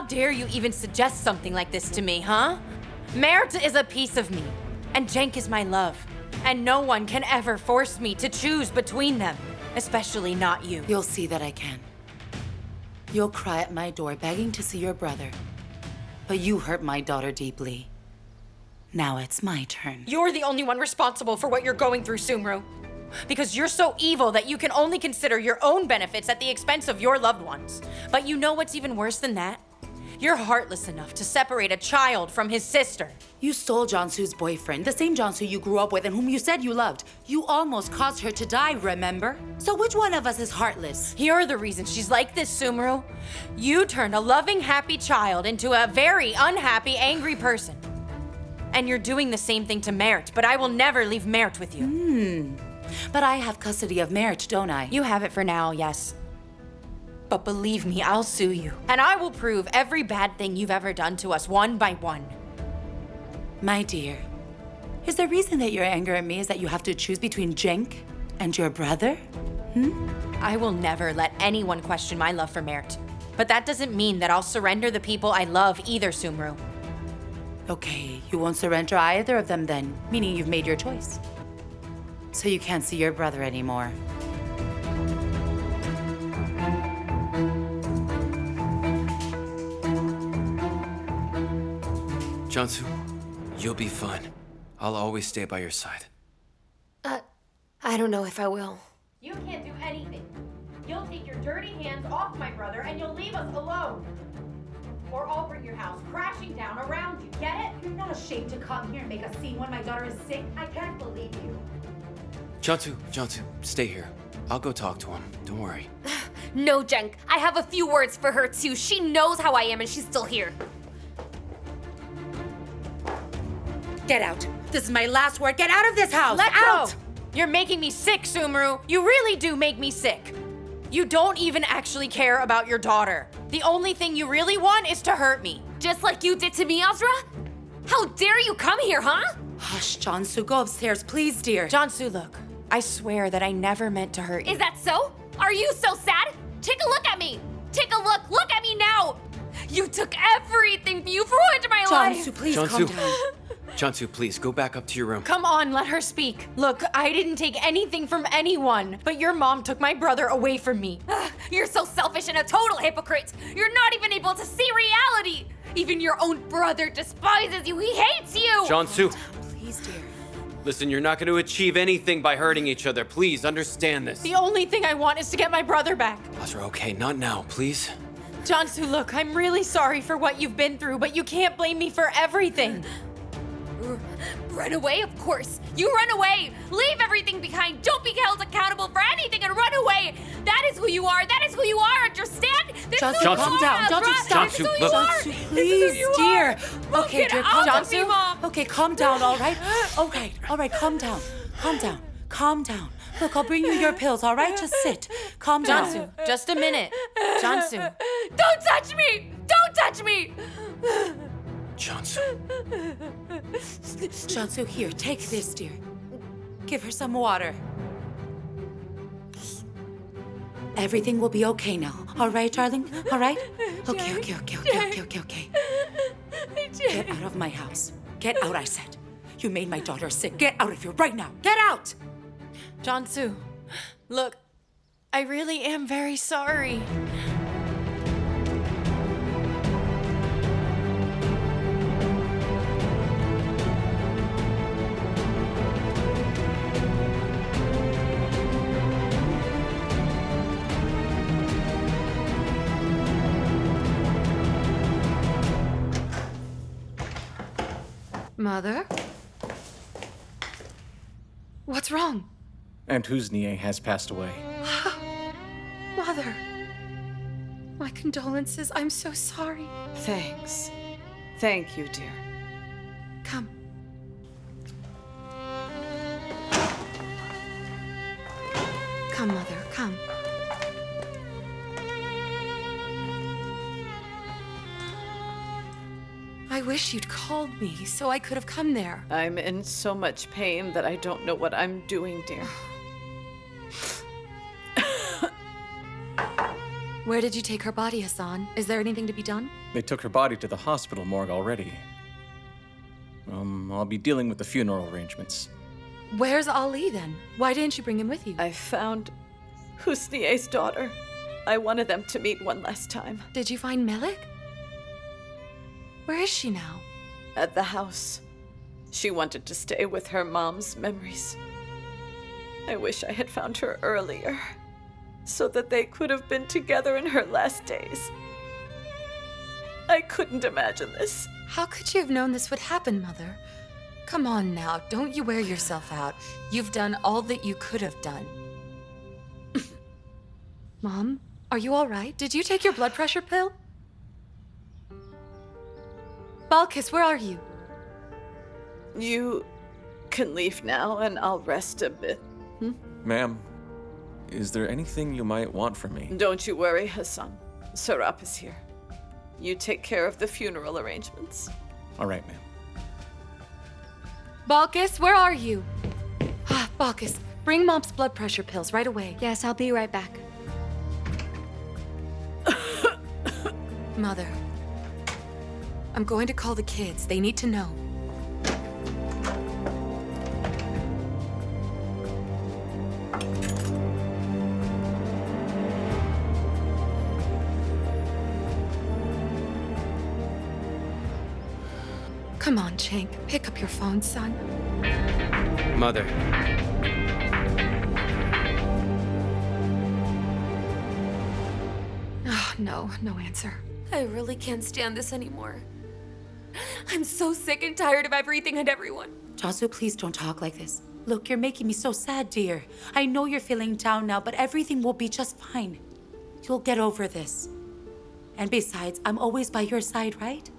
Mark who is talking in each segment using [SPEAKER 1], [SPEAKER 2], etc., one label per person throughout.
[SPEAKER 1] dare you even suggest something like this to me, huh? Mert is a piece of me, and Jenk is my love. And no one can ever force me to choose between them, especially not you.
[SPEAKER 2] You'll see that I can. You'll cry at my door begging to see your brother. But you hurt my daughter deeply. Now it's my turn.
[SPEAKER 1] You're the only one responsible for what you're going through, Sumru. Because you're so evil that you can only consider your own benefits at the expense of your loved ones. But you know what's even worse than that? You're heartless enough to separate a child from his sister.
[SPEAKER 2] You stole Jansu's boyfriend, the same Jansu you grew up with and whom you said you loved. You almost caused her to die, remember? So which one of us is heartless?
[SPEAKER 1] You're the reason she's like this, Sumru. You turned a loving, happy child into a very unhappy, angry person. And you're doing the same thing to Mert, but I will never leave Mert with you.
[SPEAKER 2] But I have custody of Mert, don't I?
[SPEAKER 1] You have it for now, yes. But believe me, I'll sue you. And I will prove every bad thing you've ever done to us one by one.
[SPEAKER 2] My dear, is the reason that your anger at me is that you have to choose between Jenk and your brother?
[SPEAKER 1] I will never let anyone question my love for Mert. But that doesn't mean that I'll surrender the people I love either, Sumru.
[SPEAKER 2] Okay, you won't surrender either of them then, meaning you've made your choice. So you can't see your brother anymore.
[SPEAKER 3] Jansu, you'll be fine. I'll always stay by your side.
[SPEAKER 4] I don't know if I will.
[SPEAKER 1] You can't do anything. You'll take your dirty hands off my brother and you'll leave us alone. Or I'll bring your house crashing down around you, get it?
[SPEAKER 5] You're not ashamed to come here and make a scene when my daughter is sick? I can't believe you.
[SPEAKER 3] Jansu, stay here. I'll go talk to him. Don't worry.
[SPEAKER 4] No, Jenk. I have a few words for her too. She knows how I am and she's still here.
[SPEAKER 2] Get out. This is my last word. Get out of this house.
[SPEAKER 1] Let
[SPEAKER 2] out.
[SPEAKER 1] go! You're making me sick, Sumru. You really do make me sick. You don't even actually care about your daughter. The only thing you really want is to hurt me.
[SPEAKER 4] Just like you did to me, Azra? How dare you come here, huh?
[SPEAKER 2] Hush, Jansu. Go upstairs, please, dear.
[SPEAKER 1] Jansu, look. I swear that I never meant to hurt you.
[SPEAKER 4] Is that so? Are you so sad? Take a look at me. Take a look. Look at me now. You took everything. You ruined my life.
[SPEAKER 2] Jansu, please calm down.
[SPEAKER 3] Jansu, please, go back up to your room.
[SPEAKER 1] Come on, let her speak. Look, I didn't take anything from anyone, but your mom took my brother away from me.
[SPEAKER 4] You're so selfish and a total hypocrite. You're not even able to see reality. Even your own brother despises you. He hates you.
[SPEAKER 3] Jansu,
[SPEAKER 2] Please, dear.
[SPEAKER 3] listen, you're not going to achieve anything by hurting each other. Please, understand this.
[SPEAKER 1] The only thing I want is to get my brother back.
[SPEAKER 3] Azra, okay, not now, please.
[SPEAKER 1] Jansu, look, I'm really sorry for what you've been through, but you can't blame me for everything.
[SPEAKER 4] Run away, of course. You run away. Leave everything behind. Don't be held accountable for anything and run away. That is who you are. That is who you are. Understand? This is who you
[SPEAKER 2] calm
[SPEAKER 4] are,
[SPEAKER 2] down.
[SPEAKER 4] Azra.
[SPEAKER 2] Jansu, stop.
[SPEAKER 4] This is who
[SPEAKER 3] Jansu,
[SPEAKER 4] you
[SPEAKER 3] look.
[SPEAKER 4] are.
[SPEAKER 2] Jansu,
[SPEAKER 4] This is who
[SPEAKER 2] please,
[SPEAKER 4] you
[SPEAKER 2] dear.
[SPEAKER 4] are.
[SPEAKER 2] Okay,
[SPEAKER 4] Get
[SPEAKER 2] dear,
[SPEAKER 4] out
[SPEAKER 2] calm
[SPEAKER 4] of me,
[SPEAKER 2] down.
[SPEAKER 4] Mom.
[SPEAKER 2] Okay, calm down, all right? All right, calm down. Calm down. Look, I'll bring you your pills, all right? Just sit. Calm down.
[SPEAKER 1] Jansu, just a minute. Jansu.
[SPEAKER 4] Don't touch me. Don't touch me.
[SPEAKER 3] Jansu.
[SPEAKER 2] Jansu, here, take this, dear. Give her some water. Everything will be okay now. All right, darling? All right? Okay. Get out of my house. Get out, I said. You made my daughter sick. Get out of here right now. Get out!
[SPEAKER 1] Jansu, look, I really am very sorry.
[SPEAKER 4] Mother? What's wrong?
[SPEAKER 6] And Husnier has passed away.
[SPEAKER 4] Mother. My condolences. I'm so sorry.
[SPEAKER 7] Thanks. Thank you, dear.
[SPEAKER 4] Come. Come, Mother, come. I wish you'd called me so I could have come there.
[SPEAKER 7] I'm in so much pain that I don't know what I'm doing, dear.
[SPEAKER 1] Where did you take her body, Hassan? Is there anything to be done?
[SPEAKER 6] They took her body to the hospital morgue already. I'll be dealing with the funeral arrangements.
[SPEAKER 1] Where's Ali then? Why didn't you bring him with you?
[SPEAKER 7] I found Husniye's daughter. I wanted them to meet one last time.
[SPEAKER 1] Did you find Melik? Where is she now?
[SPEAKER 7] At the house. She wanted to stay with her mom's memories. I wish I had found her earlier, so that they could have been together in her last days. I couldn't imagine this.
[SPEAKER 1] How could you have known this would happen, Mother? Come on now, don't you wear yourself out. You've done all that you could have done. Mom, are you all right? Did you take your blood pressure pill? Balkis, where are you?
[SPEAKER 7] You can leave now and I'll rest a bit.
[SPEAKER 6] Ma'am, is there anything you might want from me?
[SPEAKER 7] Don't you worry, Hassan. Serap is here. You take care of the funeral arrangements.
[SPEAKER 6] All right, ma'am.
[SPEAKER 1] Balkis, where are you? Balkis, bring Mom's blood pressure pills right away.
[SPEAKER 4] Yes, I'll be right back.
[SPEAKER 1] Mother, I'm going to call the kids. They need to know. Come on, Cenk. Pick up your phone, son.
[SPEAKER 3] Mother.
[SPEAKER 1] Oh, no answer.
[SPEAKER 4] I really can't stand this anymore. I'm so sick and tired of everything and everyone.
[SPEAKER 2] Jansu, please don't talk like this. Look, you're making me so sad, dear. I know you're feeling down now, but everything will be just fine. You'll get over this. And besides, I'm always by your side, right?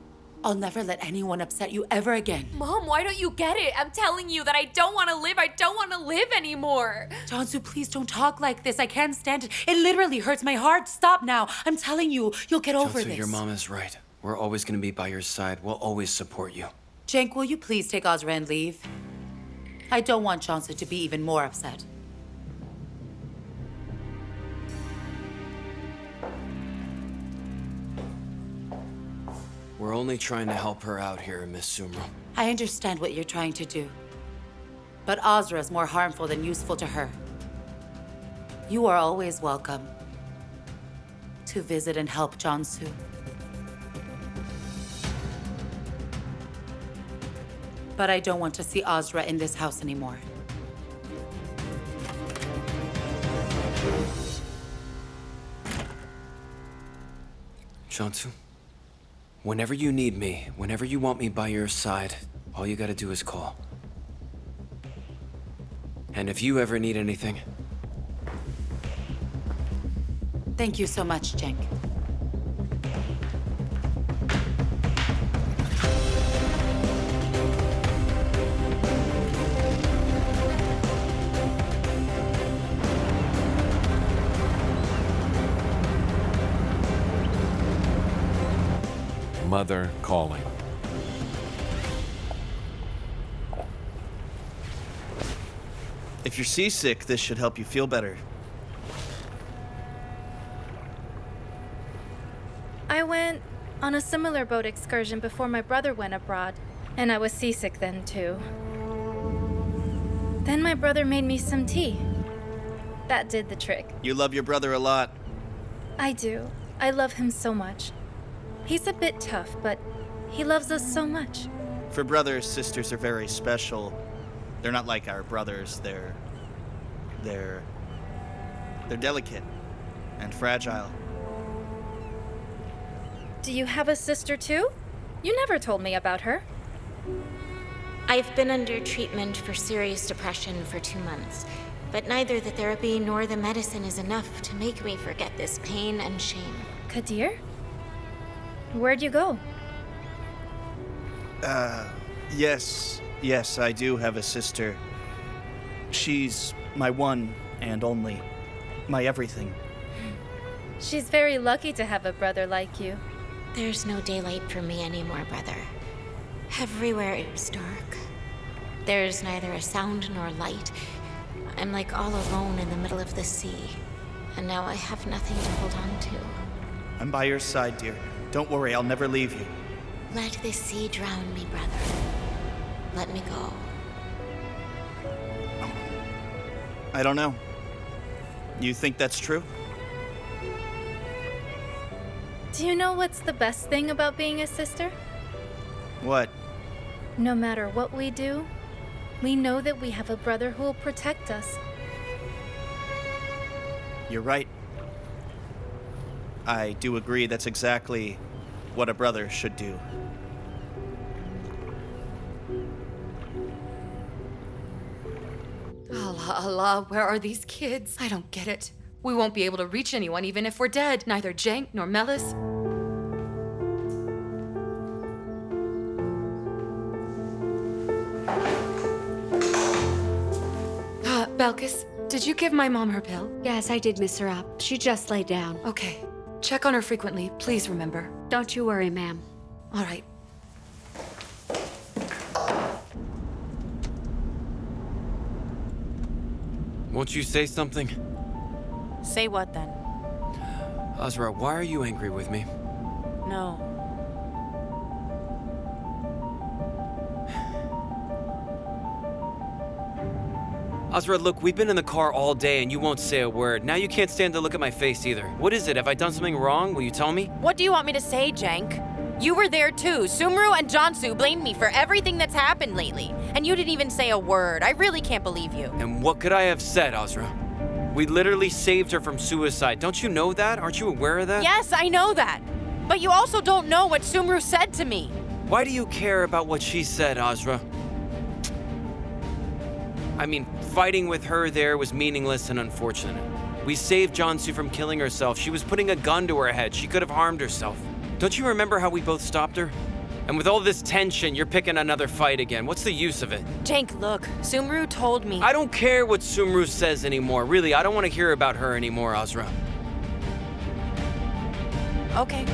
[SPEAKER 2] I'll never let anyone upset you ever again.
[SPEAKER 4] Mom, why don't you get it? I'm telling you that I don't want to live. I don't want to live anymore.
[SPEAKER 2] Jansu, please don't talk like this. I can't stand it. It literally hurts my heart. Stop now. I'm telling you, you'll get over
[SPEAKER 3] Jansu,
[SPEAKER 2] this.
[SPEAKER 3] your mom is right. We're always gonna be by your side. We'll always support you.
[SPEAKER 2] Jenk, will you please take Azra and leave? I don't want Jansu to be even more upset.
[SPEAKER 3] We're only trying to help her out here, Miss Sumru.
[SPEAKER 2] I understand what you're trying to do. But Azra is more harmful than useful to her. You are always welcome to visit and help Jansu. But I don't want to see Azra in this house anymore.
[SPEAKER 3] Jansu, whenever you need me, whenever you want me by your side, all you gotta do is call. And if you ever need anything...
[SPEAKER 2] Thank you so much, Cenk.
[SPEAKER 8] Mother calling.
[SPEAKER 9] If you're seasick, this should help you feel better.
[SPEAKER 10] I went on a similar boat excursion before my brother went abroad, and I was seasick then too. Then my brother made me some tea. That did the trick.
[SPEAKER 9] You love your brother a lot.
[SPEAKER 10] I do. I love him so much. He's a bit tough, but he loves us so much.
[SPEAKER 9] For brothers, sisters are very special. They're not like our brothers. They're delicate and fragile.
[SPEAKER 10] Do you have a sister too? You never told me about her.
[SPEAKER 11] I've been under treatment for serious depression for 2 months, but neither the therapy nor the medicine is enough to make me forget this pain and shame.
[SPEAKER 10] Kadir? Where'd you go?
[SPEAKER 9] Yes, I do have a sister. She's my one and only, my everything.
[SPEAKER 10] She's very lucky to have a brother like you.
[SPEAKER 11] There's no daylight for me anymore, brother. Everywhere is dark. There's neither a sound nor light. I'm like all alone in the middle of the sea. and now I have nothing to hold on to.
[SPEAKER 9] I'm by your side, dear. Don't worry, I'll never leave you.
[SPEAKER 11] Let the sea drown me, brother. Let me go.
[SPEAKER 9] I don't know. You think that's true?
[SPEAKER 10] Do you know what's the best thing about being a sister?
[SPEAKER 9] What?
[SPEAKER 10] No matter what we do, we know that we have a brother who will protect us.
[SPEAKER 9] You're right. I do agree that's exactly what a brother should do.
[SPEAKER 1] Allah, Allah, where are these kids? I don't get it. We won't be able to reach anyone even if we're dead. Neither Jenk nor Melis. Belkis, did you give my mom her pill?
[SPEAKER 8] Yes, I did, Miss Serap. She just laid down.
[SPEAKER 1] Okay. Check on her frequently, please remember.
[SPEAKER 8] Don't you worry, ma'am.
[SPEAKER 1] All right.
[SPEAKER 3] Won't you say something?
[SPEAKER 1] Say what then?
[SPEAKER 3] Azra, why are you angry with me?
[SPEAKER 1] No.
[SPEAKER 3] Azra, look, we've been in the car all day and you won't say a word. Now you can't stand to look at my face either. What is it? Have I done something wrong? Will you tell me?
[SPEAKER 1] What do you want me to say, Jenk? You were there too. Sumru and Jansu blamed me for everything that's happened lately. And you didn't even say a word. I really can't believe you.
[SPEAKER 3] And what could I have said, Azra? We literally saved her from suicide. Don't you know that? Aren't you aware of that?
[SPEAKER 1] Yes, I know that. But you also don't know what Sumru said to me.
[SPEAKER 3] Why do you care about what she said, Azra? I mean, fighting with her there was meaningless and unfortunate. We saved Jansu from killing herself. She was putting a gun to her head. She could have harmed herself. Don't you remember how we both stopped her? And with all this tension, you're picking another fight again. What's the use of it?
[SPEAKER 1] Jenk, look, Sumru told me.
[SPEAKER 3] I don't care what Sumru says anymore. Really, I don't want to hear about her anymore, Azra.
[SPEAKER 1] Okay.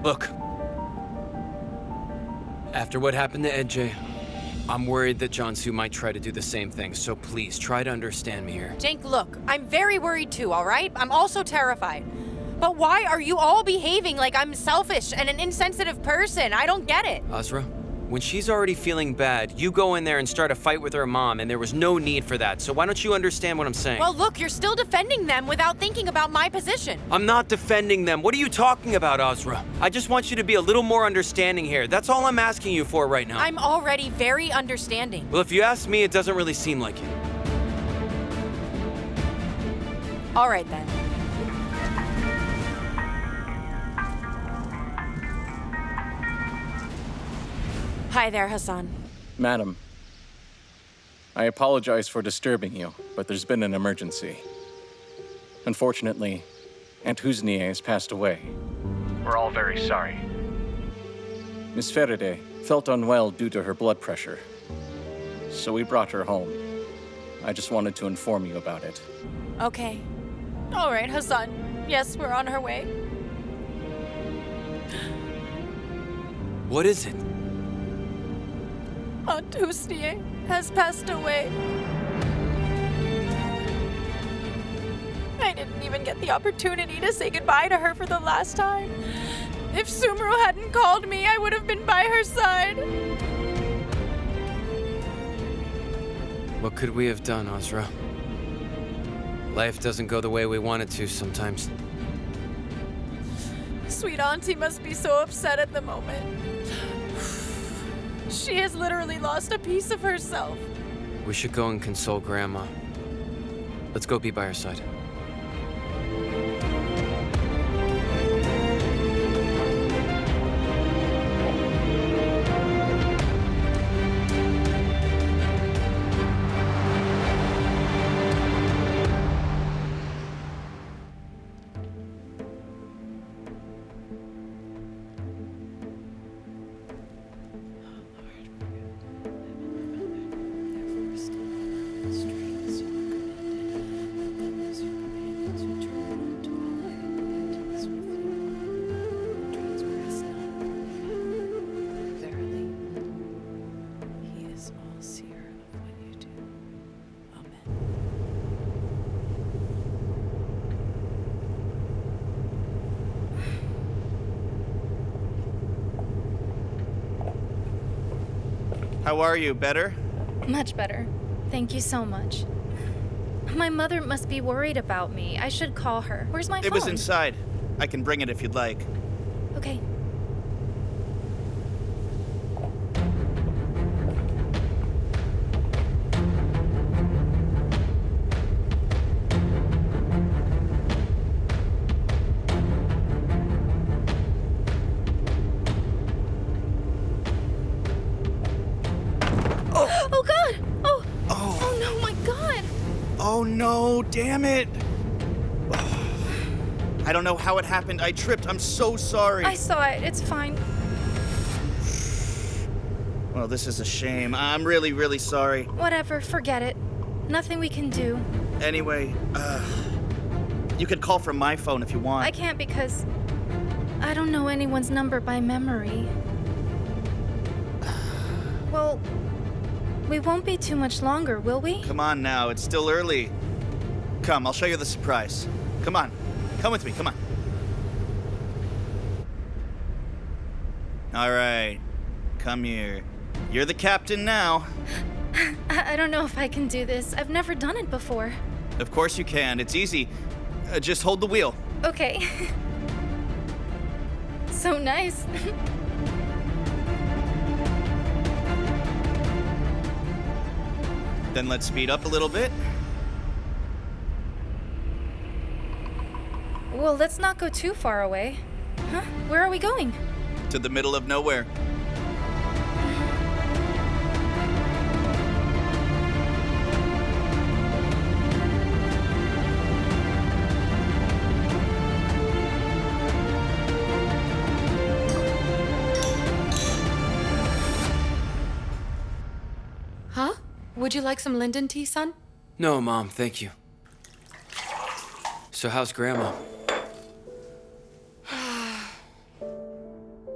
[SPEAKER 3] Look, after what happened to Edjay, I'm worried that Jansu might try to do the same thing, so please try to understand me here.
[SPEAKER 1] Jenk, look, I'm very worried too, all right? I'm also terrified. But why are you all behaving like I'm selfish and an insensitive person? I don't get it.
[SPEAKER 3] Azra, when she's already feeling bad, you go in there and start a fight with her mom, and there was no need for that. So why don't you understand what I'm saying?
[SPEAKER 1] Well, look, you're still defending them without thinking about my position.
[SPEAKER 3] I'm not defending them. What are you talking about, Azra? I just want you to be a little more understanding here. That's all I'm asking you for right now.
[SPEAKER 1] I'm already very understanding.
[SPEAKER 3] Well, if you ask me, it doesn't really seem like it.
[SPEAKER 1] All right, then. Hi there, Hassan.
[SPEAKER 6] Madam, I apologize for disturbing you, but there's been an emergency. Unfortunately, Aunt Husnier has passed away. We're all very sorry. Miss Feride felt unwell due to her blood pressure, so we brought her home. I just wanted to inform you about it.
[SPEAKER 1] Okay. All right, Hassan. Yes, we're on her way.
[SPEAKER 3] What is it?
[SPEAKER 1] Aunt Husnier has passed away. I didn't even get the opportunity to say goodbye to her for the last time. If Sumru hadn't called me, I would have been by her side.
[SPEAKER 3] What could we have done, Azra? Life doesn't go the way we want it to sometimes.
[SPEAKER 1] Sweet auntie must be so upset at the moment. She has literally lost a piece of herself.
[SPEAKER 3] We should go and console Grandma. Let's go be by her side.
[SPEAKER 9] How are you? Better?
[SPEAKER 10] Much better. Thank you so much. My mother must be worried about me. I should call her. Where's my phone?
[SPEAKER 9] It was inside. I can bring it if you'd like.
[SPEAKER 10] Okay. Oh God! Oh no, my God!
[SPEAKER 9] Oh no, damn it! I don't know how it happened. I tripped. I'm so sorry.
[SPEAKER 10] I saw it. It's fine.
[SPEAKER 9] Well, this is a shame. I'm really, really sorry.
[SPEAKER 10] Whatever, forget it. Nothing we can do.
[SPEAKER 9] Anyway, you could call from my phone if you want.
[SPEAKER 10] I can't because I don't know anyone's number by memory. Well, we won't be too much longer, will we?
[SPEAKER 9] Come on now, it's still early. Come, I'll show you the surprise. Come on, come with me, come on. All right, come here. You're the captain now.
[SPEAKER 10] I don't know if I can do this. I've never done it before.
[SPEAKER 9] Of course you can, it's easy. Just hold the wheel.
[SPEAKER 10] Okay. So nice.
[SPEAKER 9] Then let's speed up a little bit.
[SPEAKER 10] Well, let's not go too far away. Huh? Where are we going?
[SPEAKER 9] To the middle of nowhere.
[SPEAKER 2] Huh? Would you like some linden tea, son?
[SPEAKER 3] No, Mom, thank you. So how's Grandma?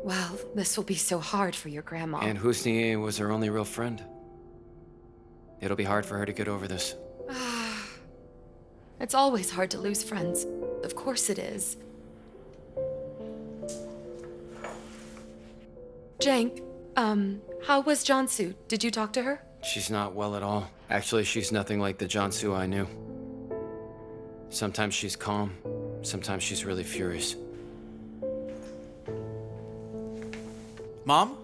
[SPEAKER 2] Well, this will be so hard for your grandma.
[SPEAKER 3] And Husni was her only real friend. It'll be hard for her to get over this.
[SPEAKER 2] It's always hard to lose friends. Of course it is. Jenk, how was Jansu? Did you talk to her?
[SPEAKER 3] She's not well at all. Actually, she's nothing like the Jansu I knew. Sometimes she's calm, sometimes she's really furious.
[SPEAKER 12] Mom?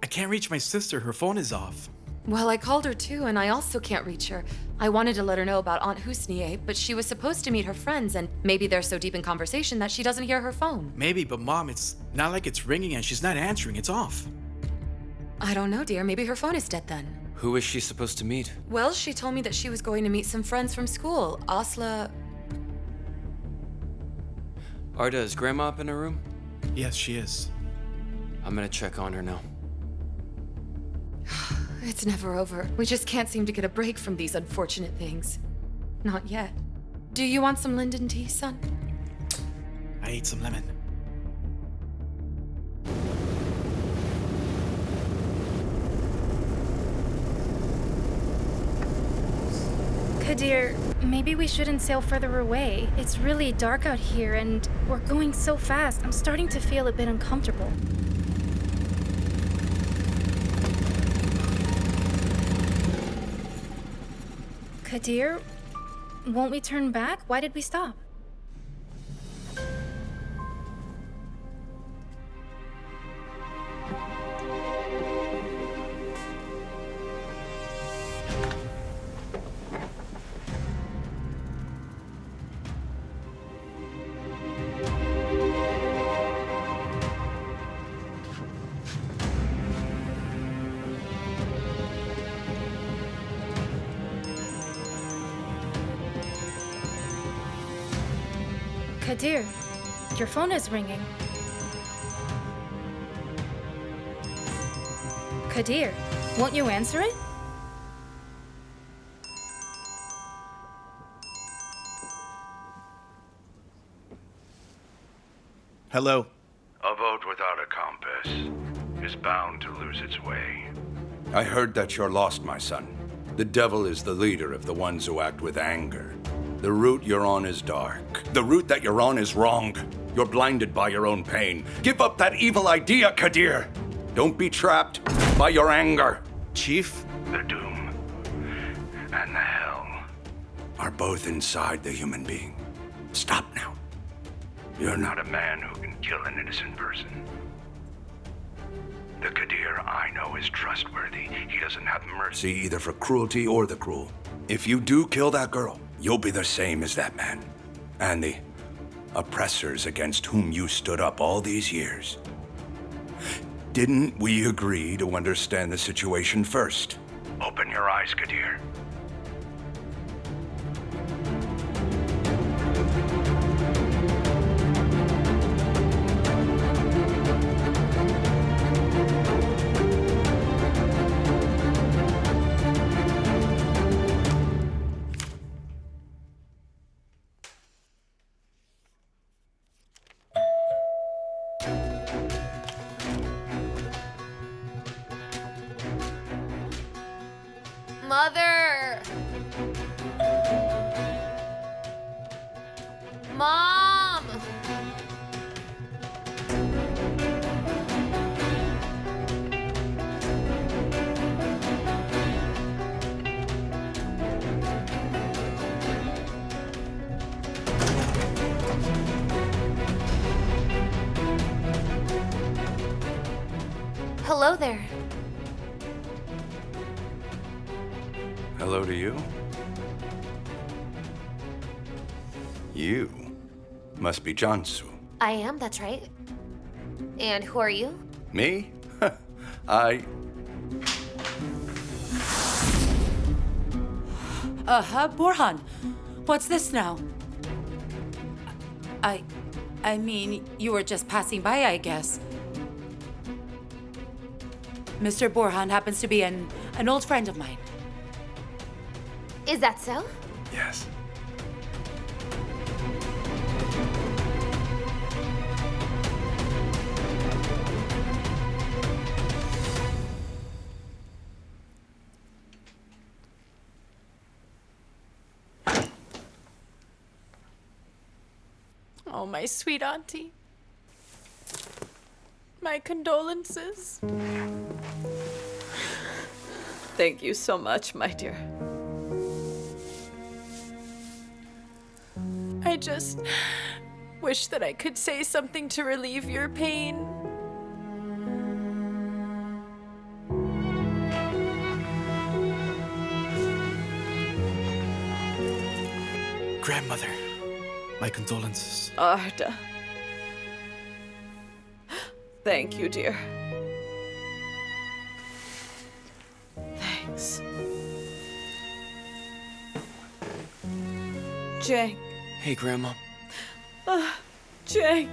[SPEAKER 12] I can't reach my sister. Her phone is off.
[SPEAKER 2] Well, I called her too, and I also can't reach her. I wanted to let her know about Aunt Husniye, but she was supposed to meet her friends, and maybe they're so deep in conversation that she doesn't hear her phone.
[SPEAKER 12] Maybe, but Mom, it's not like it's ringing and she's not answering. It's off.
[SPEAKER 2] I don't know, dear. Maybe her phone is dead then.
[SPEAKER 3] Who is she supposed to meet?
[SPEAKER 2] Well, she told me that she was going to meet some friends from school. Asla...
[SPEAKER 3] Arda, is Grandma up in her room?
[SPEAKER 12] Yes, she is.
[SPEAKER 3] I'm gonna check on her now.
[SPEAKER 2] It's never over. We just can't seem to get a break from these unfortunate things. Not yet. Do you want some linden tea, son?
[SPEAKER 12] I ate some lemon.
[SPEAKER 10] Kadir, maybe we shouldn't sail further away. It's really dark out here and we're going so fast. I'm starting to feel a bit uncomfortable. Kadir, won't we turn back? Why did we stop? Kadir, your phone is ringing. Kadir, won't you answer it?
[SPEAKER 9] Hello.
[SPEAKER 13] A boat without a compass is bound to lose its way.
[SPEAKER 14] I heard that you're lost, my son. The devil is the leader of the ones who act with anger. The route you're on is dark. The route that you're on is wrong. You're blinded by your own pain. Give up that evil idea, Kadir! Don't be trapped. by your anger.
[SPEAKER 3] Chief?
[SPEAKER 13] The doom and the hell
[SPEAKER 14] are both inside the human being. Stop now. You're
[SPEAKER 13] not a man who can kill an innocent person. The Kadir I know is trustworthy. He doesn't have mercy
[SPEAKER 14] either for cruelty or the cruel. If you do kill that girl, you'll be the same as that man. And the oppressors against whom you stood up all these years. Didn't we agree to understand the situation first?
[SPEAKER 13] Open your eyes, Kadir.
[SPEAKER 4] Mother! Mom! Hello there.
[SPEAKER 14] Hello to you. You must be Jansu.
[SPEAKER 4] I am, that's right. And who are you?
[SPEAKER 14] Me?
[SPEAKER 2] Borhan, what's this now? I mean, you were just passing by, I guess. Mr. Borhan happens to be an old friend of mine.
[SPEAKER 4] Is that so?
[SPEAKER 14] Yes.
[SPEAKER 1] Oh, my sweet auntie. My condolences.
[SPEAKER 7] Thank you so much, my dear.
[SPEAKER 1] I just wish that I could say something to relieve your pain.
[SPEAKER 12] Grandmother, my condolences.
[SPEAKER 7] Arda. Thank you, dear. Thanks. Jenk.
[SPEAKER 3] Hey, Grandma.
[SPEAKER 7] Jenk.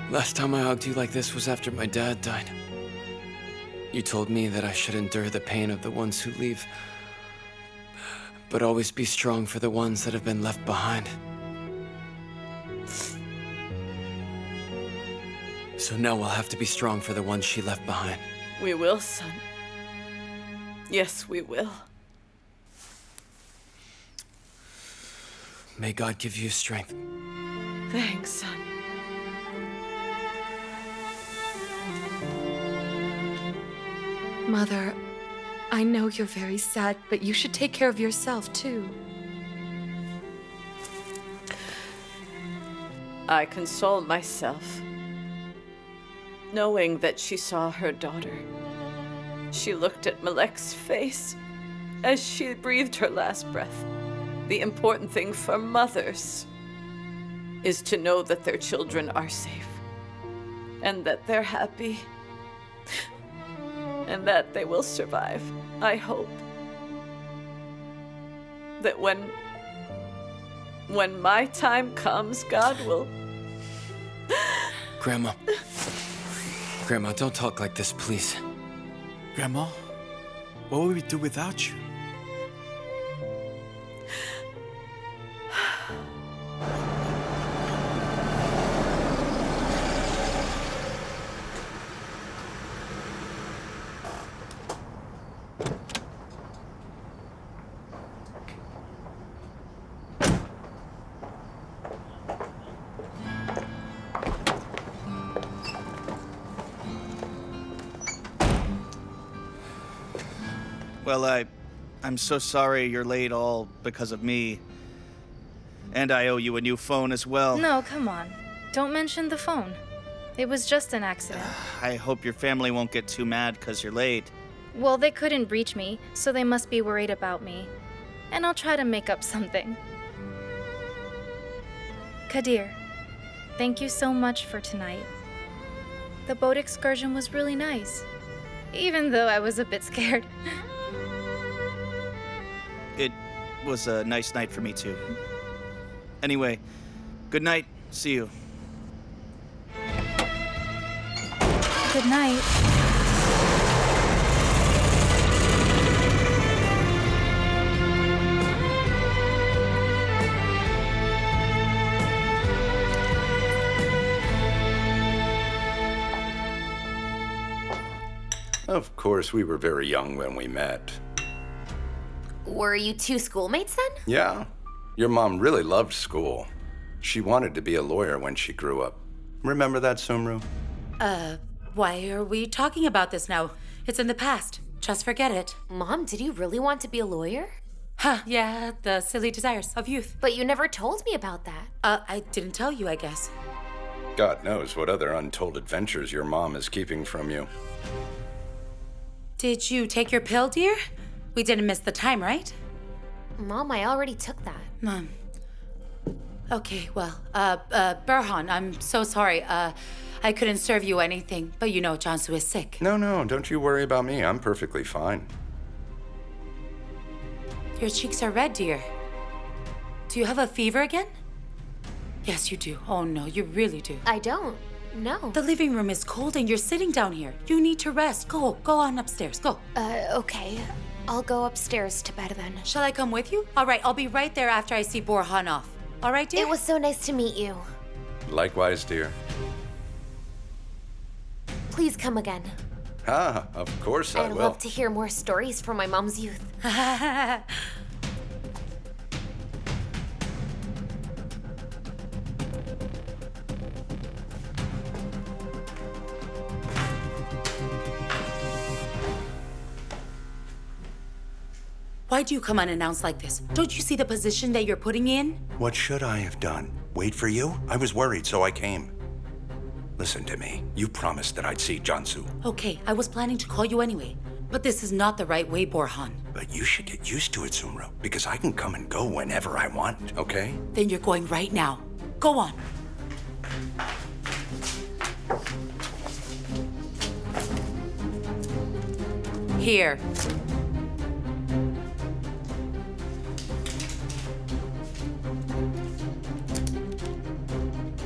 [SPEAKER 3] Last time I hugged you like this was after my dad died. You told me that I should endure the pain of the ones who leave, but always be strong for the ones that have been left behind. So now we'll have to be strong for the ones she left behind.
[SPEAKER 7] We will, son. Yes, we will.
[SPEAKER 3] May God give you strength.
[SPEAKER 7] Thanks, son.
[SPEAKER 8] Mother, I know you're very sad, but you should take care of yourself, too.
[SPEAKER 7] I console myself, knowing that she saw her daughter. She looked at Malek's face as she breathed her last breath. The important thing for mothers is to know that their children are safe, and that they're happy, and that they will survive. I hope that when my time comes, God will...
[SPEAKER 3] Grandma. Grandma, don't talk like this, please.
[SPEAKER 12] Grandma, what would we do without you?
[SPEAKER 9] Well, I'm so sorry you're late all because of me. And I owe you a new phone as well.
[SPEAKER 10] No, come on. Don't mention the phone. It was just an accident.
[SPEAKER 9] I hope your family won't get too mad because you're late.
[SPEAKER 10] Well, they couldn't reach me, so they must be worried about me. And I'll try to make up something. Kadir, thank you so much for tonight. The boat excursion was really nice, even though I was a bit scared.
[SPEAKER 9] It was a nice night for me, too. Anyway, good night. See you.
[SPEAKER 10] Good night.
[SPEAKER 14] Of course, we were very young when we met.
[SPEAKER 4] Were you two schoolmates then?
[SPEAKER 14] Yeah. Your mom really loved school. She wanted to be a lawyer when she grew up. Remember that, Sumru?
[SPEAKER 2] Why are we talking about this now? It's in the past. Just forget it.
[SPEAKER 4] Mom, did you really want to be a lawyer?
[SPEAKER 2] Huh, yeah, the silly desires of youth.
[SPEAKER 4] But you never told me about that.
[SPEAKER 2] I didn't tell you, I guess.
[SPEAKER 14] God knows what other untold adventures your mom is keeping from you.
[SPEAKER 2] Did you take your pill, dear? We didn't miss the time, right?
[SPEAKER 4] Mom, I already took that.
[SPEAKER 2] Mom. Okay, well, Burhan, I'm so sorry. I couldn't serve you anything, but you know Jansu is sick.
[SPEAKER 14] No, don't you worry about me. I'm perfectly fine.
[SPEAKER 2] Your cheeks are red, dear. Do you have a fever again? Yes, you do. Oh, no, you really do.
[SPEAKER 4] I don't. No.
[SPEAKER 2] The living room is cold and you're sitting down here. You need to rest. Go on upstairs. Go.
[SPEAKER 4] Okay. I'll go upstairs to bed then.
[SPEAKER 2] Shall I come with you? All right, I'll be right there after I see Burhan off. All right, dear?
[SPEAKER 4] It was so nice to meet you.
[SPEAKER 14] Likewise, dear.
[SPEAKER 4] Please come again.
[SPEAKER 14] Ah, of course I
[SPEAKER 4] I'd
[SPEAKER 14] will.
[SPEAKER 4] love to hear more stories from my mom's youth.
[SPEAKER 2] Why do you come unannounced like this? Don't you see the position that you're putting me in?
[SPEAKER 14] What should I have done? Wait for you? I was worried, so I came. Listen to me. You promised that I'd see Jansu.
[SPEAKER 2] Okay, I was planning to call you anyway. But this is not the right way, Burhan.
[SPEAKER 14] But you should get used to it, Sumru, because I can come and go whenever I want, okay?
[SPEAKER 2] Then you're going right now. Go on. Here.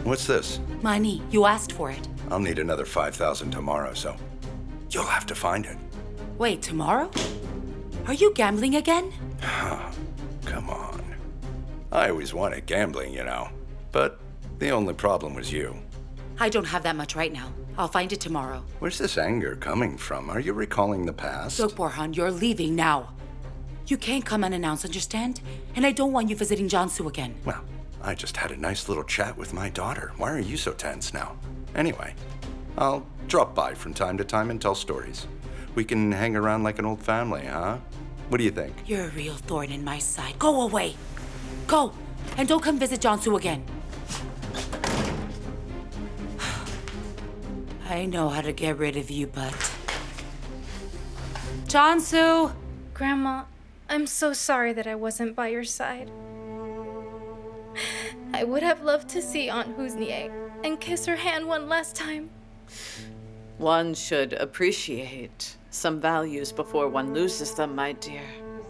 [SPEAKER 14] What's this?
[SPEAKER 2] Money. You asked for it.
[SPEAKER 14] I'll need another 5,000 tomorrow, so you'll have to find it.
[SPEAKER 2] Wait, tomorrow? Are you gambling again?
[SPEAKER 14] Come on. I always wanted gambling, you know. But the only problem was you.
[SPEAKER 2] I don't have that much right now. I'll find it tomorrow.
[SPEAKER 14] Where's this anger coming from? Are you recalling the past?
[SPEAKER 2] Look, Burhan, you're leaving now. You can't come unannounced, understand? And I don't want you visiting Jansu again.
[SPEAKER 14] Well, I just had a nice little chat with my daughter. Why are you so tense now? Anyway, I'll drop by from time to time and tell stories. We can hang around like an old family, huh? What do you think?
[SPEAKER 2] You're a real thorn in my side. Go away. Go. And don't come visit Jansu again. I know how to get rid of you, but... Jansu!
[SPEAKER 10] Grandma, I'm so sorry that I wasn't by your side. I would have loved to see Aunt Husnie and kiss her hand one last time.
[SPEAKER 7] One should appreciate some values before one loses them, my dear.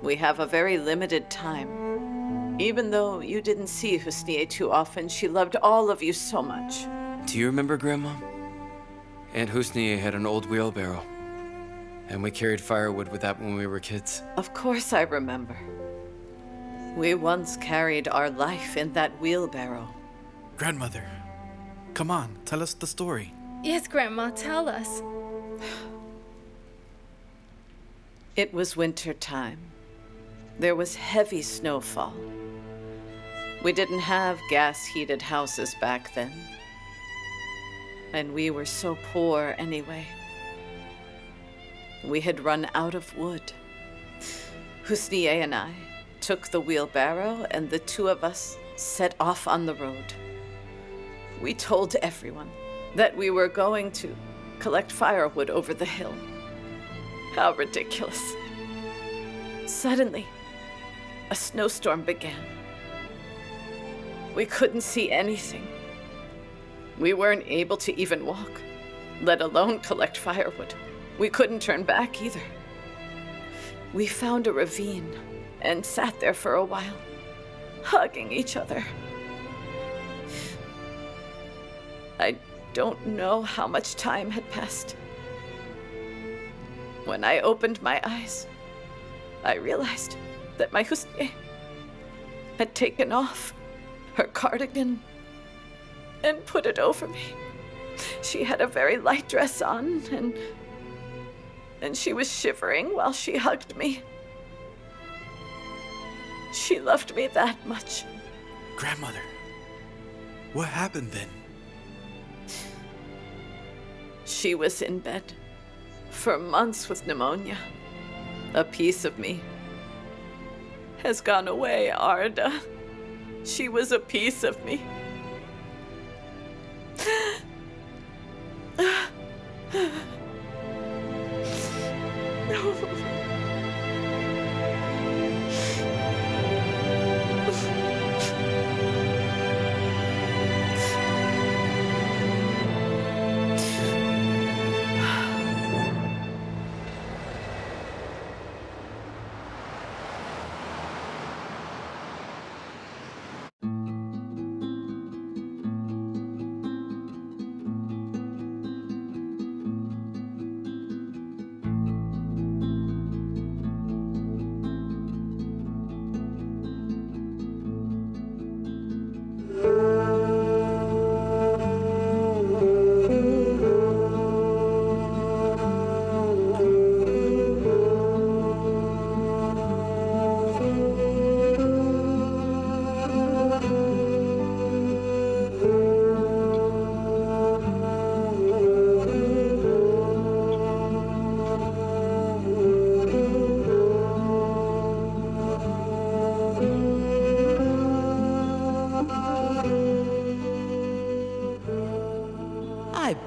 [SPEAKER 7] We have a very limited time. Even though you didn't see Husnie too often, she loved all of you so much.
[SPEAKER 3] Do you remember, Grandma? Aunt Husnie had an old wheelbarrow, and we carried firewood with that when we were kids.
[SPEAKER 7] Of course I remember. We once carried our life in that wheelbarrow.
[SPEAKER 12] Grandmother, come on, tell us the story.
[SPEAKER 10] Yes, Grandma, tell us.
[SPEAKER 7] It was winter time. There was heavy snowfall. We didn't have gas-heated houses back then. And we were so poor anyway. We had run out of wood. Husniye and I took the wheelbarrow, and the two of us set off on the road. We told everyone that we were going to collect firewood over the hill. How ridiculous. Suddenly, a snowstorm began. We couldn't see anything. We weren't able to even walk, let alone collect firewood. We couldn't turn back either. We found a ravine and sat there for a while, hugging each other. I don't know how much time had passed. When I opened my eyes, I realized that my Husniye had taken off her cardigan and put it over me. She had a very light dress on, and she was shivering while she hugged me. She loved me that much.
[SPEAKER 12] Grandmother, what happened then?
[SPEAKER 7] She was in bed for months with pneumonia. A piece of me has gone away, Arda. She was a piece of me.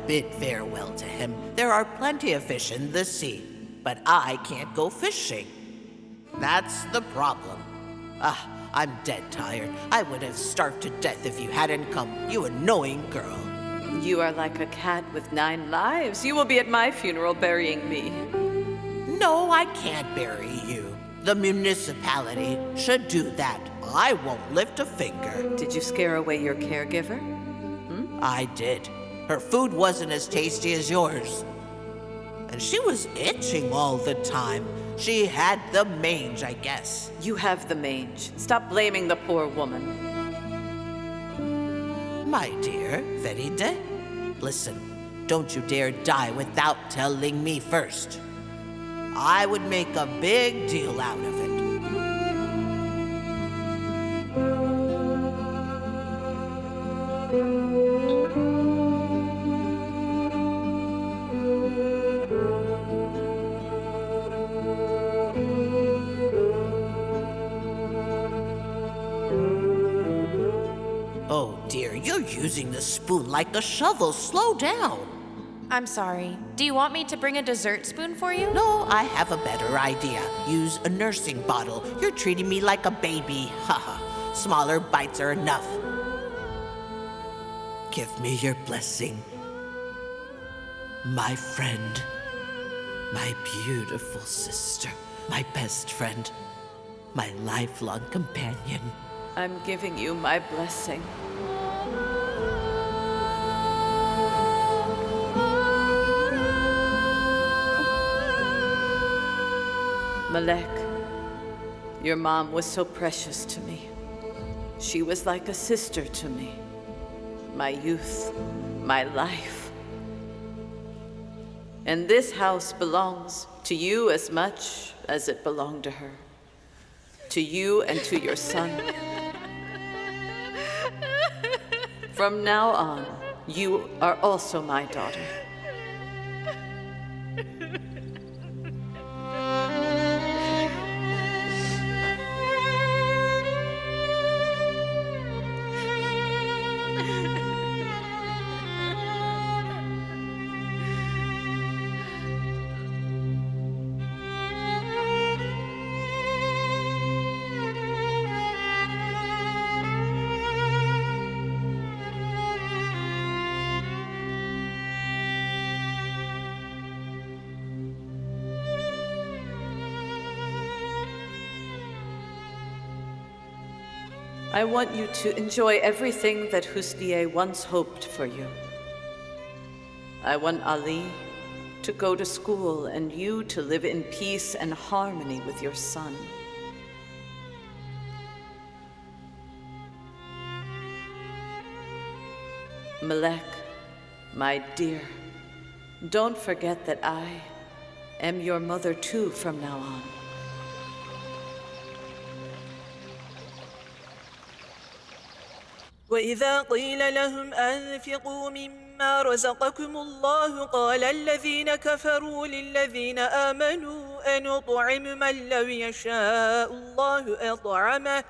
[SPEAKER 15] Bid farewell to him. There are plenty of fish in the sea, but I can't go fishing. That's the problem. I'm dead tired. I would have starved to death if you hadn't come, you annoying girl.
[SPEAKER 7] You are like a cat with 9 lives. You will be at my funeral burying me.
[SPEAKER 15] No, I can't bury you. The municipality should do that. I won't lift a finger.
[SPEAKER 7] Did you scare away your caregiver?
[SPEAKER 15] I did. Her food wasn't as tasty as yours. And she was itching all the time. She had the mange, I guess.
[SPEAKER 7] You have the mange. Stop blaming the poor woman.
[SPEAKER 15] My dear Feride, listen, don't you dare die without telling me first. I would make a big deal out of it. Oh dear, you're using the spoon like a shovel. Slow down.
[SPEAKER 1] I'm sorry. Do you want me to bring a dessert spoon for you?
[SPEAKER 15] No, I have a better idea. Use a nursing bottle. You're treating me like a baby. Haha. Smaller bites are enough. Give me your blessing. My friend. My beautiful sister. My best friend. My lifelong companion.
[SPEAKER 7] I'm giving you my blessing. Malek, your mom was so precious to me. She was like a sister to me. My youth, my life. And this house belongs to you as much as it belonged to her. To you and to your son. From now on, you are also my daughter. I want you to enjoy everything that Husniye once hoped for you. I want Ali to go to school and you to live in peace and harmony with your son. Malek, my dear, don't forget that I am your mother too from now on.
[SPEAKER 16] وإذا قيل لهم أنفقوا مما رزقكم الله قال الذين كفروا للذين آمنوا أنطعم من لو يشاء الله أطعمه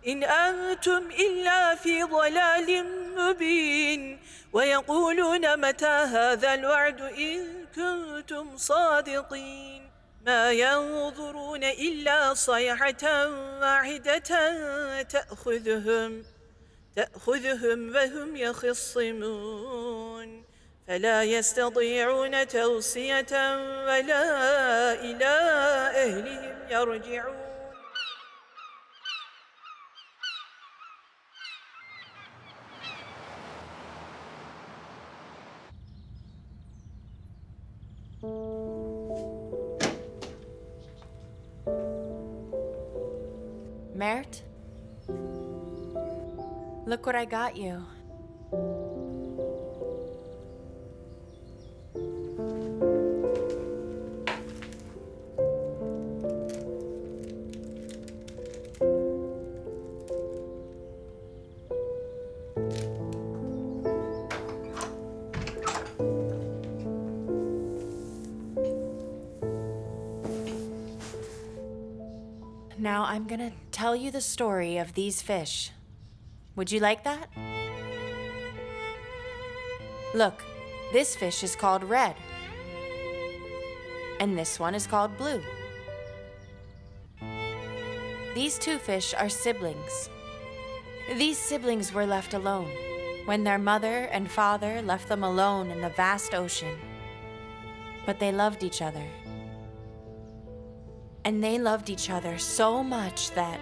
[SPEAKER 16] إن أنتم إلا في ضلال مبين ويقولون متى هذا الوعد إن كنتم صادقين ما ينظرون إلا صيحة واحدة تأخذهم وهم يخصمون فلا يستطيعون توصية ولا إلى أهلهم يرجعون.
[SPEAKER 1] Mert? Look what I got you. Now I'm gonna tell you the story of these fish. Would you like that? Look, this fish is called red. And this one is called blue. These two fish are siblings. These siblings were left alone when their mother and father left them alone in the vast ocean. But they loved each other. And they loved each other so much that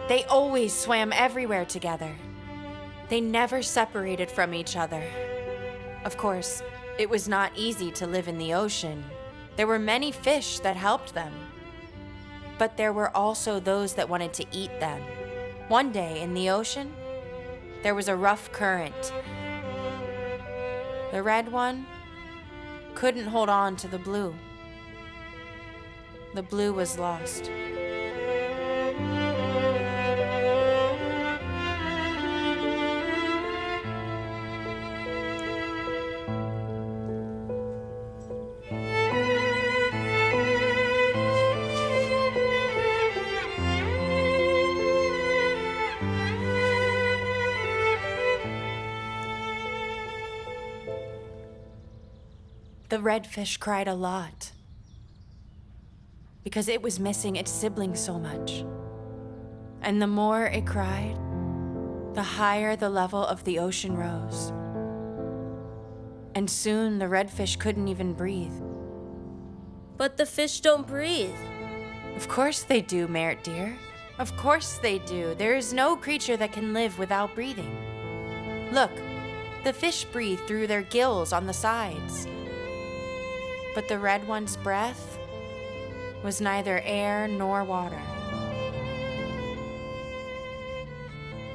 [SPEAKER 1] they always swam everywhere together. They never separated from each other. Of course, it was not easy to live in the ocean. There were many fish that helped them. But there were also those that wanted to eat them. One day in the ocean, there was a rough current. The red one couldn't hold on to the blue. The blue was lost. The red fish cried a lot because it was missing its sibling so much. And the more it cried, the higher the level of the ocean rose. And soon the red fish couldn't even breathe.
[SPEAKER 17] But the fish don't breathe.
[SPEAKER 1] Of course they do, Mert dear. Of course they do. There is no creature that can live without breathing. Look, the fish breathe through their gills on the sides. But the red one's breath was neither air nor water.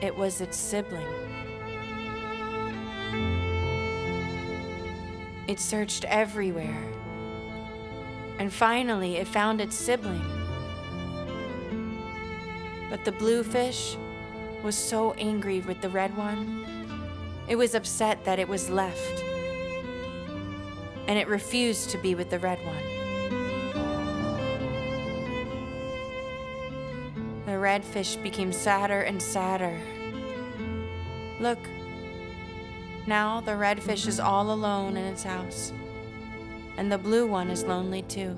[SPEAKER 1] It was its sibling. It searched everywhere. And finally, it found its sibling. But the blue fish was so angry with the red one, it was upset that it was left. And it refused to be with the red one. The red fish became sadder and sadder. Look, now the red fish is all alone in its house. And the blue one is lonely too.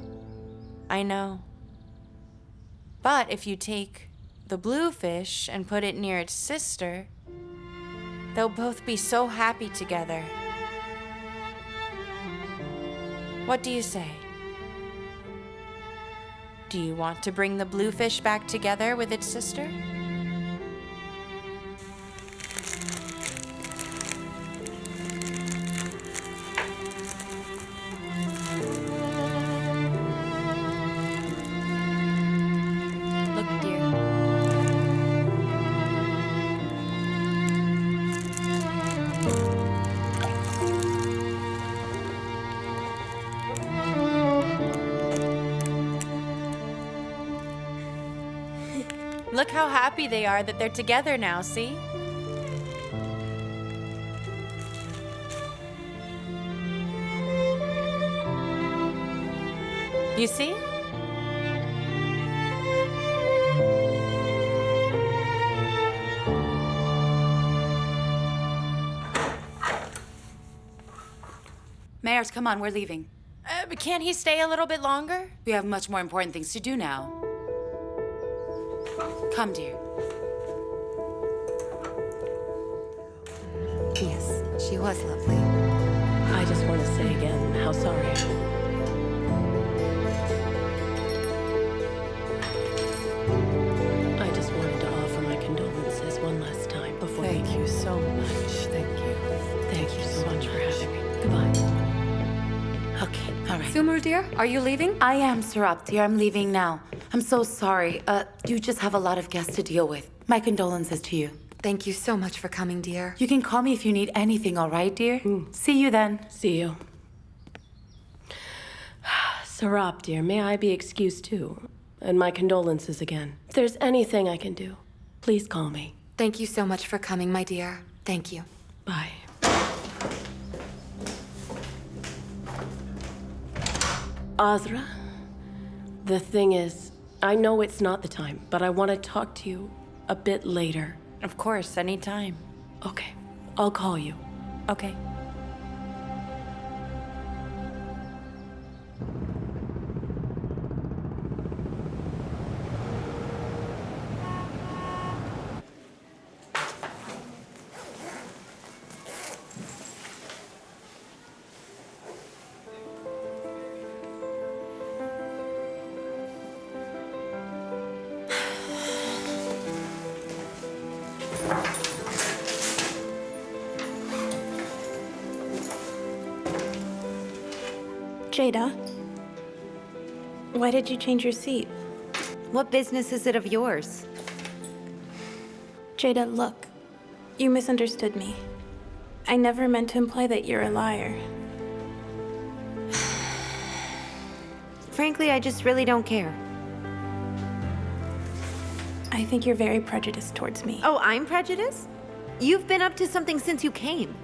[SPEAKER 1] I know. But if you take the blue fish and put it near its sister, they'll both be so happy together. What do you say? Do you want to bring the blue fish back together with its sister? Look how happy they are that they're together now, see? You see?
[SPEAKER 2] Mayors, come on, we're leaving.
[SPEAKER 1] But can't he stay a little bit longer?
[SPEAKER 2] We have much more important things to do now. Come, dear.
[SPEAKER 8] Yes, she was lovely.
[SPEAKER 18] I just want to say again how sorry I am. I just wanted to offer my condolences one last time before.
[SPEAKER 7] Thank you so much. Thank you.
[SPEAKER 18] Thank you so much for having me. Goodbye.
[SPEAKER 2] Okay, all right.
[SPEAKER 8] Sumru, dear, are you leaving?
[SPEAKER 2] I am, Serap, dear. I'm leaving now. I'm so sorry. You just have a lot of guests to deal with. My condolences to you.
[SPEAKER 8] Thank you so much for coming, dear.
[SPEAKER 2] You can call me if you need anything, all right, dear? See you then.
[SPEAKER 18] See you. Serap, dear, may I be excused too? And my condolences again. If there's anything I can do, please call me.
[SPEAKER 8] Thank you so much for coming, my dear. Thank you.
[SPEAKER 18] Bye. Azra, the thing is, I know it's not the time, but I want to talk to you a bit later.
[SPEAKER 1] Of course, anytime.
[SPEAKER 18] Okay, I'll call you.
[SPEAKER 1] Okay.
[SPEAKER 19] Jada, why did you change your seat?
[SPEAKER 20] What business is it of yours?
[SPEAKER 19] Jada, look. You misunderstood me. I never meant to imply that you're a liar.
[SPEAKER 20] Frankly, I just really don't care.
[SPEAKER 19] I think you're very prejudiced towards me.
[SPEAKER 20] Oh, I'm prejudiced? You've been up to something since you came.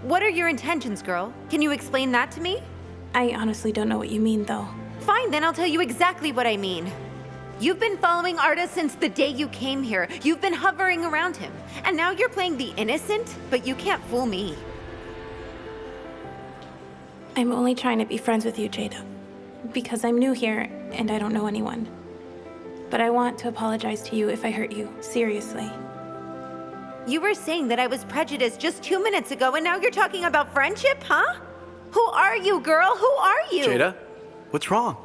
[SPEAKER 20] What are your intentions, girl? Can you explain that to me?
[SPEAKER 19] I honestly don't know what you mean, though.
[SPEAKER 20] Fine, then I'll tell you exactly what I mean. You've been following Arda since the day you came here. You've been hovering around him. And now you're playing the innocent, but you can't fool me.
[SPEAKER 19] I'm only trying to be friends with you, Jada. Because I'm new here, and I don't know anyone. But I want to apologize to you if I hurt you, seriously.
[SPEAKER 20] You were saying that I was prejudiced just 2 minutes ago, and now you're talking about friendship, huh? Who are you, girl? Who are you?
[SPEAKER 12] Jada, what's wrong?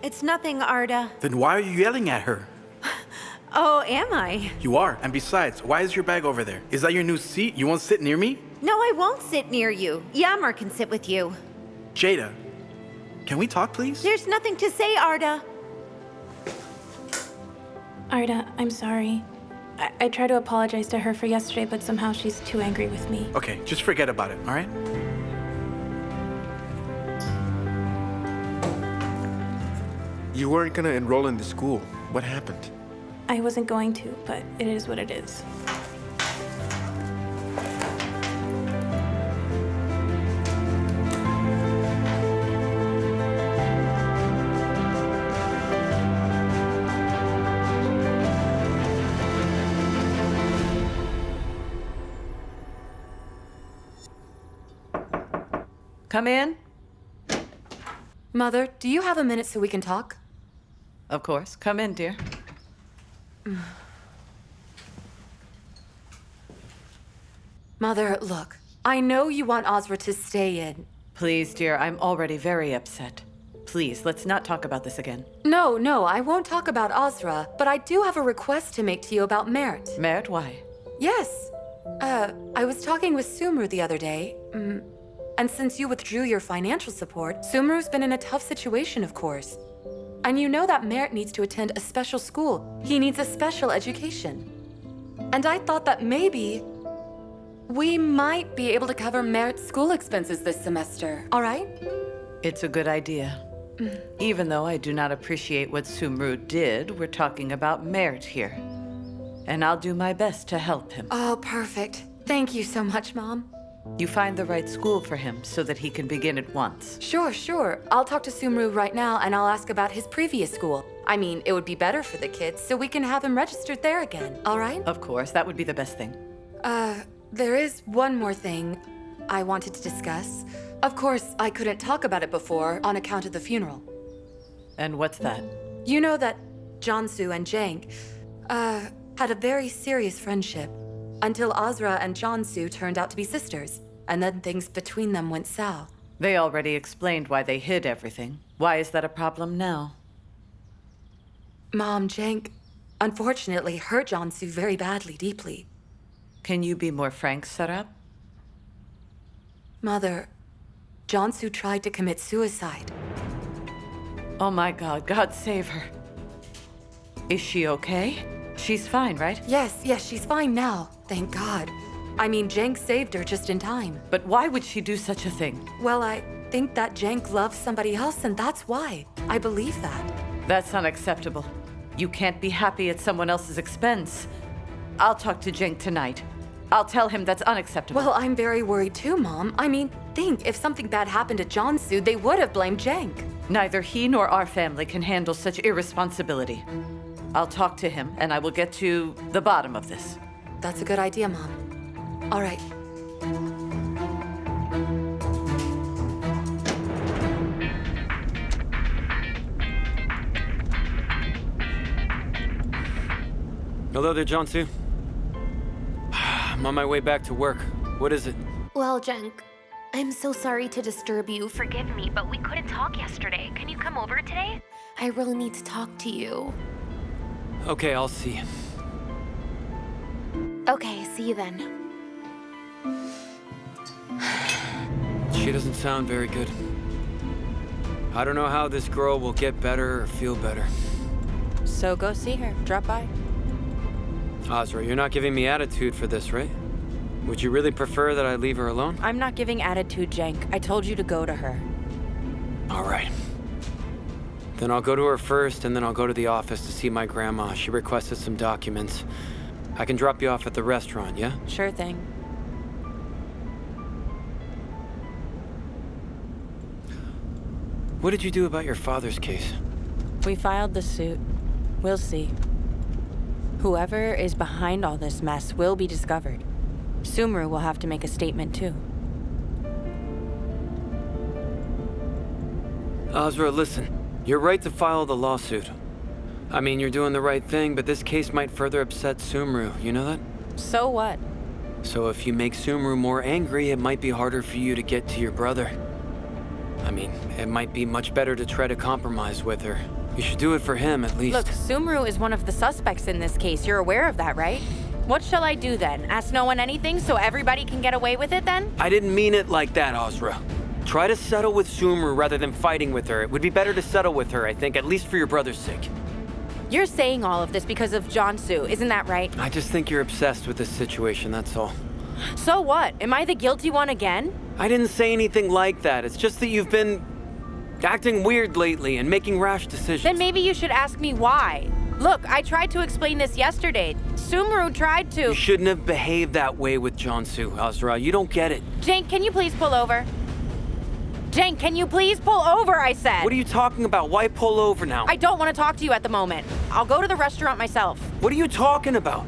[SPEAKER 20] It's nothing, Arda.
[SPEAKER 12] Then why are you yelling at her?
[SPEAKER 20] Oh, am I?
[SPEAKER 12] You are, and besides, why is your bag over there? Is that your new seat? You won't sit near me?
[SPEAKER 20] No, I won't sit near you. Yammer can sit with you.
[SPEAKER 12] Jada, can we talk, please?
[SPEAKER 20] There's nothing to say, Arda.
[SPEAKER 19] Arda, I'm sorry. I tried to apologize to her for yesterday, but somehow she's too angry with me.
[SPEAKER 12] Okay, just forget about it, all right?
[SPEAKER 21] You weren't gonna enroll in the school. What happened?
[SPEAKER 19] I wasn't going to, but it is what it is.
[SPEAKER 7] Come in.
[SPEAKER 8] Mother, do you have a minute so we can talk?
[SPEAKER 7] Of course. Come in, dear.
[SPEAKER 8] Mother, look. I know you want Azra to stay in.
[SPEAKER 7] Please, dear, I'm already very upset. Please, let's not talk about this again.
[SPEAKER 8] No, I won't talk about Azra, but I do have a request to make to you about Merit.
[SPEAKER 7] Merit, why?
[SPEAKER 8] Yes. I was talking with Sumru the other day, and since you withdrew your financial support, Sumru's been in a tough situation, of course. And you know that Merit needs to attend a special school. He needs a special education. And I thought that maybe we might be able to cover Merit's school expenses this semester, all right?
[SPEAKER 7] It's a good idea. Even though I do not appreciate what Sumru did, we're talking about Merit here. And I'll do my best to help him.
[SPEAKER 8] Oh, perfect. Thank you so much, Mom.
[SPEAKER 7] You find the right school for him so that he can begin at once.
[SPEAKER 8] Sure. I'll talk to Sumru right now and I'll ask about his previous school. I mean, it would be better for the kids, so we can have him registered there again, all right?
[SPEAKER 7] Of course, that would be the best thing.
[SPEAKER 8] There is one more thing I wanted to discuss. Of course, I couldn't talk about it before on account of the funeral.
[SPEAKER 7] And what's that?
[SPEAKER 8] You know that Jansu and Jenk, had a very serious friendship until Azra and Jansu turned out to be sisters, and then things between them went south.
[SPEAKER 7] They already explained why they hid everything. Why is that a problem now?
[SPEAKER 8] Mom, Jenk, unfortunately hurt Jansu very badly, deeply.
[SPEAKER 7] Can you be more frank, Serap?
[SPEAKER 8] Mother, Jansu tried to commit suicide.
[SPEAKER 7] Oh my God, God save her. Is she okay? She's fine, right?
[SPEAKER 8] Yes, she's fine now, thank God. I mean, Jenk saved her just in time.
[SPEAKER 7] But why would she do such a thing?
[SPEAKER 8] Well, I think that Jenk loves somebody else, and that's why. I believe that.
[SPEAKER 7] That's unacceptable. You can't be happy at someone else's expense. I'll talk to Jenk tonight. I'll tell him that's unacceptable.
[SPEAKER 8] Well, I'm very worried too, Mom. I mean, think, if something bad happened to Jansu, they would have blamed Jenk.
[SPEAKER 7] Neither he nor our family can handle such irresponsibility. I'll talk to him, and I will get to the bottom of this.
[SPEAKER 8] That's a good idea, Mom. All right.
[SPEAKER 3] Hello there, Jansu. I'm on my way back to work. What is it?
[SPEAKER 4] Well, Jenk, I'm so sorry to disturb you. Forgive me, but we couldn't talk yesterday. Can you come over today? I really need to talk to you.
[SPEAKER 3] Okay, I'll see you.
[SPEAKER 4] Okay, see you then.
[SPEAKER 3] She doesn't sound very good. I don't know how this girl will get better or feel better.
[SPEAKER 1] So go see her. Drop by.
[SPEAKER 3] Azra, you're not giving me attitude for this, right? Would you really prefer that I leave her alone?
[SPEAKER 1] I'm not giving attitude, Jenk. I told you to go to her.
[SPEAKER 3] All right. Then I'll go to her first, and then I'll go to the office to see my grandma. She requested some documents. I can drop you off at the restaurant, yeah?
[SPEAKER 1] Sure thing.
[SPEAKER 3] What did you do about your father's case?
[SPEAKER 1] We filed the suit. We'll see. Whoever is behind all this mess will be discovered. Sumru will have to make a statement too.
[SPEAKER 3] Azra, listen. You're right to file the lawsuit. I mean, you're doing the right thing, but this case might further upset Sumru. You know that?
[SPEAKER 1] So what?
[SPEAKER 3] So if you make Sumru more angry, it might be harder for you to get to your brother. I mean, it might be much better to try to compromise with her. You should do it for him, at least.
[SPEAKER 1] Look, Sumru is one of the suspects in this case. You're aware of that, right? What shall I do then? Ask no one anything so everybody can get away with it then?
[SPEAKER 3] I didn't mean it like that, Azra. Try to settle with Sumru rather than fighting with her. It would be better to settle with her, I think, at least for your brother's sake.
[SPEAKER 1] You're saying all of this because of Jansu, isn't that right?
[SPEAKER 3] I just think you're obsessed with this situation, that's all.
[SPEAKER 1] So what? Am I the guilty one again?
[SPEAKER 3] I didn't say anything like that. It's just that you've been acting weird lately and making rash decisions.
[SPEAKER 1] Then maybe you should ask me why. Look, I tried to explain this yesterday. Sumru tried to.
[SPEAKER 3] You shouldn't have behaved that way with Jansu, Azra. You don't get it.
[SPEAKER 1] Jenk, can you please pull over? Jenk, can you please pull over, I said.
[SPEAKER 3] What are you talking about? Why pull over now?
[SPEAKER 1] I don't want to talk to you at the moment. I'll go to the restaurant myself.
[SPEAKER 3] What are you talking about?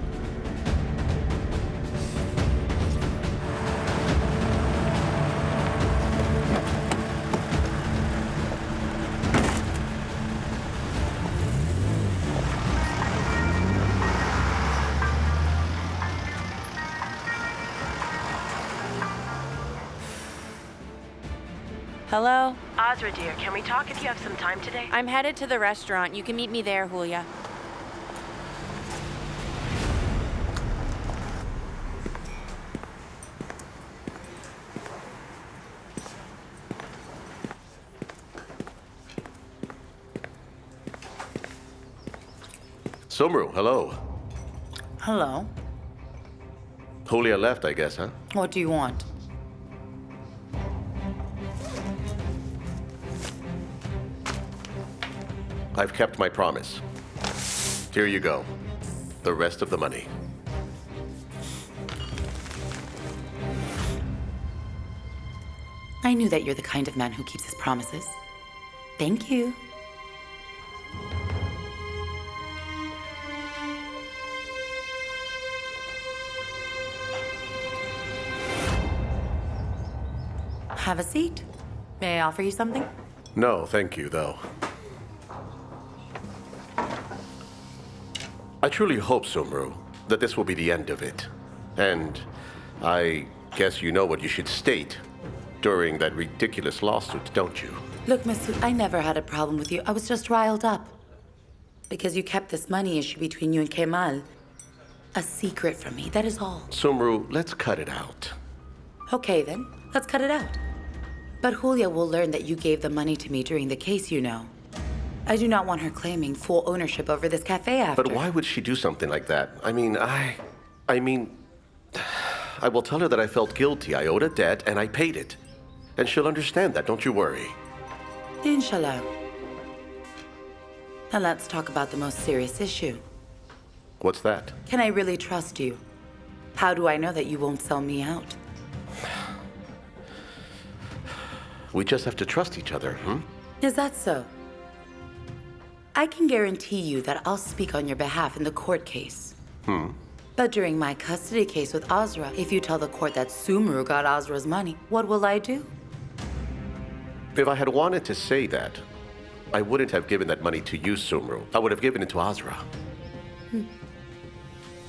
[SPEAKER 1] Hello?
[SPEAKER 5] Azra, dear, can we talk if you have some time today?
[SPEAKER 1] I'm headed to the restaurant. You can meet me there, Julia.
[SPEAKER 22] Sumru, hello.
[SPEAKER 23] Hello.
[SPEAKER 22] Julia left, I guess, huh?
[SPEAKER 23] What do you want?
[SPEAKER 22] I've kept my promise. Here you go. the rest of the money.
[SPEAKER 2] I knew that you're the kind of man who keeps his promises. Thank you. Have a seat. May I offer you something?
[SPEAKER 22] No, thank you, though. I truly hope, Sumru, that this will be the end of it. And I guess you know what you should state during that ridiculous lawsuit, don't you?
[SPEAKER 2] Look, Masood, I never had a problem with you. I was just riled up. Because you kept this money issue between you and Kemal a secret from me, that is all.
[SPEAKER 22] Sumru, let's cut it out.
[SPEAKER 2] Okay, then. Let's cut it out. But Julia will learn that you gave the money to me during the case, you know. I do not want her claiming full ownership over this cafe after.
[SPEAKER 22] But why would she do something like that? I mean, I will tell her that I felt guilty. I owed a debt, and I paid it. And she'll understand that, don't you worry.
[SPEAKER 2] Inshallah. Now let's talk about the most serious issue.
[SPEAKER 22] What's that?
[SPEAKER 2] Can I really trust you? How do I know that you won't sell me out?
[SPEAKER 22] We just have to trust each other,
[SPEAKER 2] Is that so? I can guarantee you that I'll speak on your behalf in the court case. But during my custody case with Azra, if you tell the court that Sumru got Azra's money, what will I do?
[SPEAKER 22] If I had wanted to say that, I wouldn't have given that money to you, Sumru. I would have given it to Azra.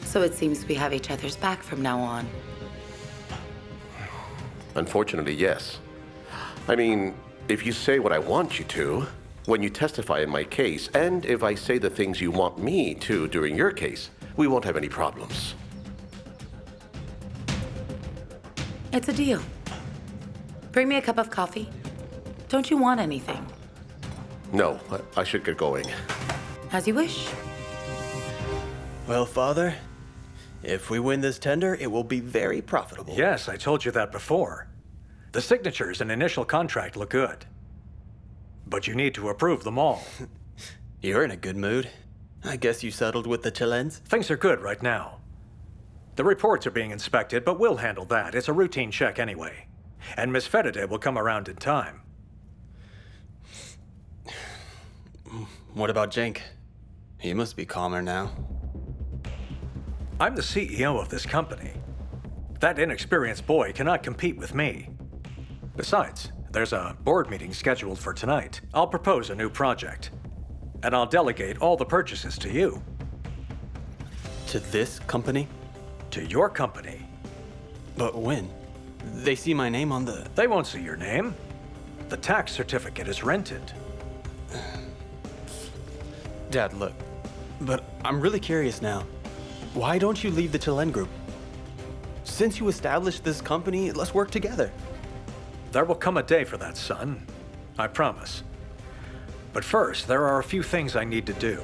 [SPEAKER 2] So it seems we have each other's back from now on.
[SPEAKER 22] Unfortunately, yes. I mean, if you say what I want you to, when you testify in my case, and if I say the things you want me to during your case, we won't have any problems.
[SPEAKER 2] It's a deal. Bring me a cup of coffee. Don't you want anything?
[SPEAKER 22] No, I should get going.
[SPEAKER 2] As you wish.
[SPEAKER 6] Well, Father, if we win this tender, it will be very profitable.
[SPEAKER 11] Yes, I told you that before. The signatures and initial contract look good. But you need to approve them all.
[SPEAKER 6] You're in a good mood. I guess you settled with the Celens?
[SPEAKER 11] Things are good right now. The reports are being inspected, but we'll handle that. It's a routine check anyway. And Miss Fedide will come around in time.
[SPEAKER 6] What about Jenk? He must be calmer now.
[SPEAKER 11] I'm the CEO of this company. That inexperienced boy cannot compete with me. Besides, there's a board meeting scheduled for tonight. I'll propose a new project. And I'll delegate all the purchases to you.
[SPEAKER 6] To this company?
[SPEAKER 11] To your company.
[SPEAKER 6] But when? They see my name on the...
[SPEAKER 11] They won't see your name. The tax certificate is rented.
[SPEAKER 6] Dad, look. But I'm really curious now. Why don't you leave the Celen group? Since you established this company, let's work together.
[SPEAKER 11] There will come a day for that, son. I promise. But first, there are a few things I need to do.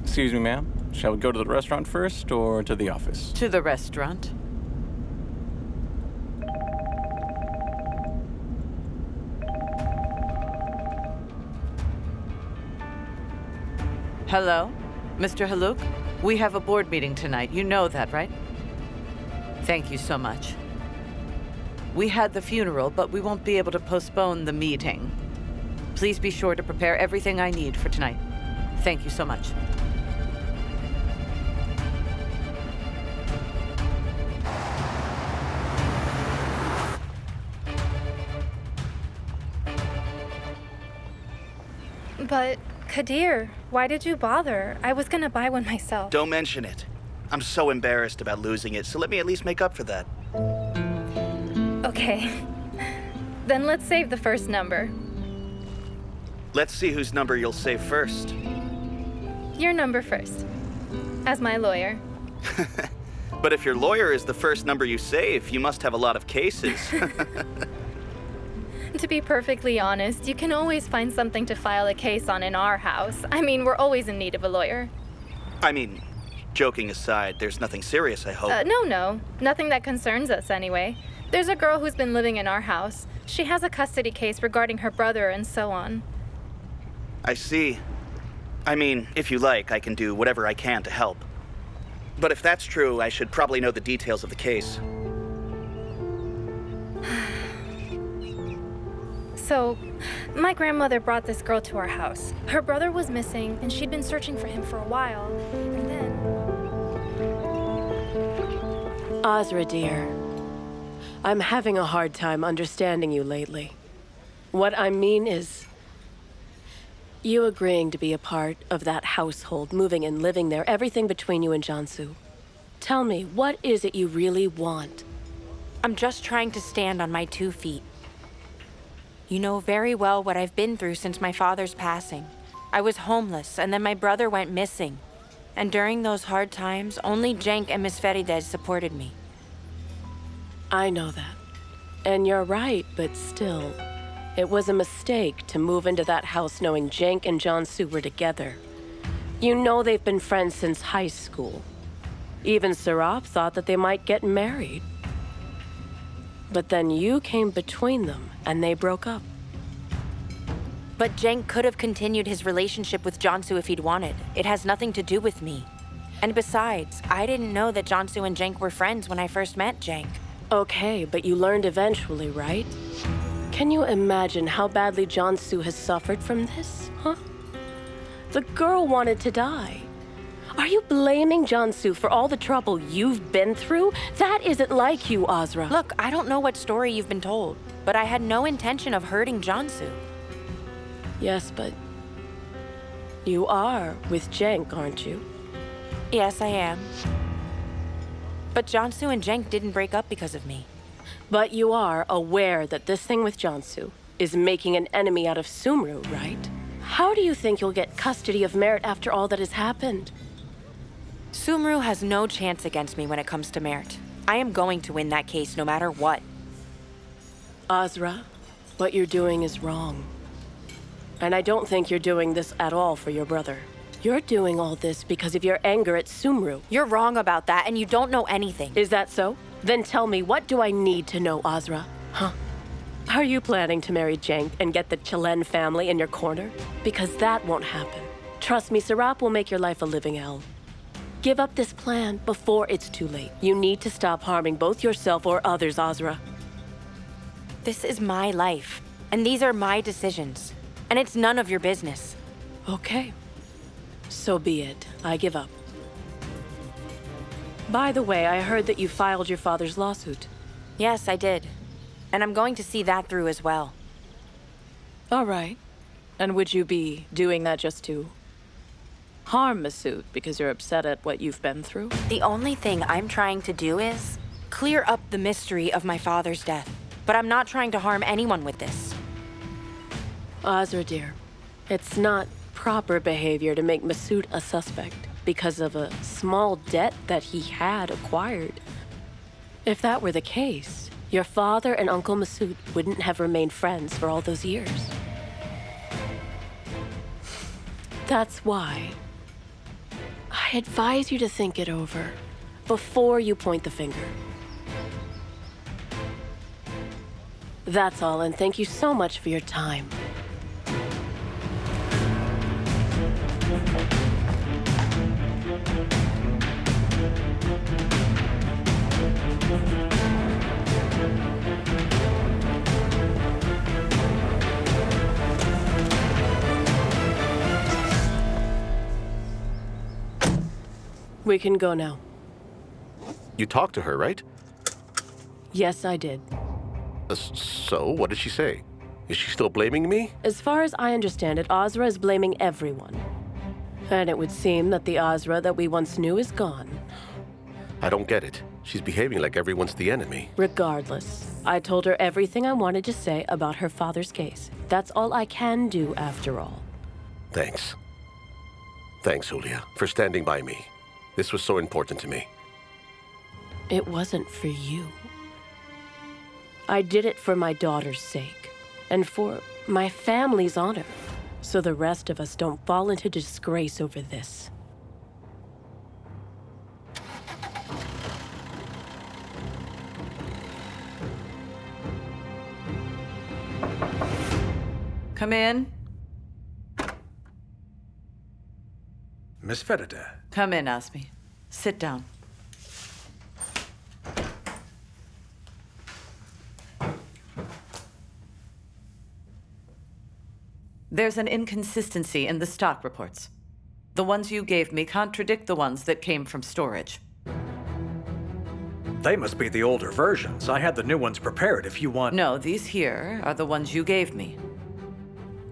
[SPEAKER 13] Excuse me, ma'am. Shall we go to the restaurant first or to the office?
[SPEAKER 23] To the restaurant. Hello? Mr. Haluk? We have a board meeting tonight. You know that, right? Thank you so much. We had the funeral, but we won't be able to postpone the meeting. Please be sure to prepare everything I need for tonight. Thank you so much.
[SPEAKER 10] But, Kadir, why did you bother? I was gonna buy one myself.
[SPEAKER 9] Don't mention it. I'm so embarrassed about losing it, so let me at least make up for that.
[SPEAKER 10] Okay. Then let's save the first number.
[SPEAKER 9] Let's see whose number you'll save first.
[SPEAKER 10] Your number first. As my lawyer.
[SPEAKER 9] But if your lawyer is the first number you save, you must have a lot of cases.
[SPEAKER 10] To be perfectly honest, you can always find something to file a case on in our house. I mean, we're always in need of a lawyer.
[SPEAKER 9] I mean, joking aside, there's nothing serious, I hope.
[SPEAKER 10] No. Nothing that concerns us anyway. There's a girl who's been living in our house. She has a custody case regarding her brother and so on.
[SPEAKER 14] I see. I mean, if you like, I can do whatever I can to help. But if that's true, I should probably know the details of the case.
[SPEAKER 10] So, my grandmother brought this girl to our house. Her brother was missing, and she'd been searching for him for a while. And then...
[SPEAKER 18] Azra, dear. I'm having a hard time understanding you lately. What I mean is, you agreeing to be a part of that household, moving and living there, everything between you and Jansu. Tell me, what is it you really want?
[SPEAKER 1] I'm just trying to stand on my 2 feet. You know very well what I've been through since my father's passing. I was homeless, and then my brother went missing. And during those hard times, only Jenk and Miss Ferideh supported me.
[SPEAKER 18] I know that. And you're right, but still, it was a mistake to move into that house knowing Jenk and Jansu were together. You know they've been friends since high school. Even Serap thought that they might get married. But then you came between them, and they broke up.
[SPEAKER 1] But Jenk could have continued his relationship with Jansu if he'd wanted. It has nothing to do with me. And besides, I didn't know that Jansu and Jenk were friends when I first met Jenk.
[SPEAKER 18] Okay, but you learned eventually, right? Can you imagine how badly Jansu has suffered from this, huh? The girl wanted to die. Are you blaming Jansu for all the trouble you've been through? That isn't like you, Azra.
[SPEAKER 1] Look, I don't know what story you've been told, but I had no intention of hurting Jansu.
[SPEAKER 18] Yes, but you are with Jenk, aren't you?
[SPEAKER 1] Yes, I am. But Jansu and Jenk didn't break up because of me.
[SPEAKER 18] But you are aware that this thing with Jansu is making an enemy out of Sumru, right? How do you think you'll get custody of Merit after all that has happened?
[SPEAKER 1] Sumru has no chance against me when it comes to Merit. I am going to win that case no matter what.
[SPEAKER 18] Azra, what you're doing is wrong. And I don't think you're doing this at all for your brother. You're doing all this because of your anger at Sumru.
[SPEAKER 1] You're wrong about that, and you don't know anything.
[SPEAKER 18] Is that so? Then tell me, what do I need to know, Azra? Huh? Are you planning to marry Jenk and get the Celen family in your corner? Because that won't happen. Trust me, Serap will make your life a living hell. Give up this plan before it's too late. You need to stop harming both yourself or others, Azra.
[SPEAKER 1] This is my life, and these are my decisions, and it's none of your business.
[SPEAKER 18] Okay. So be it. I give up. By the way, I heard that you filed your father's lawsuit.
[SPEAKER 1] Yes, I did. And I'm going to see that through as well.
[SPEAKER 18] All right. And would you be doing that just to harm Masood because you're upset at what you've been through?
[SPEAKER 1] The only thing I'm trying to do is clear up the mystery of my father's death. But I'm not trying to harm anyone with this.
[SPEAKER 18] Azra, dear, it's not proper behavior to make Masood a suspect because of a small debt that he had acquired. If that were the case, your father and Uncle Masood wouldn't have remained friends for all those years. That's why I advise you to think it over before you point the finger. That's all, and thank you so much for your time. We can go now.
[SPEAKER 22] You talked to her, right?
[SPEAKER 18] Yes, I did.
[SPEAKER 22] So, what did she say? Is she still blaming me?
[SPEAKER 18] As far as I understand it, Azra is blaming everyone. And it would seem that the Azra that we once knew is gone.
[SPEAKER 22] I don't get it. She's behaving like everyone's the enemy.
[SPEAKER 18] Regardless, I told her everything I wanted to say about her father's case. That's all I can do, after all.
[SPEAKER 22] Thanks. Thanks, Julia, for standing by me. This was so important to me.
[SPEAKER 18] It wasn't for you. I did it for my daughter's sake, and for my family's honor, so the rest of us don't fall into disgrace over this.
[SPEAKER 23] Come in.
[SPEAKER 11] Miss Ferida.
[SPEAKER 23] Come in, Azmi. Sit down. There's an inconsistency in the stock reports. The ones you gave me contradict the ones that came from storage.
[SPEAKER 11] They must be the older versions. I had the new ones prepared if you want.
[SPEAKER 23] No, these here are the ones you gave me.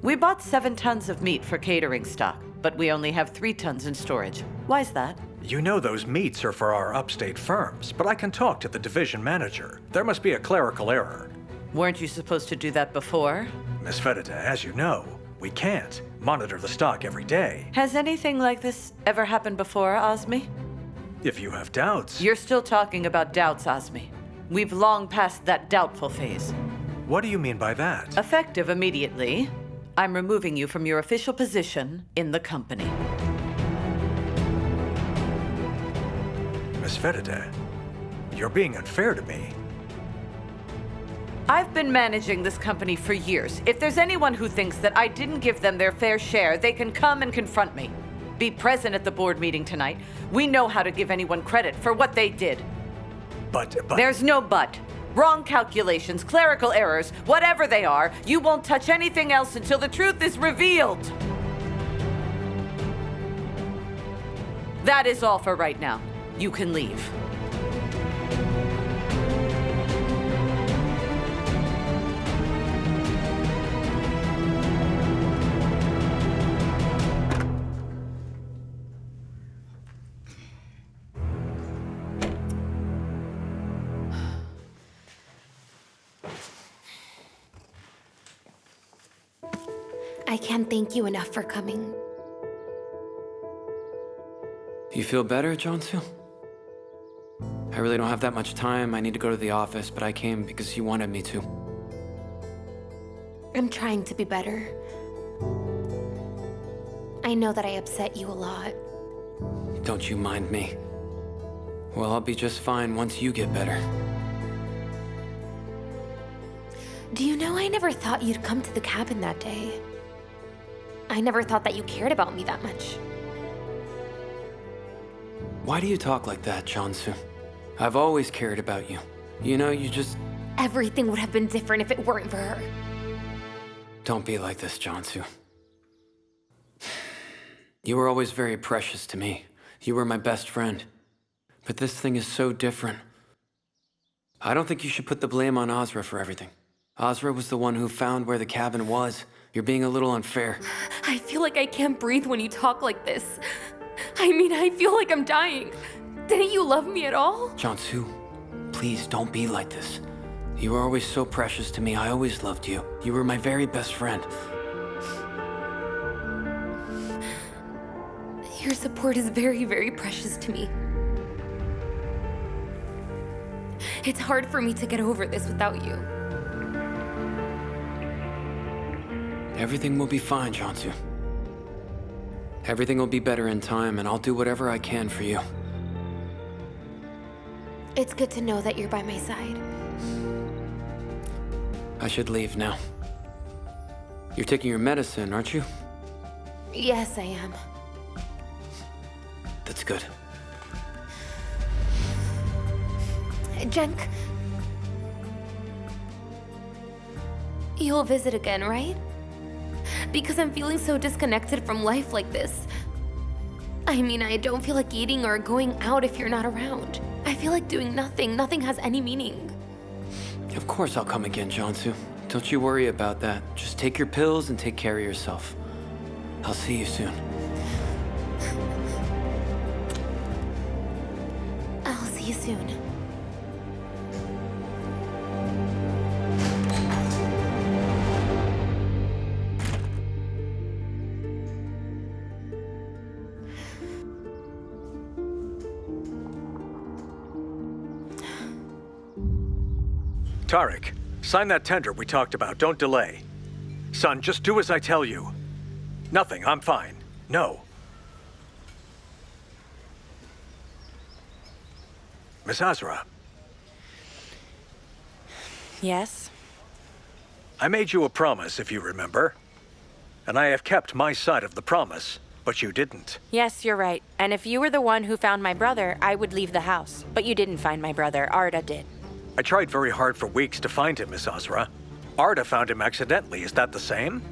[SPEAKER 23] We bought 7 tons of meat for catering stock, but we only have 3 tons in storage. Why's that?
[SPEAKER 11] You know those meats are for our upstate firms, but I can talk to the division manager. There must be a clerical error.
[SPEAKER 23] Weren't you supposed to do that before?
[SPEAKER 11] Miss Ferida, as you know, we can't monitor the stock every day.
[SPEAKER 23] Has anything like this ever happened before, Azmi?
[SPEAKER 11] If you have doubts.
[SPEAKER 23] You're still talking about doubts, Azmi. We've long passed that doubtful phase.
[SPEAKER 11] What do you mean by that?
[SPEAKER 23] Effective immediately, I'm removing you from your official position in the company.
[SPEAKER 11] Miss Ferida, you're being unfair to me.
[SPEAKER 23] I've been managing this company for years. If there's anyone who thinks that I didn't give them their fair share, they can come and confront me. Be present at the board meeting tonight. We know how to give anyone credit for what they did.
[SPEAKER 11] But...
[SPEAKER 23] There's no but. Wrong calculations, clerical errors, whatever they are, you won't touch anything else until the truth is revealed. That is all for right now. You can leave.
[SPEAKER 19] I can't thank you enough for coming.
[SPEAKER 3] Do you feel better, Jansu? I really don't have that much time. I need to go to the office, but I came because you wanted me to.
[SPEAKER 19] I'm trying to be better. I know that I upset you a lot.
[SPEAKER 3] Don't you mind me? Well, I'll be just fine once you get better.
[SPEAKER 19] Do you know I never thought you'd come to the cabin that day? I never thought that you cared about me that much.
[SPEAKER 3] Why do you talk like that, Jansu? I've always cared about you. You know, you just...
[SPEAKER 19] Everything would have been different if it weren't for her.
[SPEAKER 3] Don't be like this, Jansu. You were always very precious to me. You were my best friend. But this thing is so different. I don't think you should put the blame on Azra for everything. Azra was the one who found where the cabin was. You're being a little unfair.
[SPEAKER 19] I feel like I can't breathe when you talk like this. I mean, I feel like I'm dying. Didn't you love me at all?
[SPEAKER 3] Jansu, please don't be like this. You were always so precious to me. I always loved you. You were my very best friend.
[SPEAKER 19] Your support is very, very precious to me. It's hard for me to get over this without you.
[SPEAKER 3] Everything will be fine, Jansu. Everything will be better in time, and I'll do whatever I can for you.
[SPEAKER 19] It's good to know that you're by my side.
[SPEAKER 3] I should leave now. You're taking your medicine, aren't you?
[SPEAKER 19] Yes, I am.
[SPEAKER 3] That's good.
[SPEAKER 19] Jenk, you'll visit again, right? Because I'm feeling so disconnected from life like this. I mean, I don't feel like eating or going out if you're not around. I feel like doing nothing. Nothing has any meaning.
[SPEAKER 3] Of course I'll come again, Jansu. Don't you worry about that. Just take your pills and take care of yourself. I'll see you soon.
[SPEAKER 19] I'll see you soon.
[SPEAKER 11] Tariq, sign that tender we talked about. Don't delay. Son, just do as I tell you. Nothing, I'm fine. No. Miss Azra.
[SPEAKER 10] Yes?
[SPEAKER 11] I made you a promise, if you remember. and I have kept my side of the promise, but you didn't.
[SPEAKER 1] Yes, you're right. And if you were the one who found my brother, I would leave the house. But you didn't find my brother. Arda did.
[SPEAKER 11] I tried very hard for weeks to find him, Miss Azra. Arda found him accidentally. Is that the same?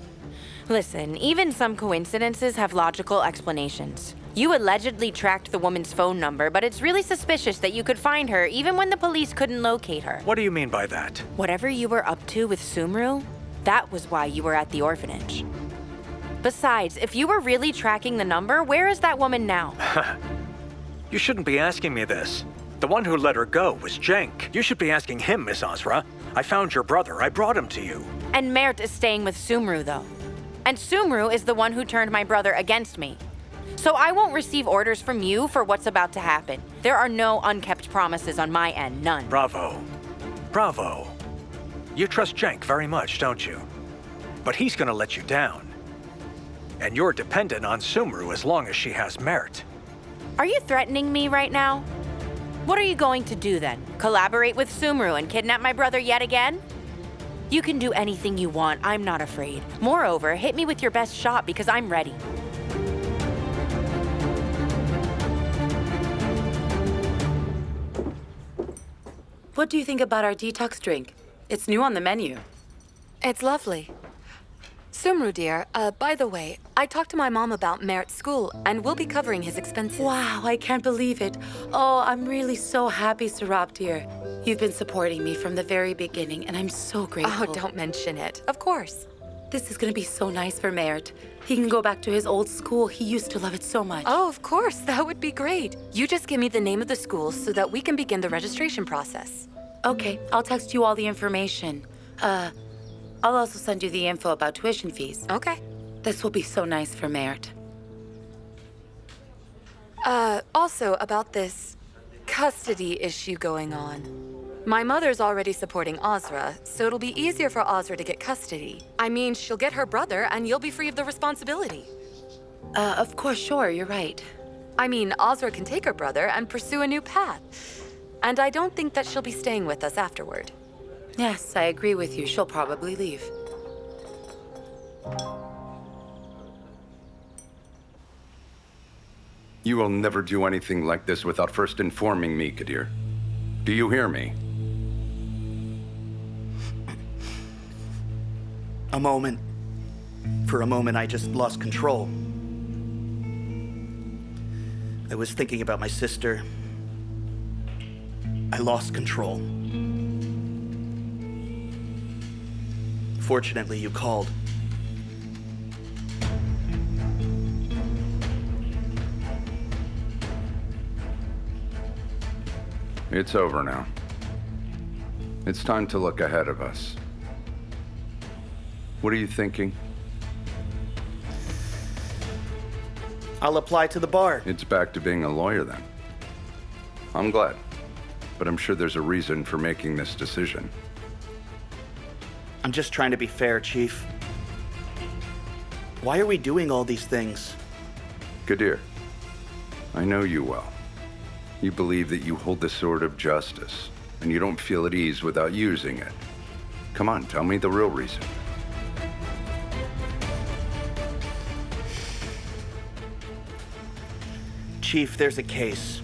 [SPEAKER 1] Listen, even some coincidences have logical explanations. You allegedly tracked the woman's phone number, but it's really suspicious that you could find her even when the police couldn't locate her.
[SPEAKER 11] What do you mean by that?
[SPEAKER 1] Whatever you were up to with Sumru, that was why you were at the orphanage. Besides, if you were really tracking the number, where is that woman now?
[SPEAKER 11] You shouldn't be asking me this. The one who let her go was Jenk. You should be asking him, Miss Azra. I found your brother. I brought him to you.
[SPEAKER 1] And Mert is staying with Sumru, though. And Sumru is the one who turned my brother against me. So I won't receive orders from you for what's about to happen. There are no unkept promises on my end, none.
[SPEAKER 11] Bravo. Bravo. You trust Jenk very much, don't you? But he's gonna let you down. And you're dependent on Sumru as long as she has Mert.
[SPEAKER 1] Are you threatening me right now? What are you going to do then? Collaborate with Sumru and kidnap my brother yet again? You can do anything you want. I'm not afraid. Moreover, hit me with your best shot because I'm ready.
[SPEAKER 2] What do you think about our detox drink? It's new on the menu.
[SPEAKER 8] It's lovely. Sumru, dear, by the way, I talked to my mom about Mert's school, and we'll be covering his expenses.
[SPEAKER 2] Wow, I can't believe it. Oh, I'm really so happy, Serap, dear. You've been supporting me from the very beginning, and I'm so grateful.
[SPEAKER 8] Oh, don't mention it. Of course.
[SPEAKER 2] This is gonna be so nice for Mert. He can go back to his old school. He used to love it so much.
[SPEAKER 8] Oh, of course. That would be great. You just give me the name of the school so that we can begin the registration process.
[SPEAKER 2] Okay, I'll text you all the information. I'll also send you the info about tuition fees.
[SPEAKER 8] Okay.
[SPEAKER 2] This will be so nice for Mert.
[SPEAKER 8] Also about this custody issue going on. My mother's already supporting Azra, so it'll be easier for Azra to get custody. I mean, she'll get her brother, and you'll be free of the responsibility.
[SPEAKER 2] Of course, sure, you're right.
[SPEAKER 8] I mean, Azra can take her brother and pursue a new path. And I don't think that she'll be staying with us afterward.
[SPEAKER 2] Yes, I agree with you. She'll probably leave.
[SPEAKER 15] You will never do anything like this without first informing me, Kadir. Do you hear me?
[SPEAKER 14] A moment. For a moment, I just lost control. I was thinking about my sister. I lost control. Fortunately, you called.
[SPEAKER 15] It's over now. It's time to look ahead of us. What are you thinking?
[SPEAKER 14] I'll apply to the bar.
[SPEAKER 15] It's back to being a lawyer then. I'm glad, but I'm sure there's a reason for making this decision.
[SPEAKER 14] I'm just trying to be fair, Chief. Why are we doing all these things?
[SPEAKER 15] Kadir, I know you well. You believe that you hold the sword of justice, and you don't feel at ease without using it. Come on, tell me the real reason.
[SPEAKER 14] Chief, there's a case.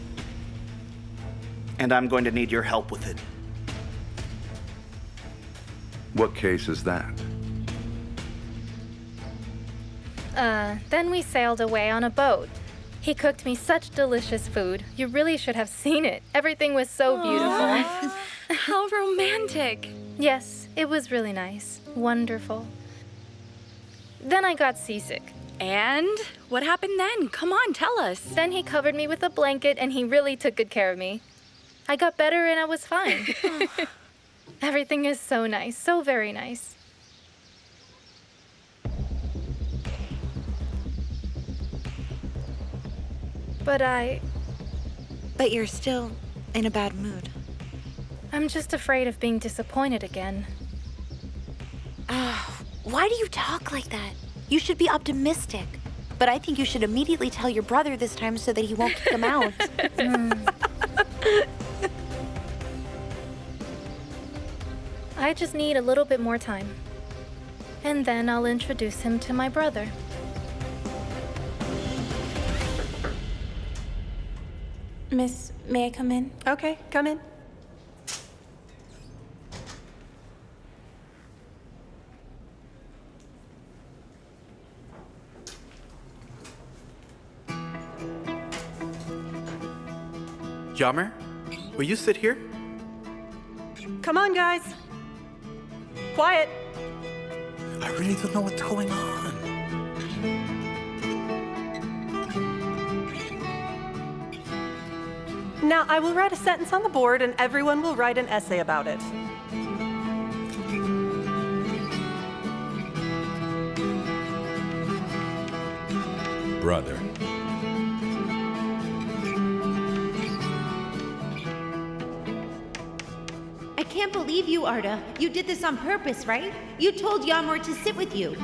[SPEAKER 14] And I'm going to need your help with it.
[SPEAKER 15] What case is that?
[SPEAKER 10] Then we sailed away on a boat. He cooked me such delicious food. You really should have seen it. Everything was so beautiful.
[SPEAKER 4] How romantic.
[SPEAKER 10] Yes, it was really nice. Wonderful. Then I got seasick.
[SPEAKER 4] And what happened then? Come on, tell us.
[SPEAKER 10] Then he covered me with a blanket and he really took good care of me. I got better and I was fine. Everything is so nice, so very nice.
[SPEAKER 16] But you're still in a bad mood.
[SPEAKER 10] I'm just afraid of being disappointed again.
[SPEAKER 16] Why do you talk like that? You should be optimistic. But I think you should immediately tell your brother this time so that he won't kick him out.
[SPEAKER 10] I just need a little bit more time. And then I'll introduce him to my brother.
[SPEAKER 2] Miss, may I come in?
[SPEAKER 5] Okay, come in.
[SPEAKER 6] Yammer, will you sit here?
[SPEAKER 5] Come on, guys. Quiet.
[SPEAKER 6] I really don't know what's going on.
[SPEAKER 5] Now, I will write a sentence on the board and everyone will write an essay about it.
[SPEAKER 12] Brother.
[SPEAKER 17] I can't believe you, Arda. You did this on purpose, right? You told Yamor to sit with you.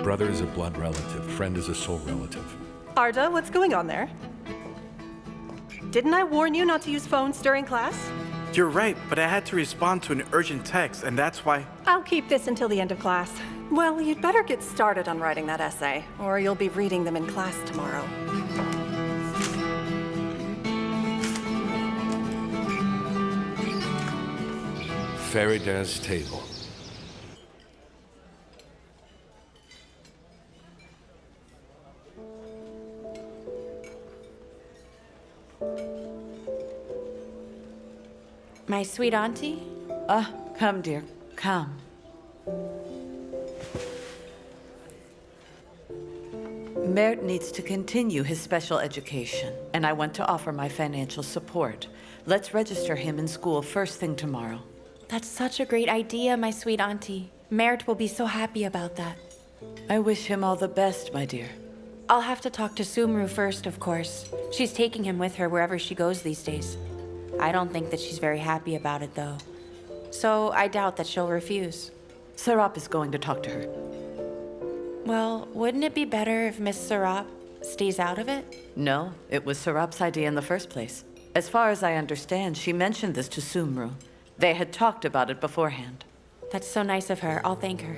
[SPEAKER 12] Brother is a blood relative. Friend is a soul relative.
[SPEAKER 5] Arda, what's going on there? Didn't I warn you not to use phones during class?
[SPEAKER 6] You're right, but I had to respond to an urgent text, and that's why...
[SPEAKER 5] I'll keep this until the end of class. Well, you'd better get started on writing that essay, or you'll be reading them in class tomorrow.
[SPEAKER 12] Farida's table.
[SPEAKER 2] My sweet auntie?
[SPEAKER 23] Come, dear, come. Mert needs to continue his special education, and I want to offer my financial support. Let's register him in school first thing tomorrow.
[SPEAKER 2] That's such a great idea, my sweet auntie. Mert will be so happy about that.
[SPEAKER 23] I wish him all the best, my dear.
[SPEAKER 2] I'll have to talk to Sumru first, of course. She's taking him with her wherever she goes these days. I don't think that she's very happy about it, though. So I doubt that she'll refuse.
[SPEAKER 23] Serap is going to talk to her.
[SPEAKER 2] Well, wouldn't it be better if Miss Serap stays out of it?
[SPEAKER 23] No, it was Serap's idea in the first place. As far as I understand, she mentioned this to Sumru. They had talked about it beforehand.
[SPEAKER 2] That's so nice of her. I'll thank her.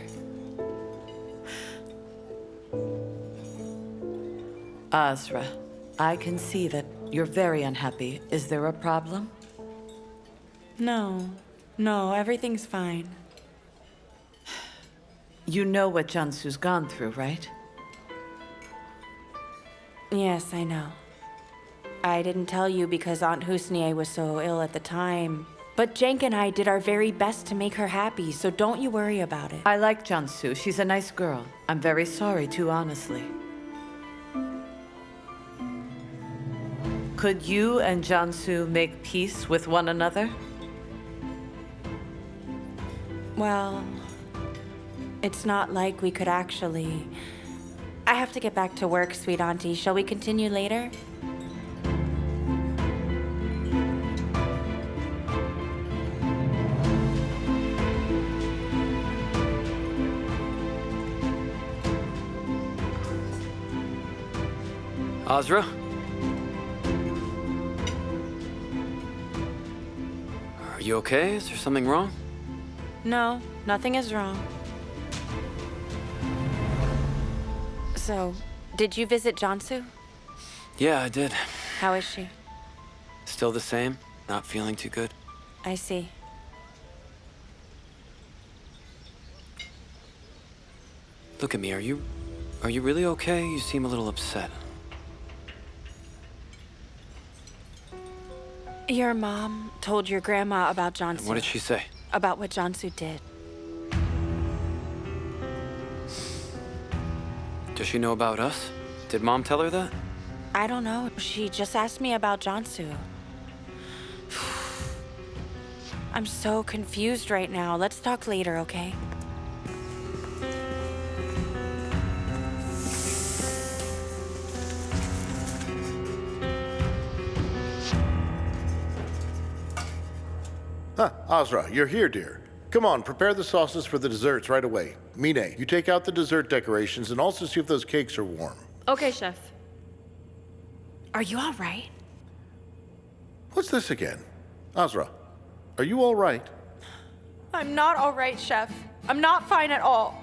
[SPEAKER 23] Azra, I can see that you're very unhappy. Is there a problem?
[SPEAKER 2] No, everything's fine.
[SPEAKER 23] You know what Jansu's gone through, right?
[SPEAKER 2] Yes, I know. I didn't tell you because Aunt Husnier was so ill at the time. But Jenk and I did our very best to make her happy, so don't you worry about it.
[SPEAKER 23] I like Jansu. She's a nice girl. I'm very sorry, too, honestly. Could you and Jansu make peace with one another?
[SPEAKER 2] Well, it's not like we could actually... I have to get back to work, sweet auntie. Shall we continue later?
[SPEAKER 3] Azra? Are you okay? Is there something wrong?
[SPEAKER 2] No, nothing is wrong. So, did you visit Jansu?
[SPEAKER 3] Yeah, I did.
[SPEAKER 2] How is she?
[SPEAKER 3] Still the same? Not feeling too good?
[SPEAKER 2] I see.
[SPEAKER 3] Look at me, are you really okay? You seem a little upset.
[SPEAKER 2] Your mom told your grandma about Jansu.
[SPEAKER 3] What did she say?
[SPEAKER 2] About what Jansu did.
[SPEAKER 3] Does she know about us? Did Mom tell her that?
[SPEAKER 2] I don't know. She just asked me about Jansu. I'm so confused right now. Let's talk later, okay?
[SPEAKER 20] Huh, Azra, you're here, dear. Come on, prepare the sauces for the desserts right away. Mine, you take out the dessert decorations and also see if those cakes are warm.
[SPEAKER 24] Okay, Chef.
[SPEAKER 2] Are you all right?
[SPEAKER 20] What's this again? Azra, are you all right?
[SPEAKER 1] I'm not all right, Chef. I'm not fine at all.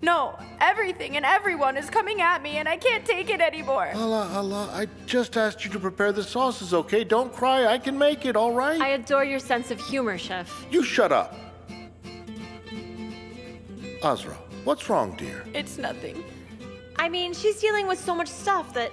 [SPEAKER 1] No, everything and everyone is coming at me and I can't take it anymore.
[SPEAKER 20] Allah, I just asked you to prepare the sauces, okay? Don't cry, I can make it, all right?
[SPEAKER 7] I adore your sense of humor, Chef.
[SPEAKER 20] You shut up. Azra, what's wrong, dear?
[SPEAKER 1] It's nothing.
[SPEAKER 7] I mean, she's dealing with so much stuff that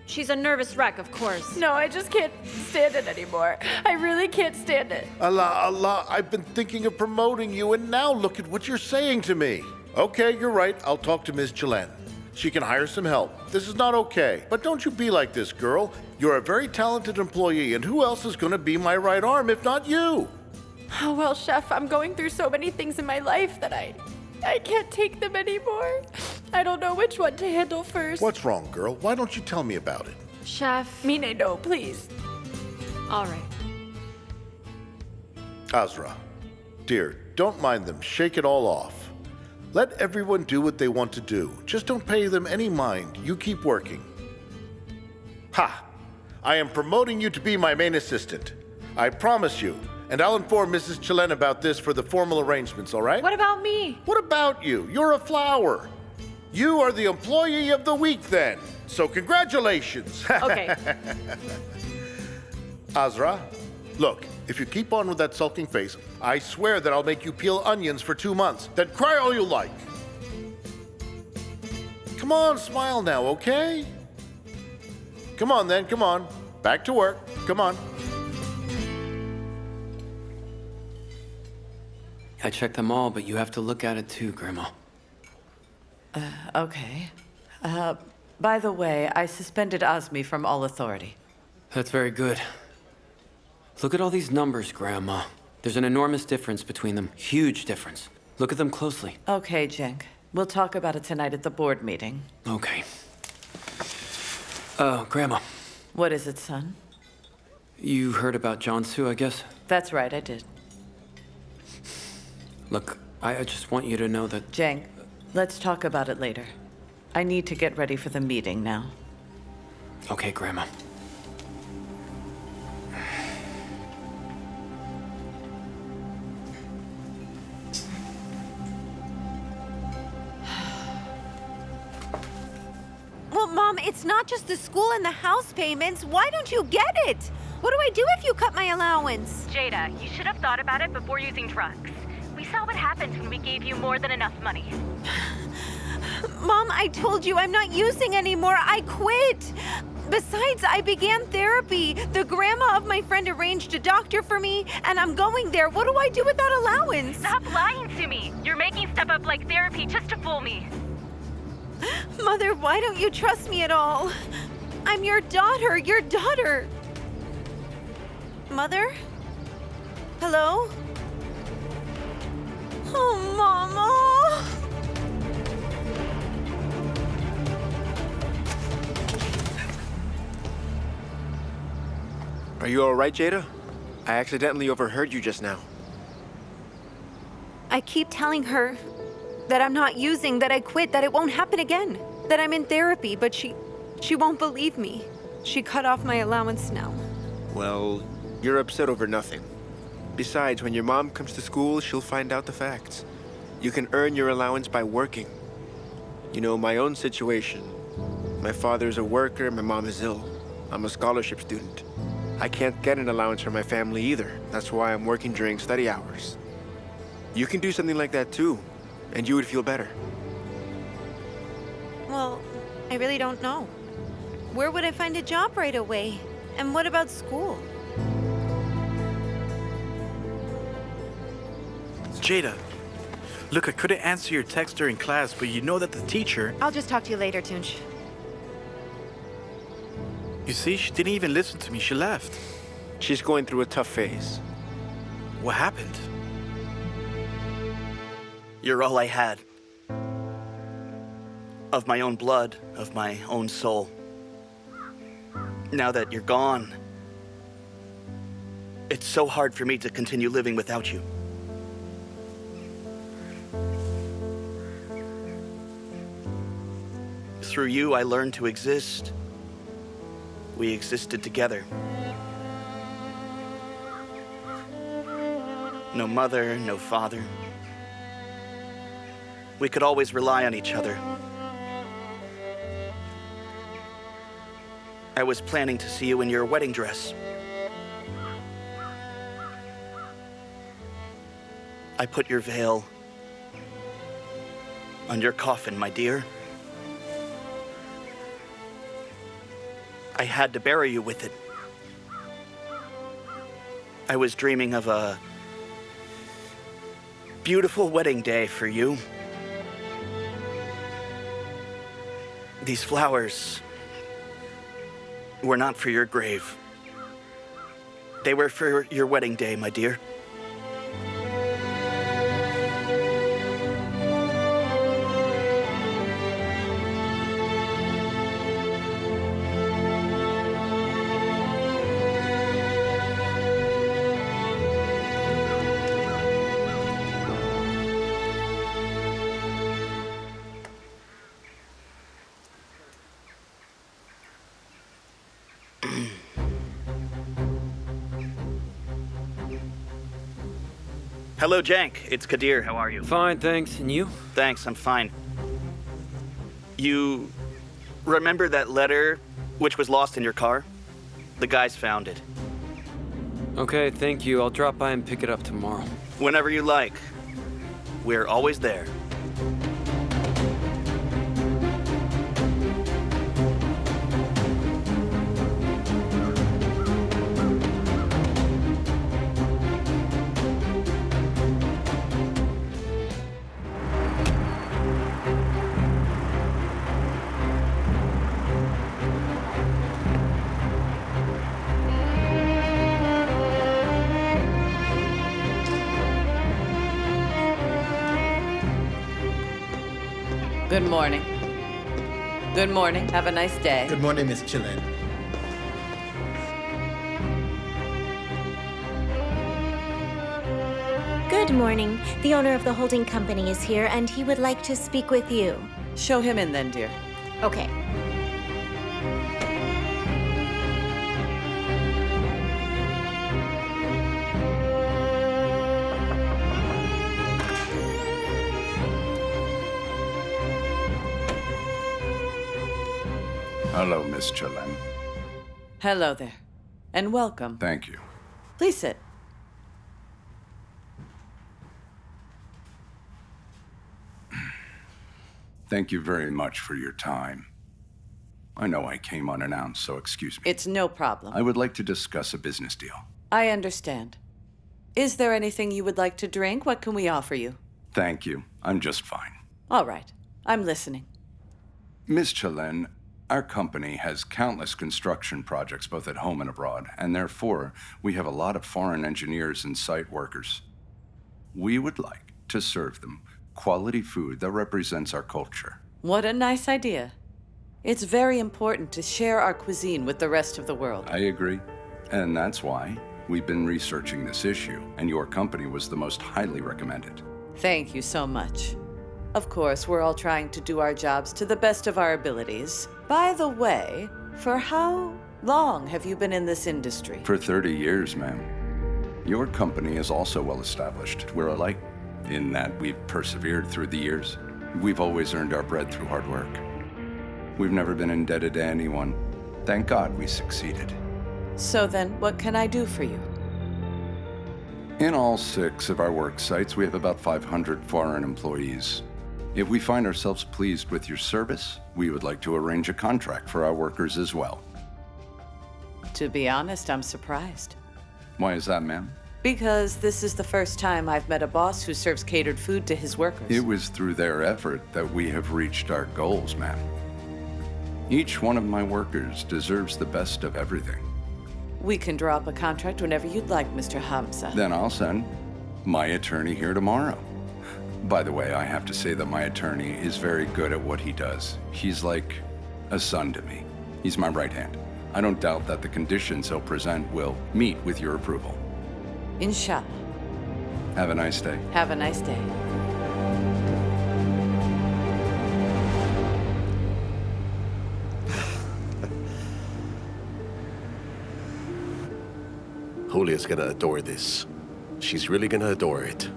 [SPEAKER 7] she's a nervous wreck, of course.
[SPEAKER 1] No, I just can't stand it anymore. I really can't stand it.
[SPEAKER 20] Allah, I've been thinking of promoting you, and now look at what you're saying to me. Okay, you're right. I'll talk to Ms. Celen. She can hire some help. This is not okay. But don't you be like this, girl. You're a very talented employee, and who else is going to be my right arm if not you?
[SPEAKER 1] Oh, well, Chef, I'm going through so many things in my life that I can't take them anymore. I don't know which one to handle first.
[SPEAKER 20] What's wrong, girl? Why don't you tell me about it?
[SPEAKER 7] Chef.
[SPEAKER 1] Mine, no, please.
[SPEAKER 7] All right.
[SPEAKER 20] Azra, dear, don't mind them. Shake it all off. Let everyone do what they want to do. Just don't pay them any mind. You keep working. Ha! I am promoting you to be my main assistant. I promise you. And I'll inform Mrs. Celen about this for the formal arrangements, all right?
[SPEAKER 7] What about me?
[SPEAKER 20] What about you? You're a flower. You are the employee of the week then. So congratulations.
[SPEAKER 7] Okay.
[SPEAKER 20] Azra, look, if you keep on with that sulking face, I swear that I'll make you peel onions for 2 months. Then cry all you like. Come on, smile now, okay? Come on then, come on. Back to work. Come on.
[SPEAKER 3] I checked them all, but you have to look at it too, Grandma.
[SPEAKER 23] Okay. By the way, I suspended Azmi from all authority.
[SPEAKER 3] That's very good. Look at all these numbers, Grandma. There's an enormous difference between them. Huge difference. Look at them closely.
[SPEAKER 23] Okay, Jenk. We'll talk about it tonight at the board meeting.
[SPEAKER 3] Okay. Grandma.
[SPEAKER 23] What is it, son?
[SPEAKER 3] You heard about Jansu, I guess?
[SPEAKER 23] That's right, I did.
[SPEAKER 3] Look, I just want you to know that...
[SPEAKER 23] Jenk, let's talk about it later. I need to get ready for the meeting now.
[SPEAKER 3] Okay, Grandma.
[SPEAKER 17] Well, Mom, it's not just the school and the house payments. Why don't you get it? What do I do if you cut my allowance?
[SPEAKER 13] Jada, you should have thought about it before using drugs. We saw what happens when we gave you more than enough money.
[SPEAKER 17] Mom, I told you I'm not using anymore. I quit. Besides, I began therapy. The grandma of my friend arranged a doctor for me, and I'm going there. What do I do with that allowance?
[SPEAKER 13] Stop lying to me. You're making stuff up like therapy just to fool me.
[SPEAKER 17] Mother, why don't you trust me at all? I'm your daughter, your daughter. Mother? Hello? Oh, Mama.
[SPEAKER 21] Are you all right, Jada? I accidentally overheard you just now.
[SPEAKER 17] I keep telling her that I'm not using, that I quit, that it won't happen again, that I'm in therapy, but she won't believe me. She cut off my allowance now.
[SPEAKER 21] Well, you're upset over nothing. Besides, when your mom comes to school, she'll find out the facts. You can earn your allowance by working. You know, my own situation. My father's a worker, my mom is ill. I'm a scholarship student. I can't get an allowance for my family either. That's why I'm working during study hours. You can do something like that too, and you would feel better.
[SPEAKER 17] Well, I really don't know. Where would I find a job right away? And what about school?
[SPEAKER 24] Jada, look, I couldn't answer your text during class, but you know that the teacher...
[SPEAKER 17] I'll just talk to you later, Tunch.
[SPEAKER 24] You see, she didn't even listen to me. She left.
[SPEAKER 21] She's going through a tough phase.
[SPEAKER 24] What happened?
[SPEAKER 14] You're all I had. Of my own blood, of my own soul. Now that you're gone, it's so hard for me to continue living without you. Through you, I learned to exist. We existed together. No mother, no father. We could always rely on each other. I was planning to see you in your wedding dress. I put your veil on your coffin, my dear. I had to bury you with it. I was dreaming of a beautiful wedding day for you. These flowers were not for your grave. They were for your wedding day, my dear. Hello, Jenk. It's Kadir. How are you?
[SPEAKER 3] Fine, thanks. And you?
[SPEAKER 14] Thanks, I'm fine. You remember that letter which was lost in your car? The guys found it.
[SPEAKER 3] Okay, thank you. I'll drop by and pick it up tomorrow.
[SPEAKER 14] Whenever you like. We're always there.
[SPEAKER 23] Good morning. Good morning. Have a nice day.
[SPEAKER 9] Good morning, Miss Celen.
[SPEAKER 18] Good morning. The owner of the holding company is here, and he would like to speak with you.
[SPEAKER 23] Show him in then, dear.
[SPEAKER 18] Okay.
[SPEAKER 15] Hello, Miss Celen.
[SPEAKER 23] Hello there, and welcome.
[SPEAKER 15] Thank you.
[SPEAKER 23] Please sit.
[SPEAKER 15] Thank you very much for your time. I know I came unannounced, so excuse me.
[SPEAKER 23] It's no problem.
[SPEAKER 15] I would like to discuss a business deal.
[SPEAKER 23] I understand. Is there anything you would like to drink? What can we offer you?
[SPEAKER 15] Thank you. I'm just fine.
[SPEAKER 23] All right. I'm listening.
[SPEAKER 15] Miss Celen, our company has countless construction projects both at home and abroad, and therefore we have a lot of foreign engineers and site workers. We would like to serve them quality food that represents our culture.
[SPEAKER 23] What a nice idea. It's very important to share our cuisine with the rest of the world.
[SPEAKER 15] I agree. And that's why we've been researching this issue, and your company was the most highly recommended.
[SPEAKER 23] Thank you so much. Of course, we're all trying to do our jobs to the best of our abilities. By the way, for how long have you been in this industry?
[SPEAKER 15] For 30 years, ma'am. Your company is also well established. We're alike in that we've persevered through the years. We've always earned our bread through hard work. We've never been indebted to anyone. Thank God we succeeded.
[SPEAKER 23] So then, what can I do for you?
[SPEAKER 15] In all 6 of our work sites, we have about 500 foreign employees. If we find ourselves pleased with your service, we would like to arrange a contract for our workers as well.
[SPEAKER 23] To be honest, I'm surprised.
[SPEAKER 15] Why is that, ma'am?
[SPEAKER 23] Because this is the first time I've met a boss who serves catered food to his workers.
[SPEAKER 15] It was through their effort that we have reached our goals, ma'am. Each one of my workers deserves the best of everything.
[SPEAKER 23] We can draw up a contract whenever you'd like, Mr. Hamza.
[SPEAKER 15] Then I'll send my attorney here tomorrow. By the way, I have to say that my attorney is very good at what he does. He's like a son to me. He's my right hand. I don't doubt that the conditions he'll present will meet with your approval.
[SPEAKER 23] Inshallah.
[SPEAKER 15] Have a nice day.
[SPEAKER 23] Have a nice day.
[SPEAKER 19] Julia's gonna adore this. She's really gonna adore it.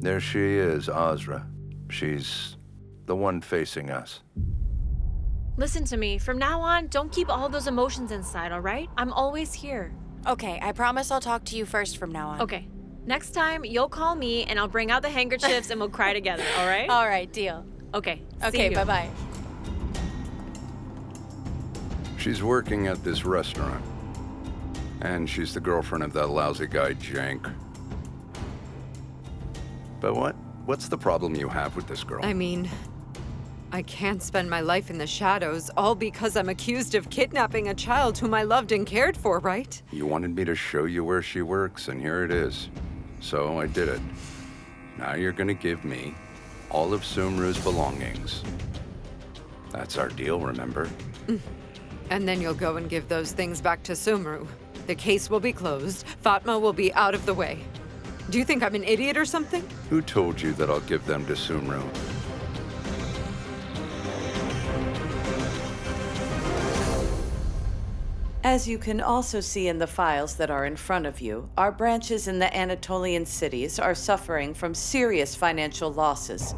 [SPEAKER 15] There she is, Azra. She's the one facing us.
[SPEAKER 7] Listen to me. From now on, don't keep all those emotions inside, all right? I'm always here.
[SPEAKER 1] Okay, I promise I'll talk to you first from now on.
[SPEAKER 7] Okay. Next time, you'll call me and I'll bring out the handkerchiefs and we'll cry together, all right?
[SPEAKER 1] All right, deal.
[SPEAKER 7] Okay.
[SPEAKER 1] Okay, bye-bye.
[SPEAKER 15] She's working at this restaurant. And she's the girlfriend of that lousy guy, Jenk. But what's the problem you have with this girl?
[SPEAKER 8] I mean, I can't spend my life in the shadows, all because I'm accused of kidnapping a child whom I loved and cared for, right?
[SPEAKER 15] You wanted me to show you where she works, and here it is. So I did it. Now you're gonna give me all of Sumru's belongings. That's our deal, remember?
[SPEAKER 8] And then you'll go and give those things back to Sumru. The case will be closed. Fatma will be out of the way. Do you think I'm an idiot or something?
[SPEAKER 15] Who told you that I'll give them to Sumru?
[SPEAKER 23] As you can also see in the files that are in front of you, our branches in the Anatolian cities are suffering from serious financial losses.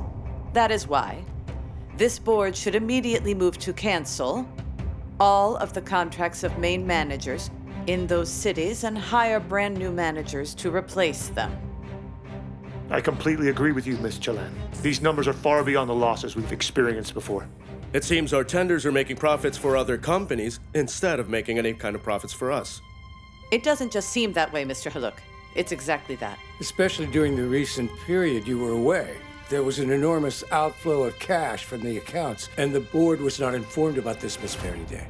[SPEAKER 23] That is why this board should immediately move to cancel all of the contracts of main managers in those cities and hire brand new managers to replace them.
[SPEAKER 9] I completely agree with you, Miss Celen. These numbers are far beyond the losses we've experienced before.
[SPEAKER 19] It seems our tenders are making profits for other companies instead of making any kind of profits for us.
[SPEAKER 23] It doesn't just seem that way, Mr. Haluk. It's exactly that.
[SPEAKER 11] Especially during the recent period you were away. There was an enormous outflow of cash from the accounts, and the board was not informed about this, Miss Faraday.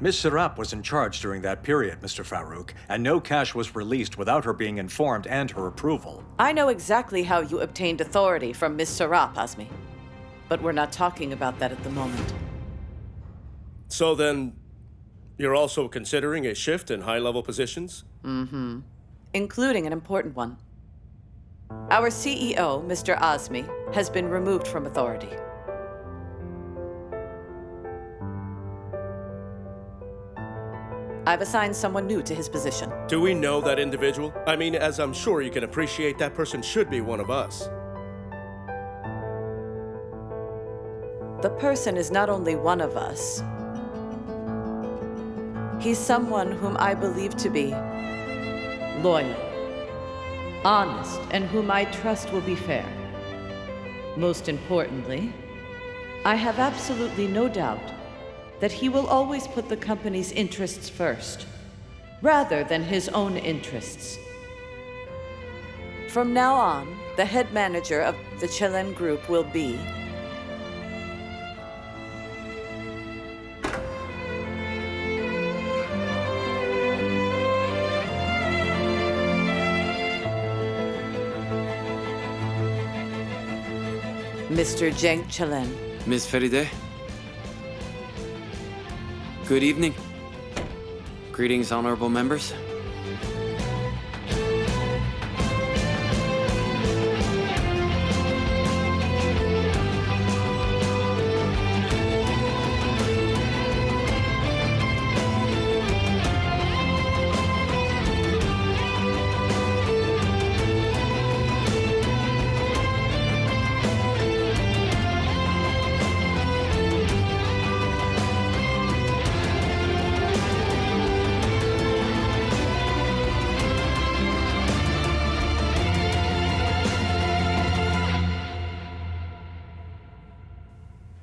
[SPEAKER 22] Ms. Serap was in charge during that period, Mr. Farouk, and no cash was released without her being informed and her approval.
[SPEAKER 23] I know exactly how you obtained authority from Miss Serap, Azmi. But we're not talking about that at the moment.
[SPEAKER 19] So then, you're also considering a shift in high-level positions?
[SPEAKER 23] Mm-hmm. Including an important one. Our CEO, Mr. Azmi, has been removed from authority. I've assigned someone new to his position.
[SPEAKER 19] Do we know that individual? I mean, as I'm sure you can appreciate, that person should be one of us.
[SPEAKER 23] The person is not only one of us. He's someone whom I believe to be loyal, honest, and whom I trust will be fair. Most importantly, I have absolutely no doubt that he will always put the company's interests first, rather than his own interests. From now on, the head manager of the Celen Group will be Mr. Cenk Celen.
[SPEAKER 3] Ms. Feride. Good evening. Greetings, honorable members.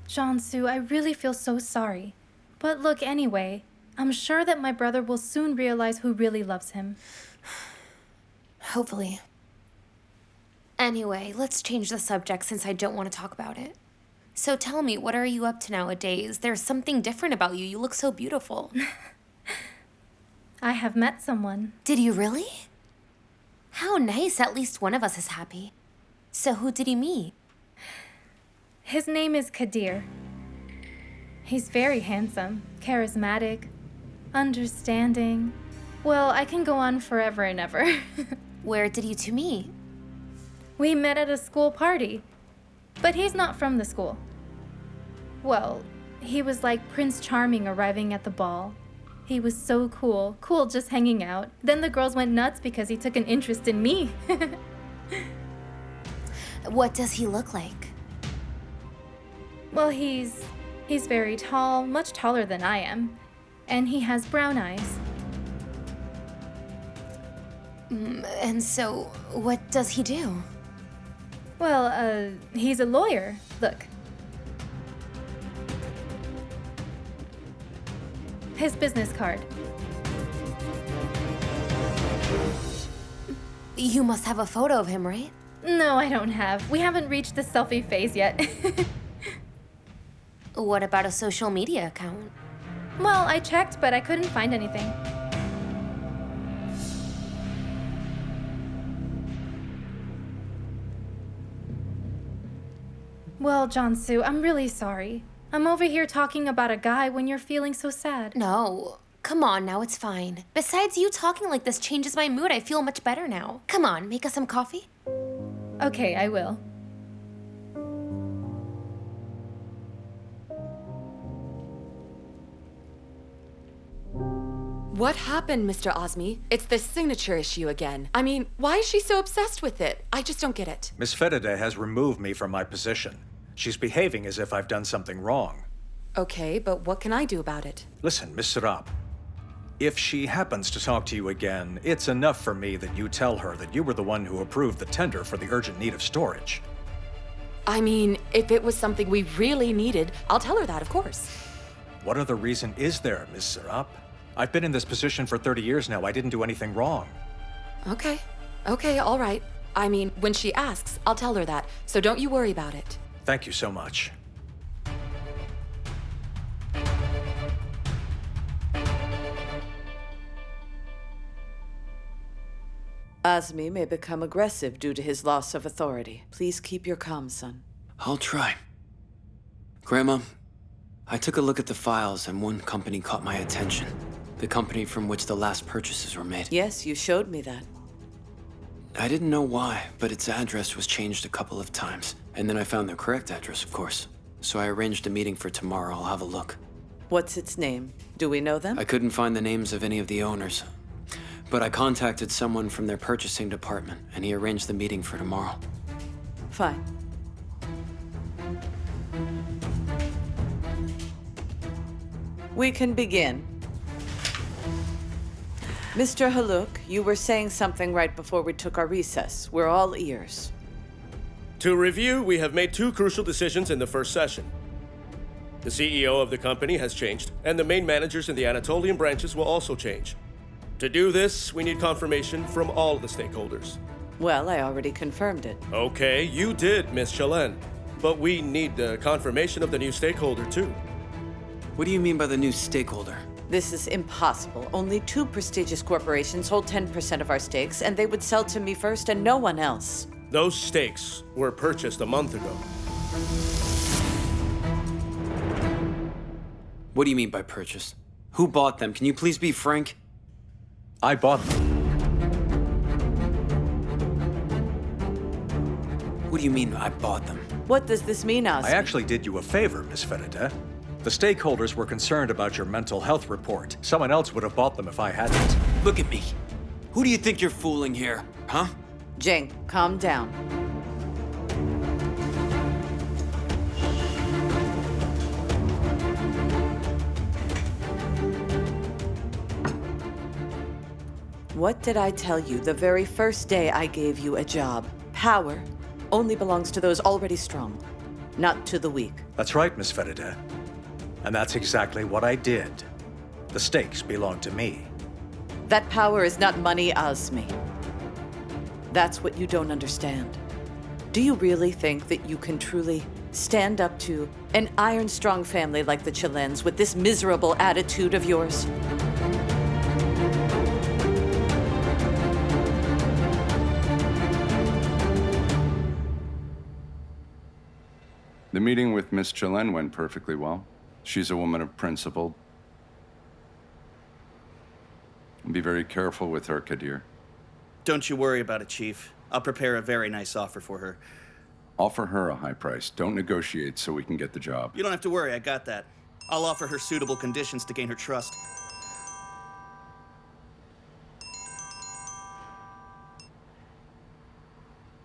[SPEAKER 10] Jansu, I really feel so sorry. But look, anyway, I'm sure that my brother will soon realize who really loves him.
[SPEAKER 4] Hopefully. Anyway, let's change the subject since I don't want to talk about it. So tell me, what are you up to nowadays? There's something different about you. You look so beautiful.
[SPEAKER 10] I have met someone.
[SPEAKER 4] Did you really? How nice. At least one of us is happy. So who did you meet?
[SPEAKER 10] His name is Kadir. He's very handsome, charismatic, understanding. Well, I can go on forever and ever.
[SPEAKER 4] Where did you two meet?
[SPEAKER 10] We met at a school party, but he's not from the school. Well, he was like Prince Charming arriving at the ball. He was so cool. Cool just hanging out. Then the girls went nuts because he took an interest in me.
[SPEAKER 4] What does he look like?
[SPEAKER 10] Well, he's very tall, much taller than I am. And he has brown eyes.
[SPEAKER 4] And so, what does he do?
[SPEAKER 10] Well, he's a lawyer. Look. His business card.
[SPEAKER 4] You must have a photo of him, right?
[SPEAKER 10] No, I don't have. We haven't reached the selfie phase yet.
[SPEAKER 4] What about a social media account?
[SPEAKER 10] Well, I checked, but I couldn't find anything. Well, Jansu, I'm really sorry. I'm over here talking about a guy when you're feeling so sad.
[SPEAKER 4] No. Come on now, it's fine. Besides, you talking like this changes my mood. I feel much better now. Come on, make us some coffee.
[SPEAKER 10] Okay, I will.
[SPEAKER 5] What happened, Mr. Osmi? It's the signature issue again. I mean, why is she so obsessed with it? I just don't get it.
[SPEAKER 22] Miss Fedide has removed me from my position. She's behaving as if I've done something wrong.
[SPEAKER 5] Okay, but what can I do about it?
[SPEAKER 22] Listen, Miss Serap. If she happens to talk to you again, it's enough for me that you tell her that you were the one who approved the tender for the urgent need of storage.
[SPEAKER 5] I mean, if it was something we really needed, I'll tell her that, of course.
[SPEAKER 22] What other reason is there, Miss Serap? I've been in this position for 30 years now. I didn't do anything wrong.
[SPEAKER 5] Okay, all right. I mean, when she asks, I'll tell her that, so don't you worry about it.
[SPEAKER 22] Thank you so much.
[SPEAKER 23] Osmi may become aggressive due to his loss of authority. Please keep your calm, son.
[SPEAKER 3] I'll try. Grandma, I took a look at the files and one company caught my attention. The company from which the last purchases were made.
[SPEAKER 23] Yes, you showed me that.
[SPEAKER 3] I didn't know why, but its address was changed a couple of times. And then I found the correct address, of course. So I arranged a meeting for tomorrow. I'll have a look.
[SPEAKER 23] What's its name? Do we know them?
[SPEAKER 3] I couldn't find the names of any of the owners. But I contacted someone from their purchasing department, and he arranged the meeting for tomorrow.
[SPEAKER 23] Fine. We can begin. Mr. Haluk, you were saying something right before we took our recess. We're all ears.
[SPEAKER 19] To review, we have made 2 crucial decisions in the first session. The CEO of the company has changed, and the main managers in the Anatolian branches will also change. To do this, we need confirmation from all the stakeholders.
[SPEAKER 23] Well, I already confirmed it.
[SPEAKER 14] Okay, you did, Miss Celen. But we need the confirmation of the new stakeholder, too.
[SPEAKER 3] What do you mean by the new stakeholder?
[SPEAKER 23] This is impossible. Only 2 prestigious corporations hold 10% of our stakes, and they would sell to me first and no one else.
[SPEAKER 14] Those stakes were purchased a month ago.
[SPEAKER 3] What do you mean by purchase? Who bought them? Can you please be frank?
[SPEAKER 22] I bought them.
[SPEAKER 3] What do you mean, I bought them?
[SPEAKER 23] What does this mean, Azra?
[SPEAKER 22] I actually did you a favor, Miss Fedide. The stakeholders were concerned about your mental health report. Someone else would have bought them if I hadn't.
[SPEAKER 3] Look at me. Who do you think you're fooling here, huh?
[SPEAKER 23] Jenk, calm down. What did I tell you the very first day I gave you a job? Power only belongs to those already strong, not to the weak.
[SPEAKER 22] That's right, Miss Fedide. And that's exactly what I did. The stakes belong to me.
[SPEAKER 23] That power is not money, Osmi. That's what you don't understand. Do you really think that you can truly stand up to an iron-strong family like the Celens with this miserable attitude of yours?
[SPEAKER 15] The meeting with Miss Celen went perfectly well. She's a woman of principle. Be very careful with her, Kadir.
[SPEAKER 14] Don't you worry about it, Chief. I'll prepare a very nice offer for her.
[SPEAKER 15] Offer her a high price. Don't negotiate so we can get the job.
[SPEAKER 14] You don't have to worry, I got that. I'll offer her suitable conditions to gain her trust.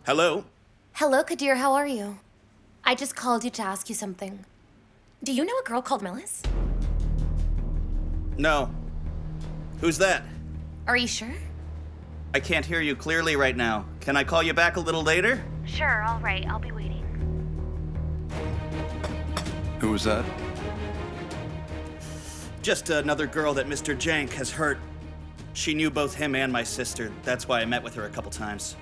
[SPEAKER 2] Hello?
[SPEAKER 6] Hello, Kadir, how are you? I just called you to ask you something. Do you know a girl called Melis?
[SPEAKER 2] No. Who's that?
[SPEAKER 6] Are you sure?
[SPEAKER 2] I can't hear you clearly right now. Can I call you back a little later?
[SPEAKER 13] Sure, all right, I'll be waiting.
[SPEAKER 15] Who was that?
[SPEAKER 2] Just another girl that Mr. Jenk has hurt. She knew both him and my sister. That's why I met with her a couple times.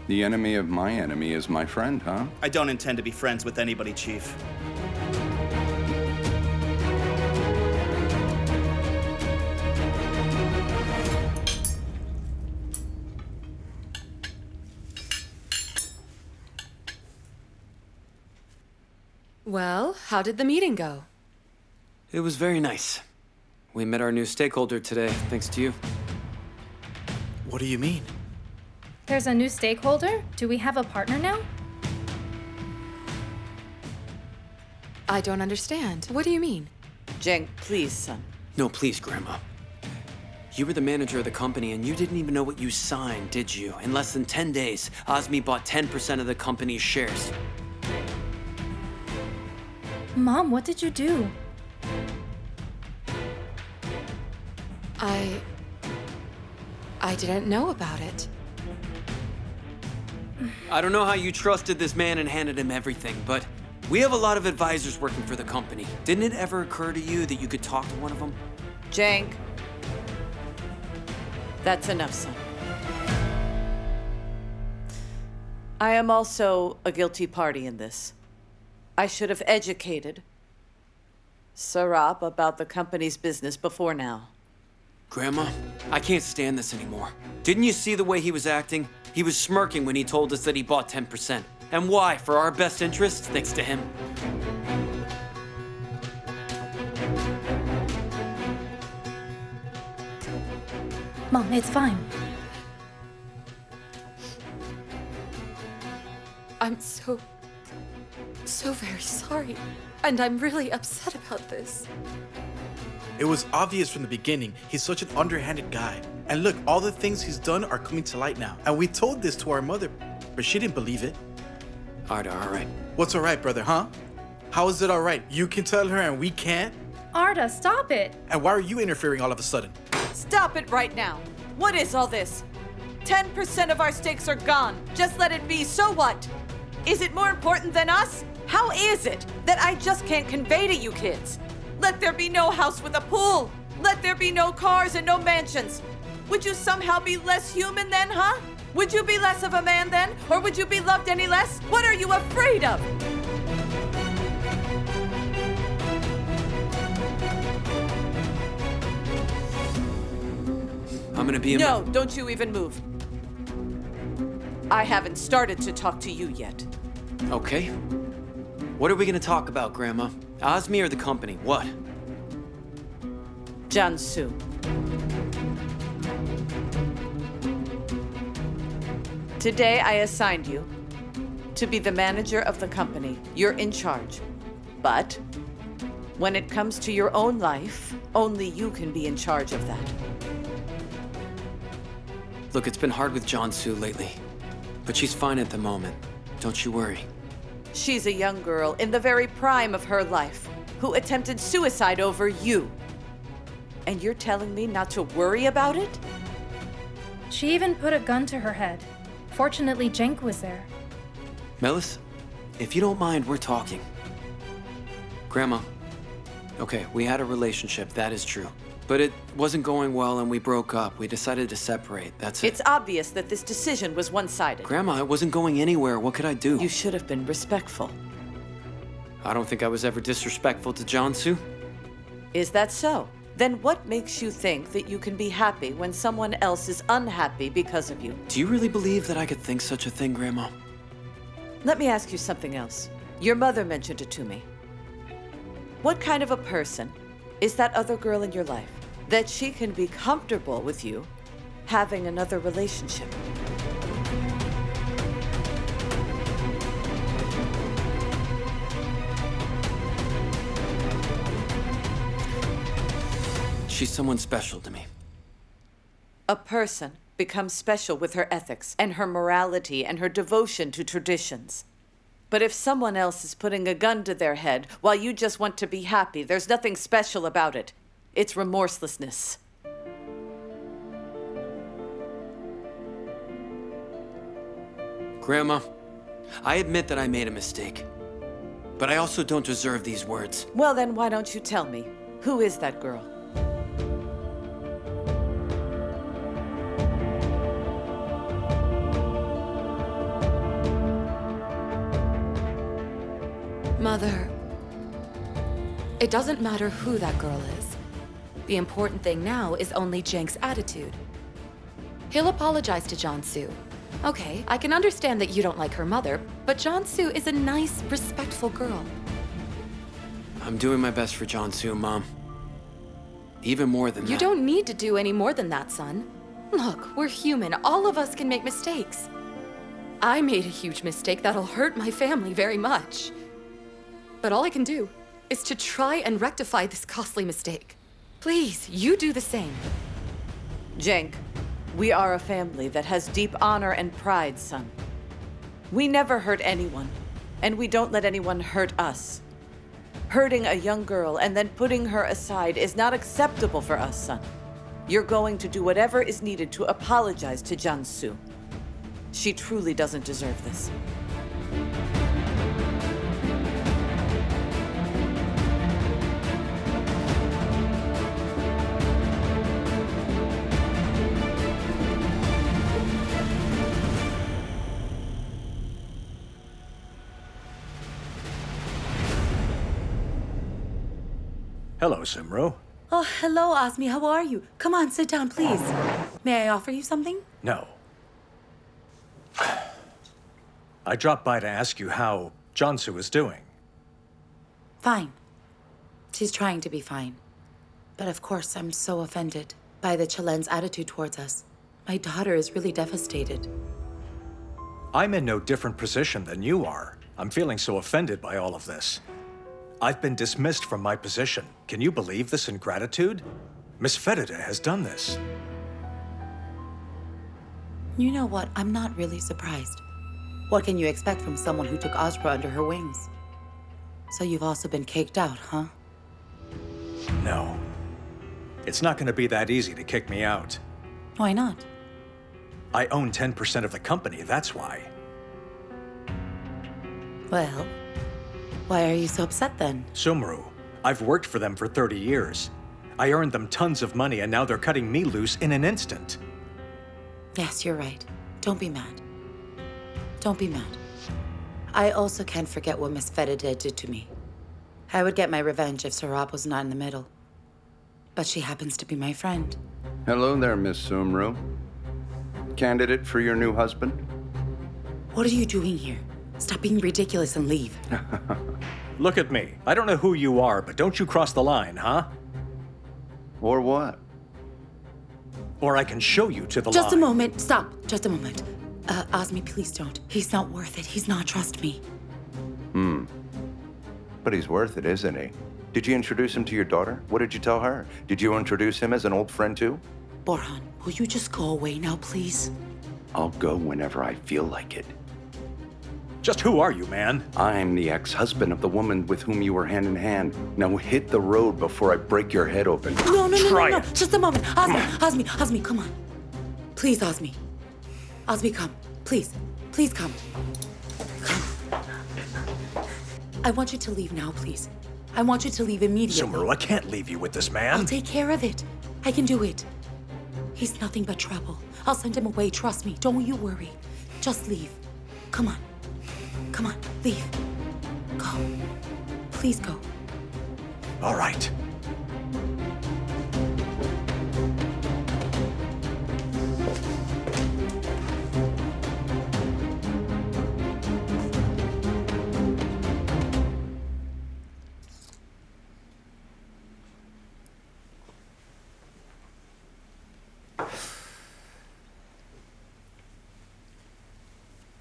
[SPEAKER 15] The enemy of my enemy is my friend, huh?
[SPEAKER 2] I don't intend to be friends with anybody, Chief.
[SPEAKER 5] Well, how did the meeting go?
[SPEAKER 3] It was very nice. We met our new stakeholder today, thanks to you.
[SPEAKER 2] What do you mean?
[SPEAKER 10] There's a new stakeholder? Do we have a partner now?
[SPEAKER 5] I don't understand. What do you mean?
[SPEAKER 23] Jenk, please, son.
[SPEAKER 3] No, please, Grandma. You were the manager of the company, and you didn't even know what you signed, did you? In less than 10 days, Azmi bought 10% of the company's shares.
[SPEAKER 10] Mom, what did you do?
[SPEAKER 5] I didn't know about it.
[SPEAKER 3] I don't know how you trusted this man and handed him everything, but we have a lot of advisors working for the company. Didn't it ever occur to you that you could talk to one of them?
[SPEAKER 23] Jenk. That's enough, son. I am also a guilty party in this. I should have educated Serap about the company's business before now.
[SPEAKER 3] Grandma, I can't stand this anymore. Didn't you see the way he was acting? He was smirking when he told us that he bought 10%. And why? For our best interests, thanks to him.
[SPEAKER 10] Mom, it's fine.
[SPEAKER 5] I'm so very sorry. And I'm really upset about this.
[SPEAKER 12] It was obvious from the beginning, he's such an underhanded guy. And look, all the things he's done are coming to light now. And we told this to our mother, but she didn't believe it.
[SPEAKER 3] All right.
[SPEAKER 12] What's all right, brother, huh? How is it all right? You can tell her and we can't?
[SPEAKER 10] Arda, stop it!
[SPEAKER 12] And why are you interfering all of a sudden?
[SPEAKER 23] Stop it right now. What is all this? 10% of our stakes are gone. Just let it be, so what? Is it more important than us? How is it that I just can't convey to you kids? Let there be no house with a pool. Let there be no cars and no mansions. Would you somehow be less human then, huh? Would you be less of a man then? Or would you be loved any less? What are you afraid of?
[SPEAKER 3] I'm gonna be
[SPEAKER 23] No, don't you even move. I haven't started to talk to you yet.
[SPEAKER 3] Okay. What are we gonna talk about, Grandma? Azmi or the company? What?
[SPEAKER 23] Jansu. Today I assigned you to be the manager of the company. You're in charge. But when it comes to your own life, only you can be in charge of that.
[SPEAKER 3] Look, it's been hard with Jansu lately, but she's fine at the moment. Don't you worry.
[SPEAKER 23] She's a young girl in the very prime of her life who attempted suicide over you. And you're telling me not to worry about it?
[SPEAKER 10] She even put a gun to her head. Fortunately, Jenk was there.
[SPEAKER 3] Melis, if you don't mind, we're talking. Grandma, okay, we had a relationship, that is true. But it wasn't going well and we broke up. We decided to separate, that's it.
[SPEAKER 23] It's obvious that this decision was one-sided.
[SPEAKER 3] Grandma, it wasn't going anywhere. What could I do?
[SPEAKER 23] You should have been respectful.
[SPEAKER 3] I don't think I was ever disrespectful to Jansu.
[SPEAKER 23] Is that so? Then what makes you think that you can be happy when someone else is unhappy because of you?
[SPEAKER 3] Do you really believe that I could think such a thing, Grandma?
[SPEAKER 23] Let me ask you something else. Your mother mentioned it to me. What kind of a person is that other girl in your life that she can be comfortable with you having another relationship?
[SPEAKER 3] She's someone special to me.
[SPEAKER 23] A person becomes special with her ethics and her morality and her devotion to traditions. But if someone else is putting a gun to their head while you just want to be happy, there's nothing special about it. It's remorselessness.
[SPEAKER 3] Grandma, I admit that I made a mistake. But I also don't deserve these words.
[SPEAKER 23] Well, then why don't you tell me? Who is that girl?
[SPEAKER 5] Mother, it doesn't matter who that girl is. The important thing now is only Cenk's attitude. He'll apologize to Jansu. Okay, I can understand that you don't like her mother, but Jansu is a nice, respectful girl.
[SPEAKER 3] I'm doing my best for Jansu, Mom. Even more than that.
[SPEAKER 5] You don't need to do any more than that, son. Look, we're human. All of us can make mistakes. I made a huge mistake that'll hurt my family very much. But all I can do is to try and rectify this costly mistake. Please, you do the same.
[SPEAKER 23] Jenk, we are a family that has deep honor and pride, son. We never hurt anyone, and we don't let anyone hurt us. Hurting a young girl and then putting her aside is not acceptable for us, son. You're going to do whatever is needed to apologize to Jansu. She truly doesn't deserve this.
[SPEAKER 22] Hello, Sumru.
[SPEAKER 16] Oh, hello, Azmi. How are you? Come on, sit down, please. May I offer you something?
[SPEAKER 22] No. I dropped by to ask you how Jansu is doing.
[SPEAKER 16] Fine. She's trying to be fine. But of course, I'm so offended by the Celen's attitude towards us. My daughter is really devastated.
[SPEAKER 22] I'm in no different position than you are. I'm feeling so offended by all of this. I've been dismissed from my position. Can you believe this ingratitude? Miss Fedida has done this.
[SPEAKER 16] You know what? I'm not really surprised. What can you expect from someone who took Azra under her wings? So you've also been caked out, huh?
[SPEAKER 22] No. It's not going to be that easy to kick me out.
[SPEAKER 16] Why not?
[SPEAKER 22] I own 10% of the company, that's why.
[SPEAKER 16] Well, why are you so upset then?
[SPEAKER 22] Sumru, I've worked for them for 30 years. I earned them tons of money and now they're cutting me loose in an instant.
[SPEAKER 16] Yes, you're right. Don't be mad. Don't be mad. I also can't forget what Miss Fedida did to me. I would get my revenge if Serap was not in the middle. But she happens to be my friend.
[SPEAKER 15] Hello there, Miss Sumru. Candidate for your new husband?
[SPEAKER 16] What are you doing here? Stop being ridiculous and leave.
[SPEAKER 22] Look at me. I don't know who you are, but don't you cross the line, huh?
[SPEAKER 15] Or what?
[SPEAKER 22] Or I can show you to the line.
[SPEAKER 16] Just a moment. Stop. Just a moment. Azmi, please don't. He's not worth it. He's not. Trust me.
[SPEAKER 15] But he's worth it, isn't he? Did you introduce him to your daughter? What did you tell her? Did you introduce him as an old friend too?
[SPEAKER 16] Borhan, will you just go away now, please?
[SPEAKER 15] I'll go whenever I feel like it.
[SPEAKER 22] Just who are you, man?
[SPEAKER 15] I'm the ex-husband of the woman with whom you were hand in hand. Now hit the road before I break your head open.
[SPEAKER 16] No. Just a moment. Azmi, come on. Please, Azmi. Azmi, come. Please. Please come. Come. I want you to leave now, please. I want you to leave immediately.
[SPEAKER 22] Sumru, I can't leave you with this man.
[SPEAKER 16] I'll take care of it. I can do it. He's nothing but trouble. I'll send him away, trust me. Don't you worry. Just leave. Come on. Come on, leave. Go. Please go.
[SPEAKER 22] All right.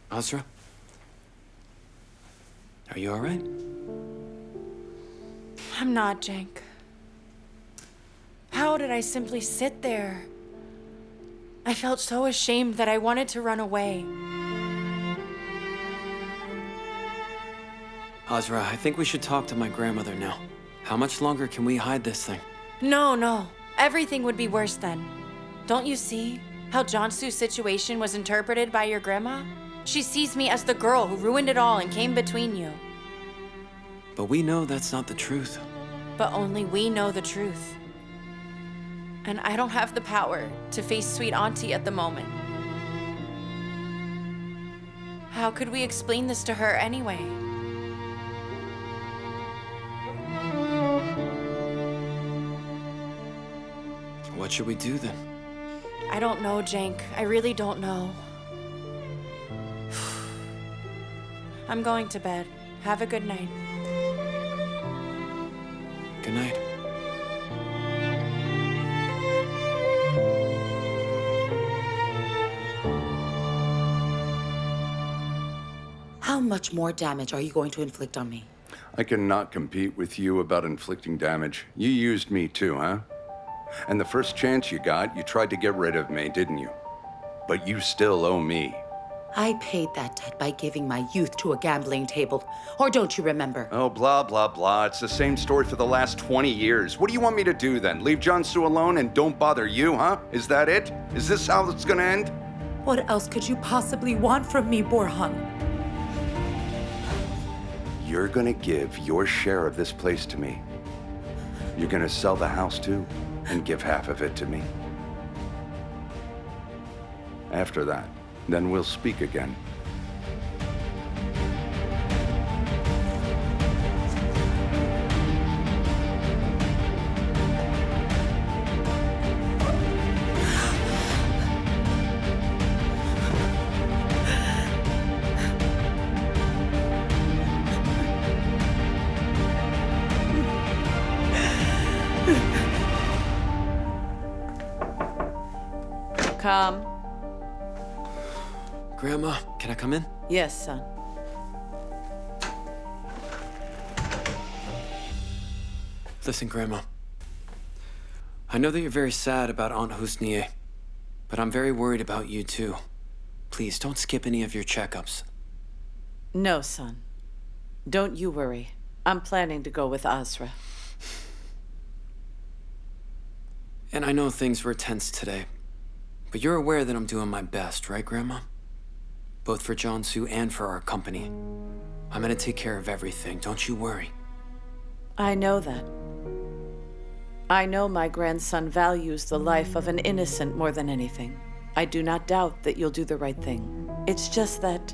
[SPEAKER 3] Azra? Are you all right?
[SPEAKER 1] I'm not, Cenk. How did I simply sit there I felt so ashamed that I wanted to run away.
[SPEAKER 3] Azra, I think we should talk to my grandmother now. How much longer can we hide this thing?
[SPEAKER 1] No. Everything would be worse then. Don't you see how Jansu's situation was interpreted by your grandma? She sees me as the girl who ruined it all and came between you.
[SPEAKER 3] But we know that's not the truth.
[SPEAKER 1] But only we know the truth. And I don't have the power to face sweet auntie at the moment. How could we explain this to her anyway?
[SPEAKER 3] What should we do then?
[SPEAKER 1] I don't know, Jenk. I really don't know. I'm going to bed. Have a good night.
[SPEAKER 3] Good night.
[SPEAKER 16] How much more damage are you going to inflict on me?
[SPEAKER 15] I cannot compete with you about inflicting damage. You used me too, huh? And the first chance you got, you tried to get rid of me, didn't you? But you still owe me.
[SPEAKER 16] I paid that debt by giving my youth to a gambling table. Or don't you remember?
[SPEAKER 15] Oh, blah, blah, blah. It's the same story for the last 20 years. What do you want me to do then? Leave Jansu alone and don't bother you, huh? Is that it? Is this how it's gonna end?
[SPEAKER 16] What else could you possibly want from me, Borhan?
[SPEAKER 15] You're gonna give your share of this place to me. You're gonna sell the house too, and give half of it to me. After that, then we'll speak again.
[SPEAKER 23] Come.
[SPEAKER 3] Grandma, can I come in?
[SPEAKER 23] Yes, son.
[SPEAKER 3] Listen, Grandma. I know that you're very sad about Aunt Husniye, but I'm very worried about you too. Please, don't skip any of your checkups.
[SPEAKER 23] No, son. Don't you worry. I'm planning to go with Azra.
[SPEAKER 3] And I know things were tense today, but you're aware that I'm doing my best, right, Grandma? Both for Jansu and for our company. I'm gonna take care of everything, don't you worry.
[SPEAKER 23] I know that. I know my grandson values the life of an innocent more than anything. I do not doubt that you'll do the right thing. It's just that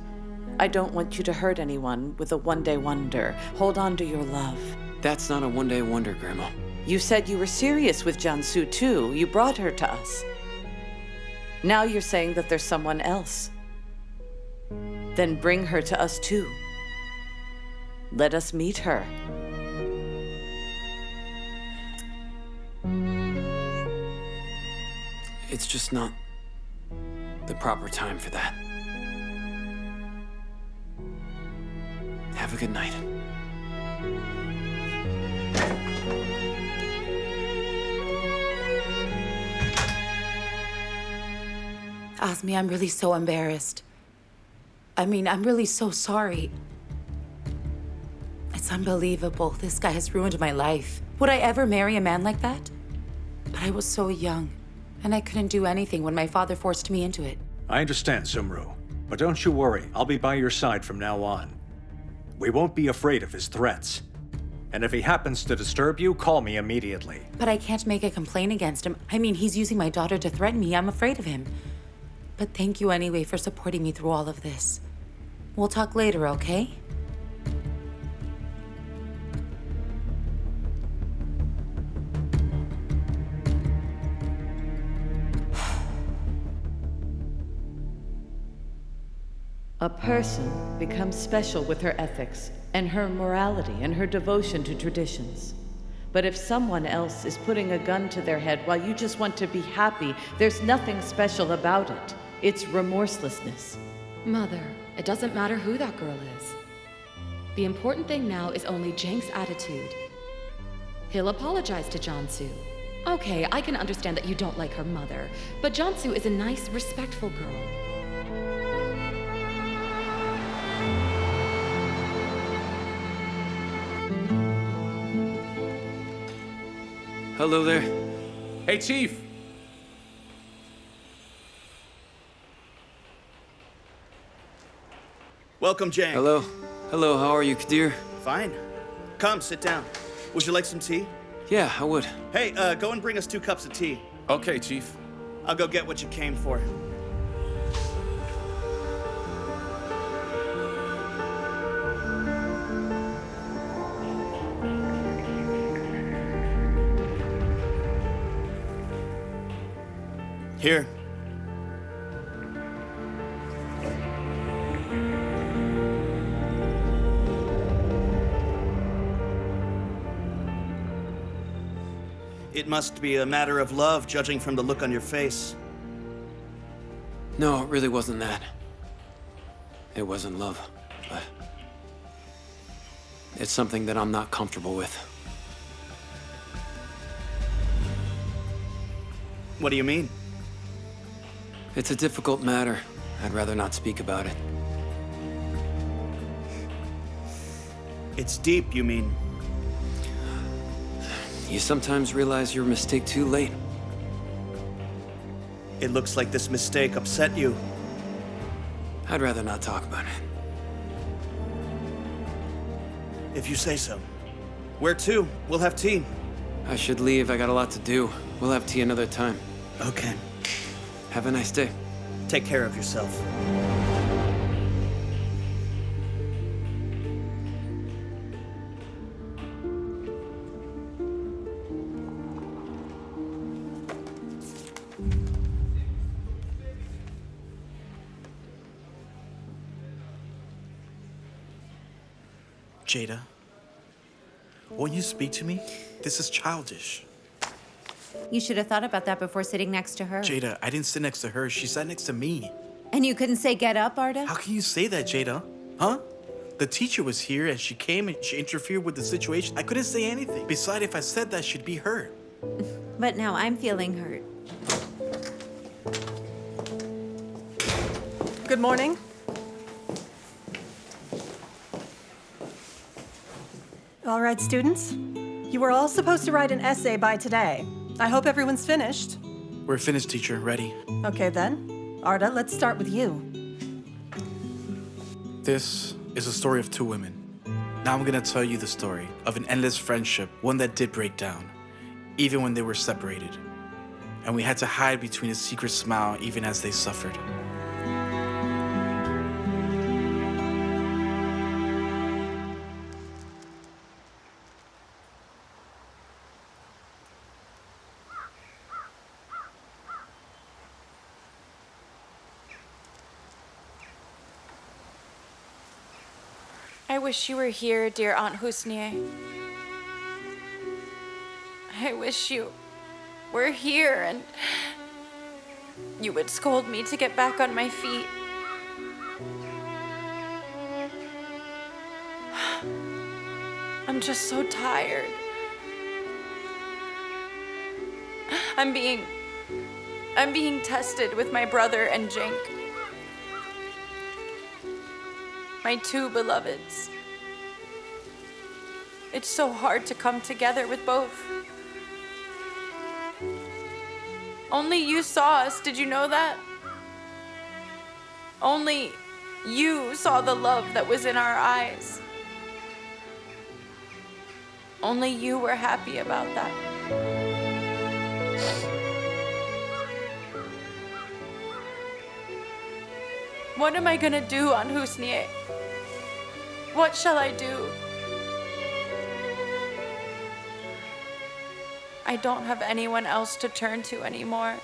[SPEAKER 23] I don't want you to hurt anyone with a one-day wonder. Hold on to your love.
[SPEAKER 3] That's not a one-day wonder, Grandma.
[SPEAKER 23] You said you were serious with Jansu too. You brought her to us. Now you're saying that there's someone else. Then bring her to us too. Let us meet her.
[SPEAKER 3] It's just not the proper time for that. Have a good night.
[SPEAKER 16] Azmi, I'm really so embarrassed. I'm really so sorry. It's unbelievable. This guy has ruined my life. Would I ever marry a man like that? But I was so young, and I couldn't do anything when my father forced me into it.
[SPEAKER 22] I understand, Sumru. But don't you worry, I'll be by your side from now on. We won't be afraid of his threats. And if he happens to disturb you, call me immediately.
[SPEAKER 16] But I can't make a complaint against him. He's using my daughter to threaten me. I'm afraid of him. But thank you anyway for supporting me through all of this. We'll talk later, okay?
[SPEAKER 23] A person becomes special with her ethics and her morality and her devotion to traditions. But if someone else is putting a gun to their head while you just want to be happy, there's nothing special about it. It's remorselessness.
[SPEAKER 5] Mother, it doesn't matter who that girl is. The important thing now is only Cenk's attitude. He'll apologize to Jansu. Okay, I can understand that you don't like her mother, but Jansu is a nice, respectful girl.
[SPEAKER 3] Hello there.
[SPEAKER 17] Hey, Chief.
[SPEAKER 2] Welcome, Jenk.
[SPEAKER 3] Hello. Hello, how are you, Kadir?
[SPEAKER 2] Fine. Come, sit down. Would you like some tea?
[SPEAKER 3] Yeah, I would.
[SPEAKER 2] Hey, go and bring us 2 cups of tea.
[SPEAKER 17] Okay, Chief.
[SPEAKER 2] I'll go get what you came for. Here. It must be a matter of love, judging from the look on your face.
[SPEAKER 3] No, it really wasn't that. It wasn't love, but it's something that I'm not comfortable with.
[SPEAKER 2] What do you mean?
[SPEAKER 3] It's a difficult matter. I'd rather not speak about it.
[SPEAKER 2] It's deep, you mean?
[SPEAKER 3] You sometimes realize your mistake too late.
[SPEAKER 2] It looks like this mistake upset you.
[SPEAKER 3] I'd rather not talk about it.
[SPEAKER 2] If you say so. Where to? We'll have tea.
[SPEAKER 3] I should leave. I got a lot to do. We'll have tea another time.
[SPEAKER 2] Okay.
[SPEAKER 3] Have a nice day.
[SPEAKER 2] Take care of yourself.
[SPEAKER 12] Jada, won't you speak to me? This is childish.
[SPEAKER 20] You should have thought about that before sitting next to her.
[SPEAKER 12] Jada, I didn't sit next to her. She sat next to me.
[SPEAKER 20] And you couldn't say get up, Arda?
[SPEAKER 12] How can you say that, Jada? Huh? The teacher was here and she came and she interfered with the situation. I couldn't say anything. Besides, if I said that, she'd be hurt.
[SPEAKER 20] But now I'm feeling hurt.
[SPEAKER 21] Good morning. All right, students. You were all supposed to write an essay by today. I hope everyone's finished.
[SPEAKER 12] We're finished, teacher. Ready.
[SPEAKER 21] Okay, then. Arda, let's start with you.
[SPEAKER 12] This is a story of 2 women. Now I'm gonna tell you the story of an endless friendship, one that did break down, even when they were separated. And we had to hide between a secret smile even as they suffered.
[SPEAKER 1] I wish you were here, dear Aunt Husnieh. I wish you were here and you would scold me to get back on my feet. I'm just so tired. I'm being tested with my brother and Jenk. My 2 beloveds. It's so hard to come together with both. Only you saw us, did you know that? Only you saw the love that was in our eyes. Only you were happy about that. What am I gonna do, Aunt Husnieh? What shall I do? I don't have anyone else to turn to anymore.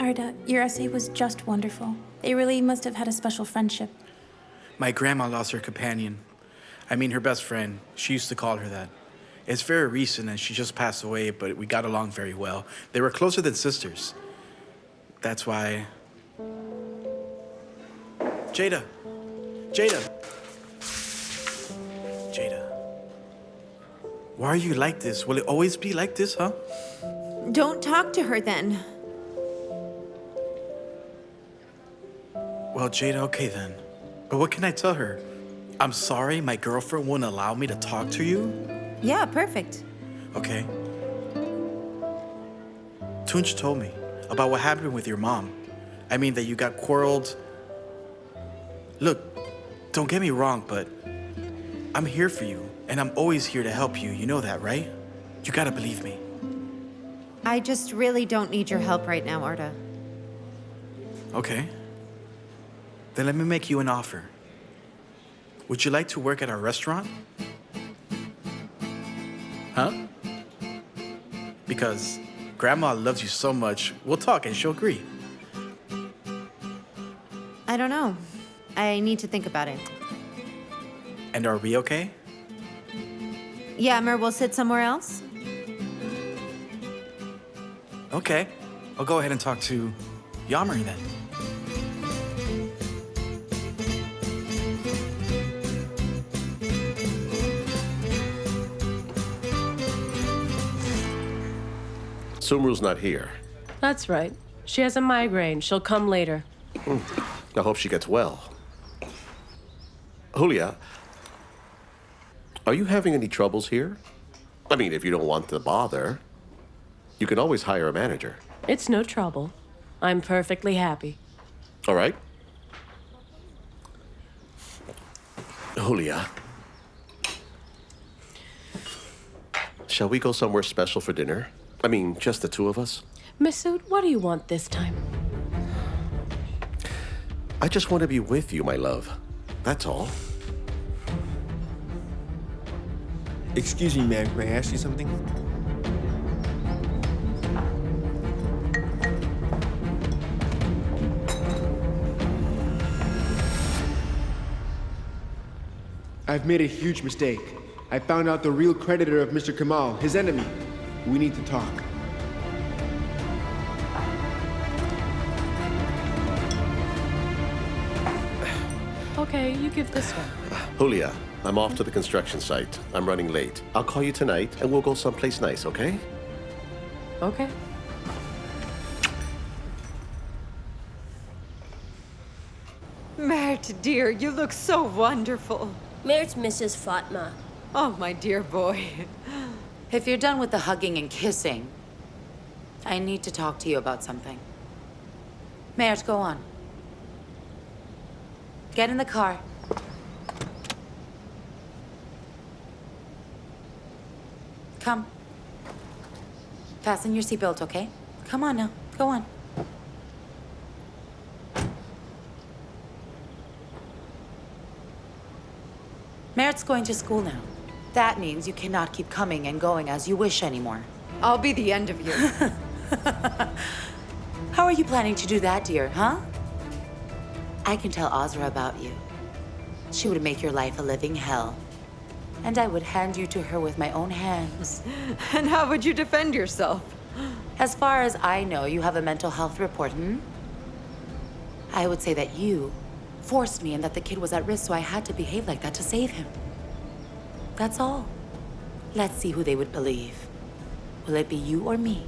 [SPEAKER 10] Arda, your essay was just wonderful. They really must have had a special friendship.
[SPEAKER 12] My grandma lost her companion. I mean, her best friend. She used to call her that. It's very recent and she just passed away, but we got along very well. They were closer than sisters. That's why... Jada, Jada. Jada. Why are you like this? Will it always be like this, huh?
[SPEAKER 20] Don't talk to her then.
[SPEAKER 12] Well, Jada, okay then. But what can I tell her? I'm sorry, my girlfriend won't allow me to talk to you?
[SPEAKER 20] Yeah, perfect.
[SPEAKER 12] Okay. Tunch told me about what happened with your mom. I mean, that you got quarreled. Look, don't get me wrong, but I'm here for you, and I'm always here to help you. You know that, right? You gotta believe me.
[SPEAKER 20] I just really don't need your help right now, Arda.
[SPEAKER 12] Okay. Then let me make you an offer. Would you like to work at our restaurant? Huh? Because Grandma loves you so much, we'll talk and she'll agree.
[SPEAKER 20] I don't know. I need to think about it.
[SPEAKER 12] And are we okay?
[SPEAKER 20] Yeah, Mer, we'll sit somewhere else?
[SPEAKER 12] Okay. I'll go ahead and talk to Yamari then.
[SPEAKER 7] Sumru's not here.
[SPEAKER 8] That's right. She has a migraine. She'll come later.
[SPEAKER 7] I hope she gets well. Julia, are you having any troubles here? I mean, if you don't want to bother, you can always hire a manager.
[SPEAKER 8] It's no trouble. I'm perfectly happy.
[SPEAKER 7] All right. Julia, shall we go somewhere special for dinner? I mean, just the two of us?
[SPEAKER 8] Masood, what do you want this time?
[SPEAKER 7] I just want to be with you, my love. That's all.
[SPEAKER 18] Excuse me, may I ask you something? I've made a huge mistake. I found out the real creditor of Mr. Kamal, his enemy. We need to talk.
[SPEAKER 8] Okay, you give this one.
[SPEAKER 7] Julia, I'm off to the construction site. I'm running late. I'll call you tonight and we'll go someplace nice, okay?
[SPEAKER 8] Okay.
[SPEAKER 24] Mert, dear, you look so wonderful.
[SPEAKER 25] Mert's Mrs. Fatma.
[SPEAKER 24] Oh, my dear boy.
[SPEAKER 16] If you're done with the hugging and kissing, I need to talk to you about something. Mert, go on. Get in the car. Come. Fasten your seatbelt, okay? Come on now. Go on. Mert's going to school now. That means you cannot keep coming and going as you wish anymore.
[SPEAKER 24] I'll be the end of you.
[SPEAKER 16] How are you planning to do that, dear, huh? I can tell Azra about you. She would make your life a living hell. And I would hand you to her with my own hands.
[SPEAKER 24] And how would you defend yourself?
[SPEAKER 16] As far as I know, you have a mental health report, I would say that you forced me and that the kid was at risk, so I had to behave like that to save him. That's all. Let's see who they would believe. Will it be you or me?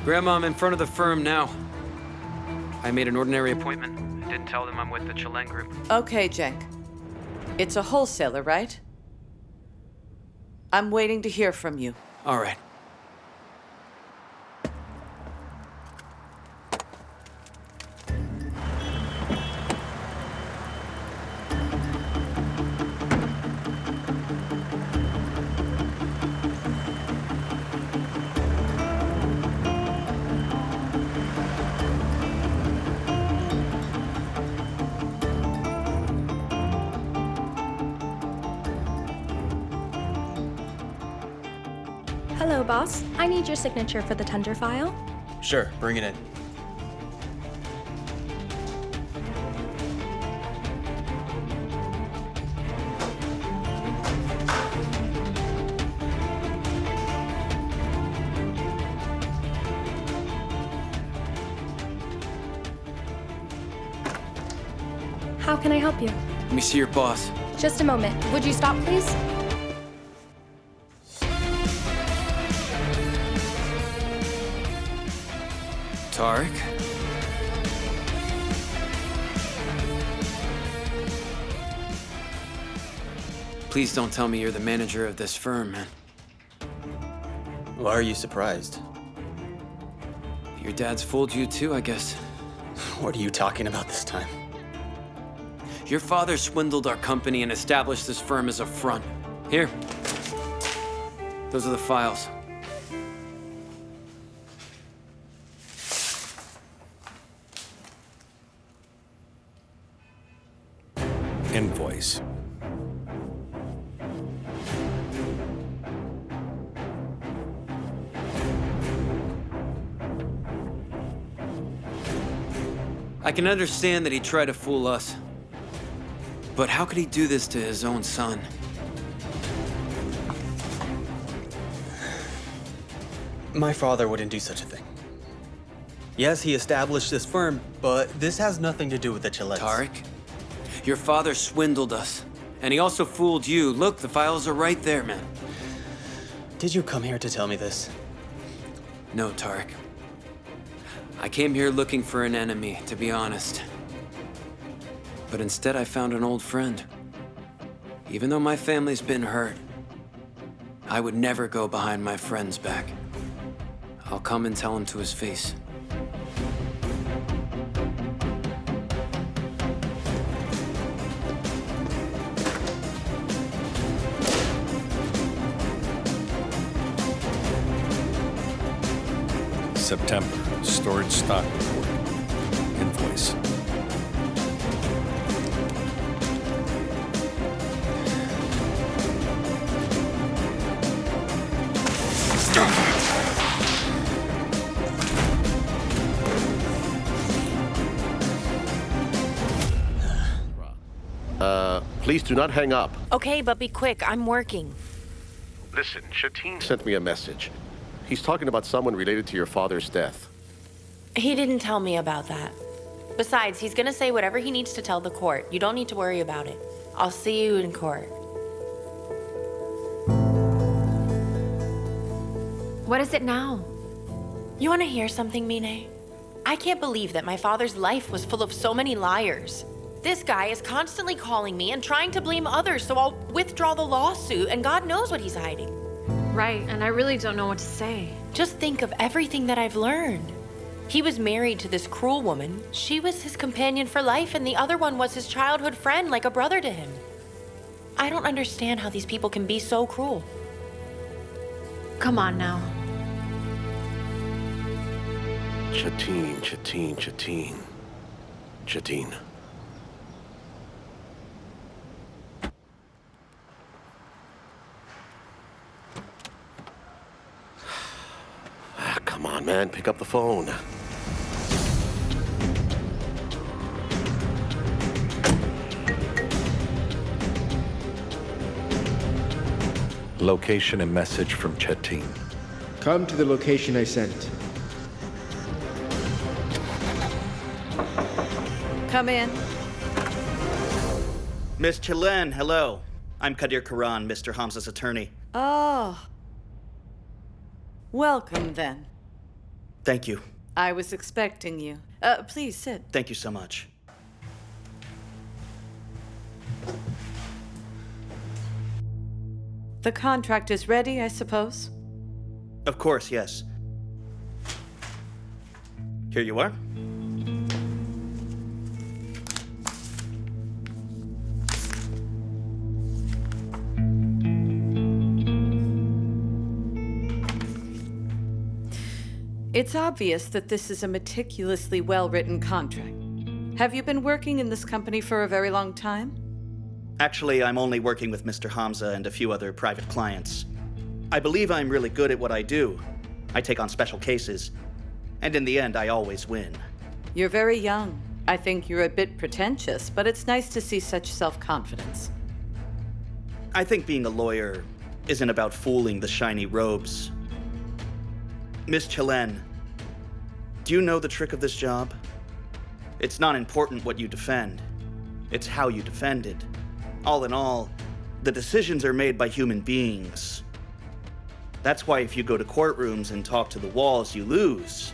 [SPEAKER 3] Grandma, I'm in front of the firm now. I made an ordinary appointment. I didn't tell them I'm with the Celen group.
[SPEAKER 23] Okay, Jenk. It's a wholesaler, right? I'm waiting to hear from you.
[SPEAKER 3] All right.
[SPEAKER 26] Hello, boss. I need your signature for the tender file.
[SPEAKER 18] Sure, bring it in.
[SPEAKER 26] How can I help you?
[SPEAKER 3] Let me see your boss.
[SPEAKER 26] Just a moment. Would you stop, please?
[SPEAKER 3] Tarek? Please don't tell me you're the manager of this firm, man.
[SPEAKER 4] Why are you surprised?
[SPEAKER 3] Your dad's fooled you too, I guess.
[SPEAKER 4] What are you talking about this time?
[SPEAKER 3] Your father swindled our company and established this firm as a front. Here. Those are the files.
[SPEAKER 22] Invoice.
[SPEAKER 3] I can understand that he tried to fool us. But how could he do this to his own son?
[SPEAKER 4] My father wouldn't do such a thing. Yes, he established this firm, but this has nothing to do with the Chelens.
[SPEAKER 3] Tarek, your father swindled us. And he also fooled you. Look, the files are right there, man.
[SPEAKER 4] Did you come here to tell me this?
[SPEAKER 3] No, Tarek. I came here looking for an enemy, to be honest. But instead I found an old friend. Even though my family's been hurt, I would never go behind my friend's back. I'll come and tell him to his face.
[SPEAKER 22] September. Storage stock report. Invoice.
[SPEAKER 7] Please do not hang up.
[SPEAKER 1] Okay, but be quick. I'm working.
[SPEAKER 7] Listen, Shateen sent me a message. He's talking about someone related to your father's death.
[SPEAKER 1] He didn't tell me about that. Besides, he's gonna say whatever he needs to tell the court. You don't need to worry about it. I'll see you in court.
[SPEAKER 5] What is it now?
[SPEAKER 1] You wanna hear something, Mine? I can't believe that my father's life was full of so many liars. This guy is constantly calling me and trying to blame others, so I'll withdraw the lawsuit, and God knows what he's hiding.
[SPEAKER 5] Right, and I really don't know what to say.
[SPEAKER 1] Just think of everything that I've learned. He was married to this cruel woman. She was his companion for life, and the other one was his childhood friend, like a brother to him. I don't understand how these people can be so cruel.
[SPEAKER 5] Come on now.
[SPEAKER 7] Shateen. Come on, man, pick up the phone.
[SPEAKER 22] Location and message from Shateen.
[SPEAKER 18] Come to the location I sent.
[SPEAKER 23] Come in.
[SPEAKER 2] Miss Celen, hello. I'm Kadir Karan, Mr. Hamza's attorney.
[SPEAKER 23] Oh. Welcome, then.
[SPEAKER 2] Thank you.
[SPEAKER 23] I was expecting you. Please sit.
[SPEAKER 2] Thank you so much.
[SPEAKER 23] The contract is ready, I suppose?
[SPEAKER 2] Of course, yes. Here you are.
[SPEAKER 23] It's obvious that this is a meticulously well-written contract. Have you been working in this company for a very long time?
[SPEAKER 2] Actually, I'm only working with Mr. Hamza and a few other private clients. I believe I'm really good at what I do. I take on special cases, and in the end, I always win.
[SPEAKER 23] You're very young. I think you're a bit pretentious, but it's nice to see such self-confidence.
[SPEAKER 2] I think being a lawyer isn't about fooling the shiny robes. Miss Celen, do you know the trick of this job? It's not important what you defend. It's how you defend it. All in all, the decisions are made by human beings. That's why if you go to courtrooms and talk to the walls, you lose.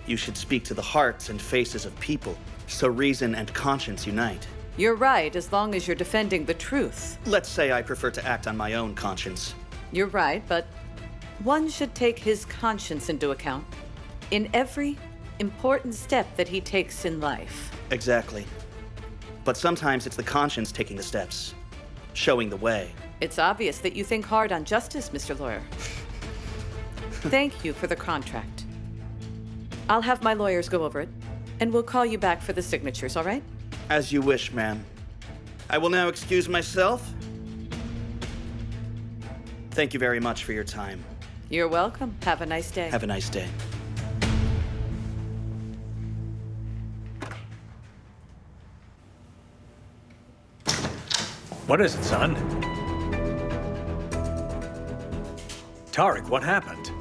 [SPEAKER 2] You should speak to the hearts and faces of people, so reason and conscience unite.
[SPEAKER 23] You're right, as long as you're defending the truth.
[SPEAKER 2] Let's say I prefer to act on my own conscience.
[SPEAKER 23] You're right, but one should take his conscience into account in every important step that he takes in life.
[SPEAKER 2] Exactly. But sometimes it's the conscience taking the steps, showing the way.
[SPEAKER 23] It's obvious that you think hard on justice, Mr. Lawyer. Thank you for the contract. I'll have my lawyers go over it, and we'll call you back for the signatures, all right?
[SPEAKER 2] As you wish, ma'am. I will now excuse myself. Thank you very much for your time.
[SPEAKER 23] You're welcome. Have a nice day.
[SPEAKER 2] Have a nice day.
[SPEAKER 22] What is it, son? Tariq, what happened?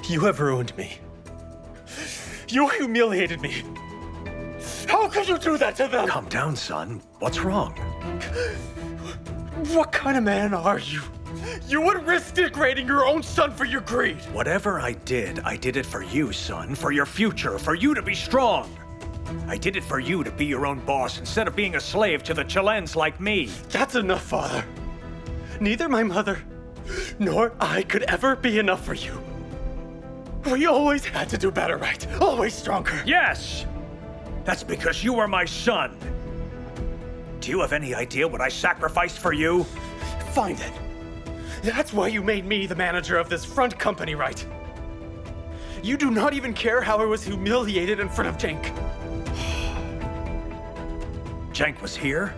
[SPEAKER 6] You have ruined me. You humiliated me. How could you do that to them?
[SPEAKER 22] Calm down, son. What's wrong?
[SPEAKER 6] What kind of man are you? You would risk degrading your own son for your greed.
[SPEAKER 22] Whatever I did it for you, son. For your future, for you to be strong. I did it for you to be your own boss instead of being a slave to the Celens like me.
[SPEAKER 6] That's enough, Father. Neither my mother nor I could ever be enough for you. We always had to do better, right? Always stronger.
[SPEAKER 22] Yes! That's because you were my son. Do you have any idea what I sacrificed for you?
[SPEAKER 6] Find it. That's why you made me the manager of this front company, right? You do not even care how I was humiliated in front of Cenk.
[SPEAKER 22] Cenk was here?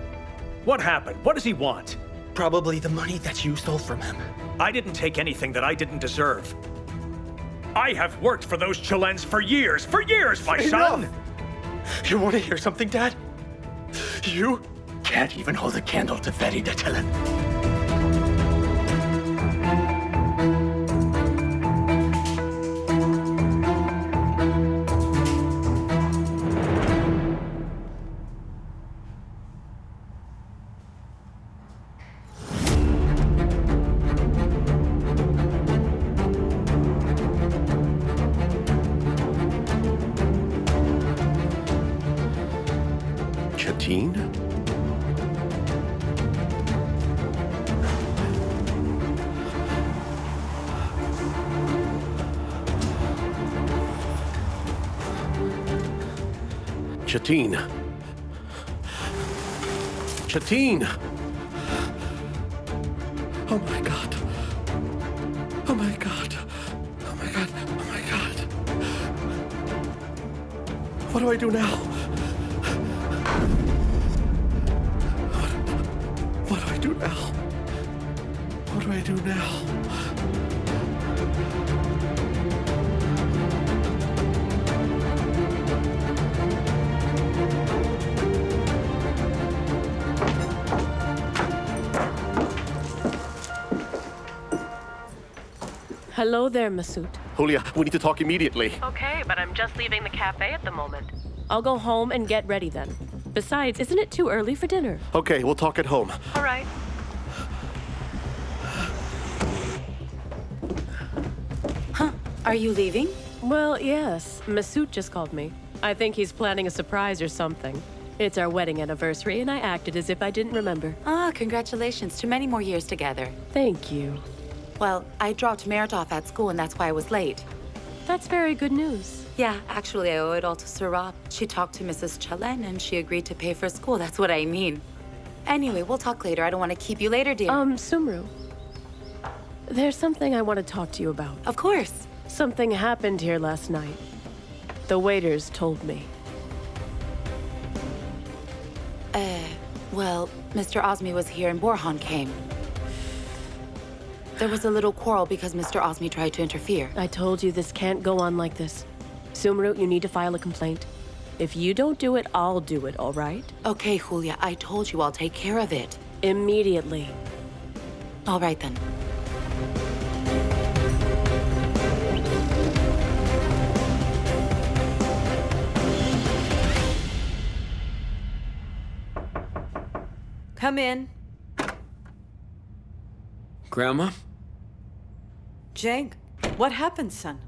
[SPEAKER 22] What happened? What does he want?
[SPEAKER 6] Probably the money that you stole from him.
[SPEAKER 22] I didn't take anything that I didn't deserve. I have worked for those Celens for years, my son!
[SPEAKER 6] You want to hear something, Dad? You can't even hold a candle to Feride Celen.
[SPEAKER 7] Chatine. Chatine! Oh my god. Oh my god. Oh my god. Oh my god. What do I do now? What do I do now? What do I do now?
[SPEAKER 8] Hello there, Masood.
[SPEAKER 7] Julia, we need to talk immediately.
[SPEAKER 8] Okay, but I'm just leaving the cafe at the moment. I'll go home and get ready then. Besides, isn't it too early for dinner?
[SPEAKER 7] Okay, we'll talk at home.
[SPEAKER 8] All right.
[SPEAKER 5] Huh? Are you leaving?
[SPEAKER 8] Well, yes. Masood just called me. I think he's planning a surprise or something. It's our wedding anniversary, and I acted as if I didn't remember.
[SPEAKER 5] Ah, congratulations to many more years together.
[SPEAKER 8] Thank you.
[SPEAKER 5] Well, I dropped Merit off at school, and that's why I was late.
[SPEAKER 8] That's very good news.
[SPEAKER 5] Yeah, actually, I owe it all to Serap. She talked to Mrs. Celen, and she agreed to pay for school. That's what I mean. Anyway, we'll talk later. I don't want to keep you later, dear.
[SPEAKER 8] Sumru. There's something I want to talk to you about.
[SPEAKER 5] Of course.
[SPEAKER 8] Something happened here last night. The waiters told me.
[SPEAKER 5] Well, Mr. Osmi was here and Borhan came. There was a little quarrel because Mr. Osmi tried to interfere.
[SPEAKER 8] I told you this can't go on like this. Sumru, you need to file a complaint. If you don't do it, I'll do it, all right?
[SPEAKER 5] Okay, Julia, I told you I'll take care of it.
[SPEAKER 8] Immediately.
[SPEAKER 16] All right then.
[SPEAKER 23] Come in.
[SPEAKER 3] Grandma?
[SPEAKER 23] Jenk, what happened, son?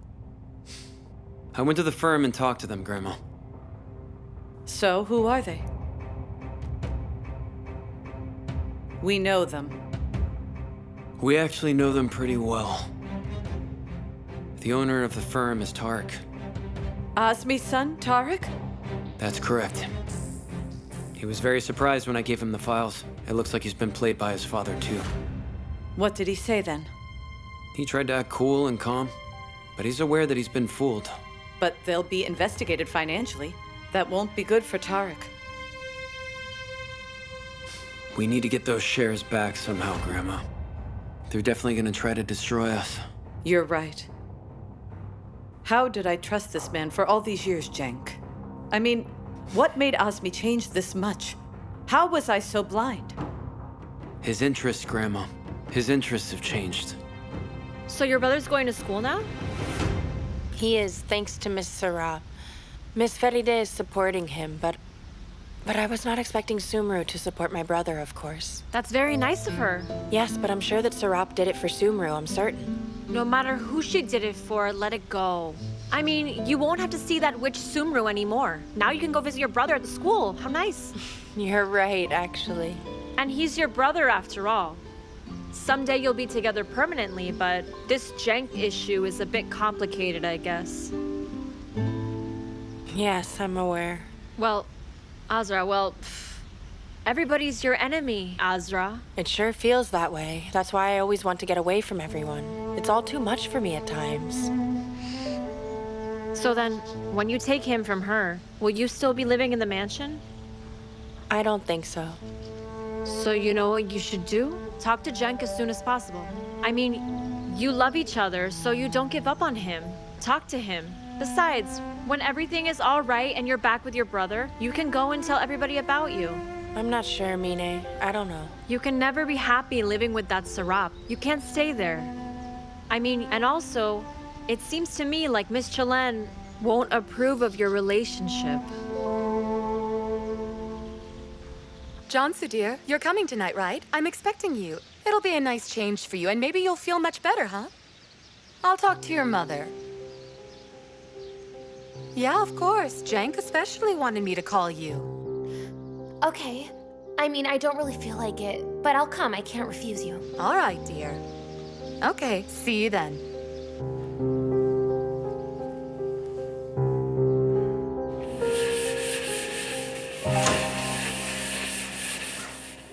[SPEAKER 3] I went to the firm and talked to them, Grandma.
[SPEAKER 23] So, who are they? We know them.
[SPEAKER 3] We actually know them pretty well. The owner of the firm is Tarek.
[SPEAKER 23] Azmi's son, Tarek?
[SPEAKER 3] That's correct. He was very surprised when I gave him the files. It looks like he's been played by his father, too.
[SPEAKER 23] What did he say then?
[SPEAKER 3] He tried to act cool and calm, but he's aware that he's been fooled.
[SPEAKER 23] But they'll be investigated financially. That won't be good for Tarek.
[SPEAKER 3] We need to get those shares back somehow, Grandma. They're definitely gonna try to destroy us.
[SPEAKER 23] You're right. How did I trust this man for all these years, Jenk? I mean, what made Azmi change this much? How was I so blind?
[SPEAKER 3] His interests, Grandma. His interests have changed.
[SPEAKER 9] So your brother's going to school now?
[SPEAKER 1] He is, thanks to Miss Serap. Miss Feride is supporting him, but I was not expecting Sumru to support my brother, of course.
[SPEAKER 9] That's very nice of her.
[SPEAKER 1] Yes, but I'm sure that Serap did it for Sumru, I'm certain.
[SPEAKER 9] No matter who she did it for, let it go. I mean, you won't have to see that witch Sumru anymore. Now you can go visit your brother at the school. How nice.
[SPEAKER 1] You're right, actually.
[SPEAKER 9] And he's your brother after all. Someday you'll be together permanently, but this Jenk issue is a bit complicated, I guess.
[SPEAKER 1] Yes, I'm aware.
[SPEAKER 9] Well, Azra, everybody's your enemy, Azra.
[SPEAKER 1] It sure feels that way. That's why I always want to get away from everyone. It's all too much for me at times.
[SPEAKER 9] So then, when you take him from her, will you still be living in the mansion?
[SPEAKER 1] I don't think so.
[SPEAKER 9] So you know what you should do? Talk to Jenk as soon as possible. I mean, you love each other, so you don't give up on him. Talk to him. Besides, when everything is all right and you're back with your brother, you can go and tell everybody about you.
[SPEAKER 1] I'm not sure, Mine. I don't know.
[SPEAKER 9] You can never be happy living with that Serap. You can't stay there. I mean, and also, it seems to me like Miss Celen won't approve of your relationship.
[SPEAKER 5] Jansu, dear, you're coming tonight, right? I'm expecting you. It'll be a nice change for you, and maybe you'll feel much better, huh? I'll talk to your mother. Yeah, of course. Jenk especially wanted me to call you.
[SPEAKER 25] Okay. I mean, I don't really feel like it, but I'll come. I can't refuse you.
[SPEAKER 5] All right, dear. Okay, see you then.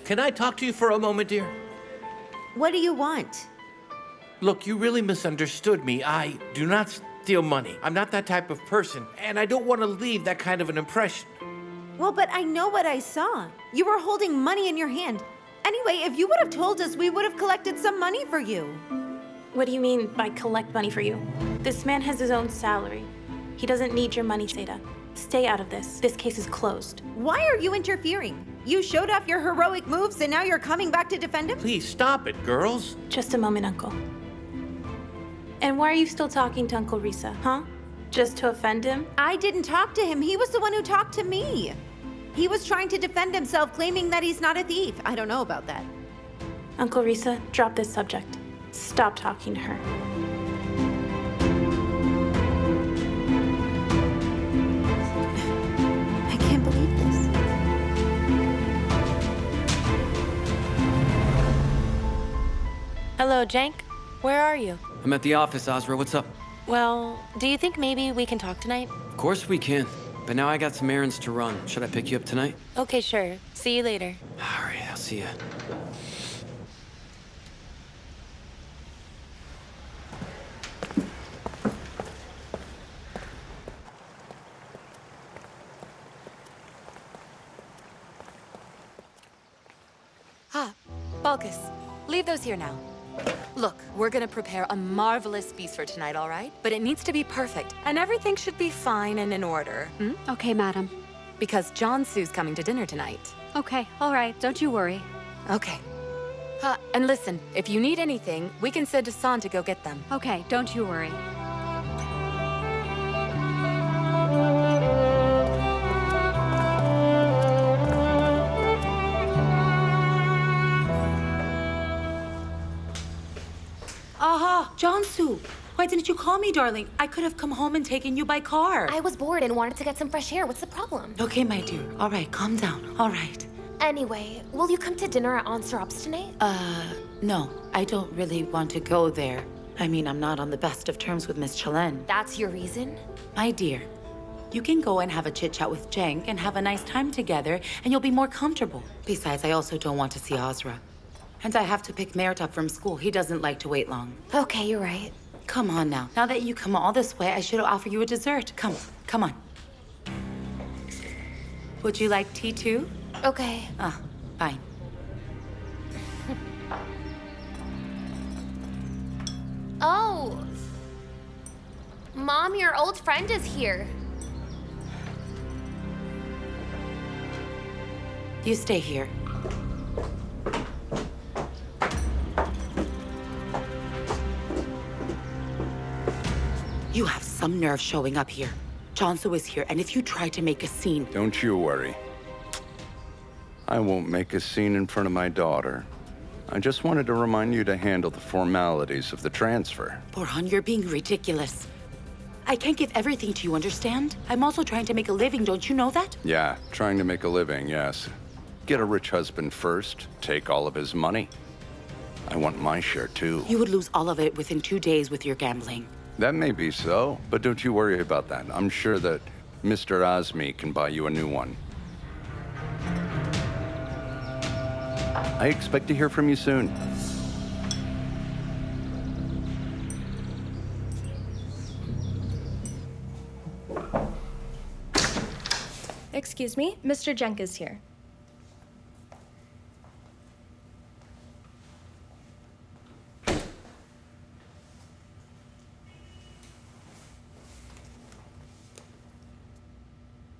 [SPEAKER 11] Can I talk to you for a moment, dear?
[SPEAKER 20] What do you want?
[SPEAKER 11] Look, you really misunderstood me. I do not steal money. I'm not that type of person, and I don't want to leave that kind of an impression.
[SPEAKER 20] Well, but I know what I saw. You were holding money in your hand. Anyway, if you would have told us, we would have collected some money for you.
[SPEAKER 13] What do you mean by collect money for you? This man has his own salary. He doesn't need your money, Seda. Stay out of this. This case is closed.
[SPEAKER 20] Why are you interfering? You showed off your heroic moves and now you're coming back to defend him?
[SPEAKER 11] Please stop it, girls.
[SPEAKER 13] Just a moment, Uncle. And why are you still talking to Uncle Risa, huh? Just to offend him?
[SPEAKER 20] I didn't talk to him. He was the one who talked to me. He was trying to defend himself, claiming that he's not a thief. I don't know about that.
[SPEAKER 13] Uncle Risa, drop this subject. Stop talking to her.
[SPEAKER 20] I can't believe this.
[SPEAKER 1] Hello, Jenk. Where are you?
[SPEAKER 3] I'm at the office, Azra. What's up?
[SPEAKER 1] Well, do you think maybe we can talk tonight?
[SPEAKER 3] Of course we can. But now I got some errands to run. Should I pick you up tonight?
[SPEAKER 1] Okay, sure. See you later.
[SPEAKER 3] All right, I'll see you.
[SPEAKER 5] Balkis, leave those here now. Look, we're gonna prepare a marvelous feast for tonight, all right? But it needs to be perfect, and everything should be fine and in order.
[SPEAKER 9] Okay, madam.
[SPEAKER 5] Because Jansu's coming to dinner tonight.
[SPEAKER 9] Okay, all right. Don't you worry.
[SPEAKER 5] Okay. And listen, if you need anything, we can send Hassan to go get them.
[SPEAKER 9] Okay, don't you worry.
[SPEAKER 16] Aha, Jansu. Why didn't you call me, darling? I could have come home and taken you by car.
[SPEAKER 25] I was bored and wanted to get some fresh air. What's the problem?
[SPEAKER 16] Okay, my dear. All right, calm down. All right.
[SPEAKER 25] Anyway, will you come to dinner at Aunt Serap's tonight?
[SPEAKER 16] No. I don't really want to go there. I mean, I'm not on the best of terms with Miss Celen.
[SPEAKER 25] That's your reason?
[SPEAKER 16] My dear, you can go and have a chit-chat with Jenk and have a nice time together, and you'll be more comfortable. Besides, I also don't want to see Azra. And I have to pick Mert up from school. He doesn't like to wait long.
[SPEAKER 25] Okay, you're right.
[SPEAKER 16] Come on now. Now that you come all this way, I should offer you a dessert. Come on. Would you like tea too?
[SPEAKER 25] Okay.
[SPEAKER 16] Fine.
[SPEAKER 25] Oh. Mom, your old friend is here.
[SPEAKER 16] You stay here. You have some nerve showing up here. Jansu is here, and if you try to make a scene...
[SPEAKER 10] Don't you worry. I won't make a scene in front of my daughter. I just wanted to remind you to handle the formalities of the transfer.
[SPEAKER 16] Borhan, you're being ridiculous. I can't give everything to you, understand? I'm also trying to make a living, don't you know that?
[SPEAKER 10] Yeah, trying to make a living, yes. Get a rich husband first, take all of his money. I want my share too.
[SPEAKER 16] You would lose all of it within 2 days with your gambling.
[SPEAKER 10] That may be so, but don't you worry about that. I'm sure that Mr. Azmi can buy you a new one. I expect to hear from you soon.
[SPEAKER 26] Excuse me, Mr. Jenk is here.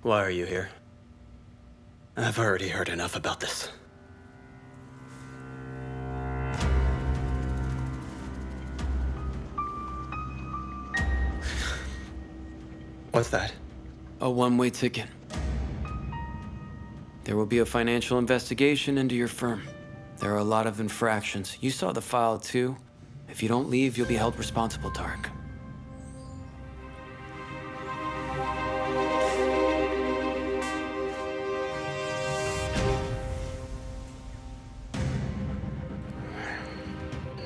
[SPEAKER 4] Why are you here? I've already heard enough about this. What's that?
[SPEAKER 3] A one-way ticket. There will be a financial investigation into your firm. There are a lot of infractions. You saw the file too. If you don't leave, you'll be held responsible, Tarek.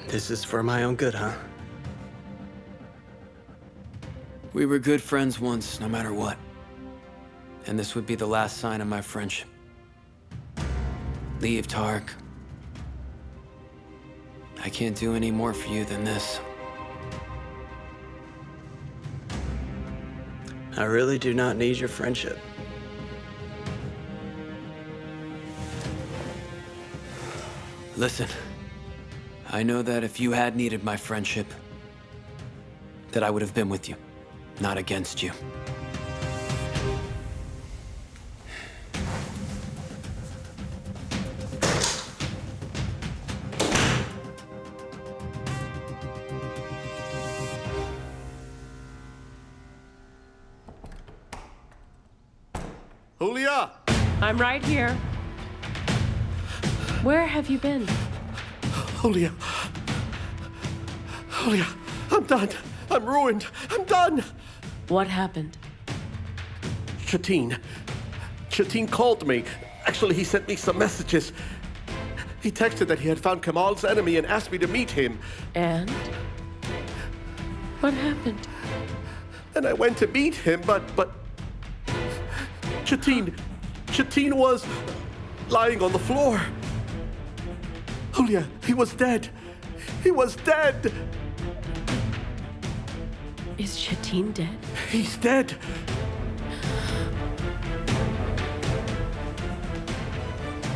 [SPEAKER 4] This is for my own good, huh?
[SPEAKER 3] We were good friends once, no matter what. And this would be the last sign of my friendship. Leave, Tarek. I can't do any more for you than this.
[SPEAKER 4] I really do not need your friendship.
[SPEAKER 3] Listen, I know that if you had needed my friendship, that I would have been with you, not against you.
[SPEAKER 7] Julia!
[SPEAKER 8] I'm right here. Where have you been?
[SPEAKER 7] Julia. Julia, I'm done. I'm ruined. I'm done.
[SPEAKER 8] What happened?
[SPEAKER 7] Chateen called me. Actually, he sent me some messages. He texted that he had found Kamal's enemy and asked me to meet him.
[SPEAKER 8] And? What happened?
[SPEAKER 7] And I went to meet him, but Chateen was lying on the floor. Julia, he was dead. He was dead.
[SPEAKER 8] Is Chateen dead?
[SPEAKER 7] He's dead.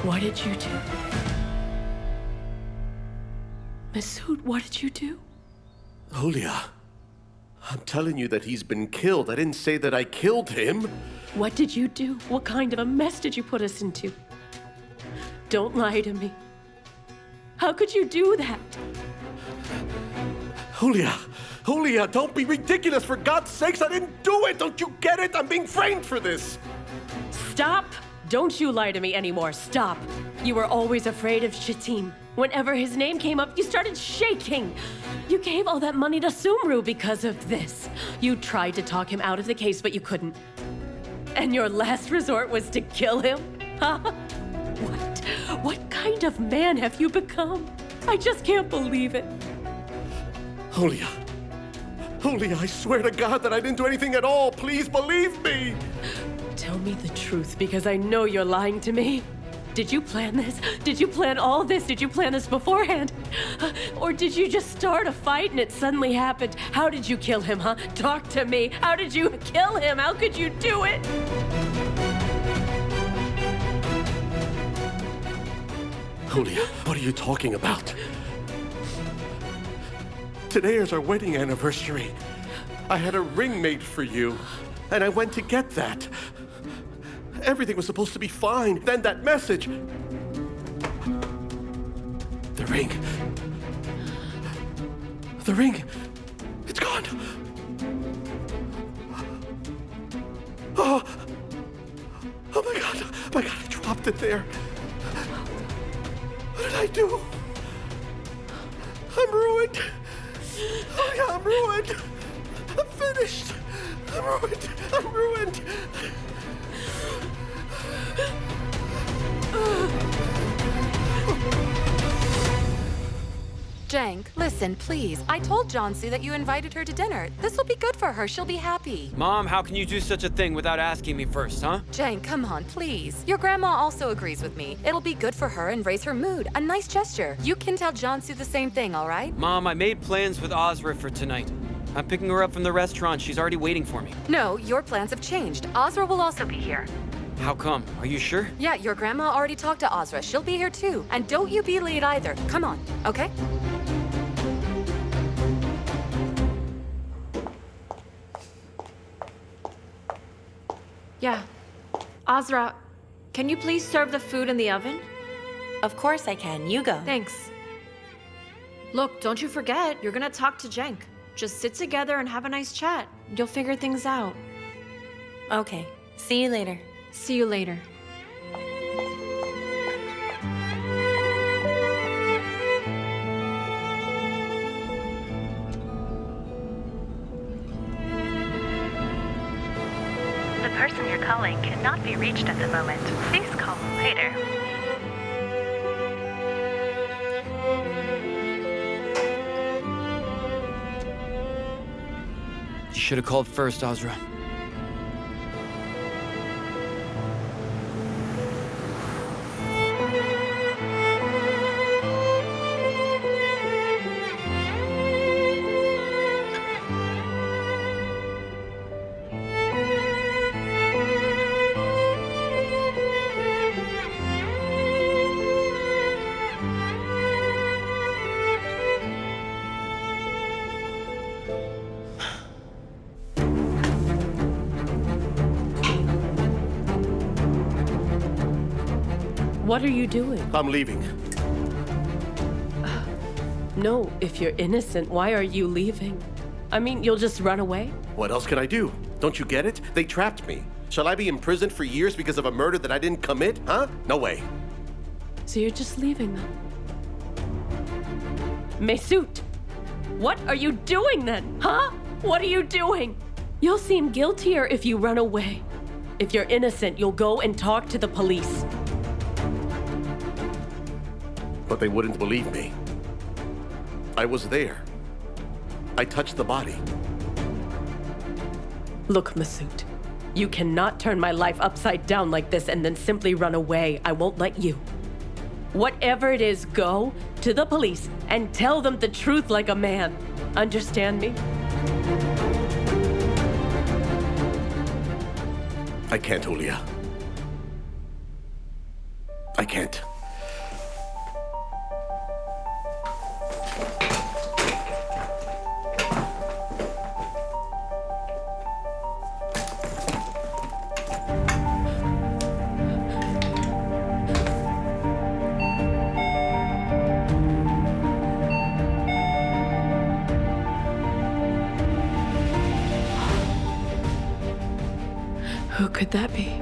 [SPEAKER 8] What did you do? Masood, what did you do?
[SPEAKER 7] Julia, I'm telling you that he's been killed. I didn't say that I killed him.
[SPEAKER 8] What did you do? What kind of a mess did you put us into? Don't lie to me. How could you do that?
[SPEAKER 7] Julia, don't be ridiculous, for God's sakes, I didn't do it! Don't you get it? I'm being framed for this!
[SPEAKER 8] Stop! Don't you lie to me anymore, stop! You were always afraid of Shatim. Whenever his name came up, you started shaking. You gave all that money to Sumru because of this. You tried to talk him out of the case, but you couldn't. And your last resort was to kill him? Huh? What kind of man have you become? I just can't believe it.
[SPEAKER 7] Julia, I swear to God that I didn't do anything at all. Please believe me.
[SPEAKER 8] Tell me the truth, because I know you're lying to me. Did you plan this? Did you plan all this? Did you plan this beforehand? Or did you just start a fight and it suddenly happened? How did you kill him, huh? Talk to me. How did you kill him? How could you do it?
[SPEAKER 7] Julia, what are you talking about? Today is our wedding anniversary. I had a ring made for you, and I went to get that. Everything was supposed to be fine. Then that message. The ring. It's gone. Oh my God, I dropped it there. What did I do? I'm ruined. Oh yeah, I'm ruined. I'm finished. I'm ruined.
[SPEAKER 5] Jenk, listen, please. I told Jansu that you invited her to dinner. This will be good for her. She'll be happy.
[SPEAKER 3] Mom, how can you do such a thing without asking me first, huh?
[SPEAKER 5] Jenk, come on, please. Your grandma also agrees with me. It'll be good for her and raise her mood. A nice gesture. You can tell Jansu the same thing, all right?
[SPEAKER 3] Mom, I made plans with Azra for tonight. I'm picking her up from the restaurant. She's already waiting for me.
[SPEAKER 5] No, your plans have changed. Azra will also be here.
[SPEAKER 3] How come? Are you sure?
[SPEAKER 5] Yeah, your grandma already talked to Azra. She'll be here too. And don't you be late either. Come on, okay?
[SPEAKER 9] Yeah. Azra, can you please serve the food in the oven?
[SPEAKER 1] Of course I can. You go.
[SPEAKER 9] Thanks. Look, don't you forget, you're gonna talk to Jenk. Just sit together and have a nice chat. You'll figure things out.
[SPEAKER 1] Okay. See you later.
[SPEAKER 9] See you later.
[SPEAKER 12] The person you're calling cannot be reached at the moment. Please call later.
[SPEAKER 3] You should have called first, Azra.
[SPEAKER 8] What are you doing?
[SPEAKER 7] I'm leaving.
[SPEAKER 8] No, if you're innocent, why are you leaving? I mean, you'll just run away?
[SPEAKER 7] What else can I do? Don't you get it? They trapped me. Shall I be imprisoned for years because of a murder that I didn't commit? Huh? No way.
[SPEAKER 8] So you're just leaving them? Mesut! What are you doing then? Huh? What are you doing? You'll seem guiltier if you run away. If you're innocent, you'll go and talk to the police.
[SPEAKER 7] But they wouldn't believe me. I was there. I touched the body.
[SPEAKER 8] Look, Mesut, you cannot turn my life upside down like this and then simply run away. I won't let you. Whatever it is, go to the police and tell them the truth like a man. Understand me?
[SPEAKER 7] I can't, Julia. I can't.
[SPEAKER 8] Who could that be?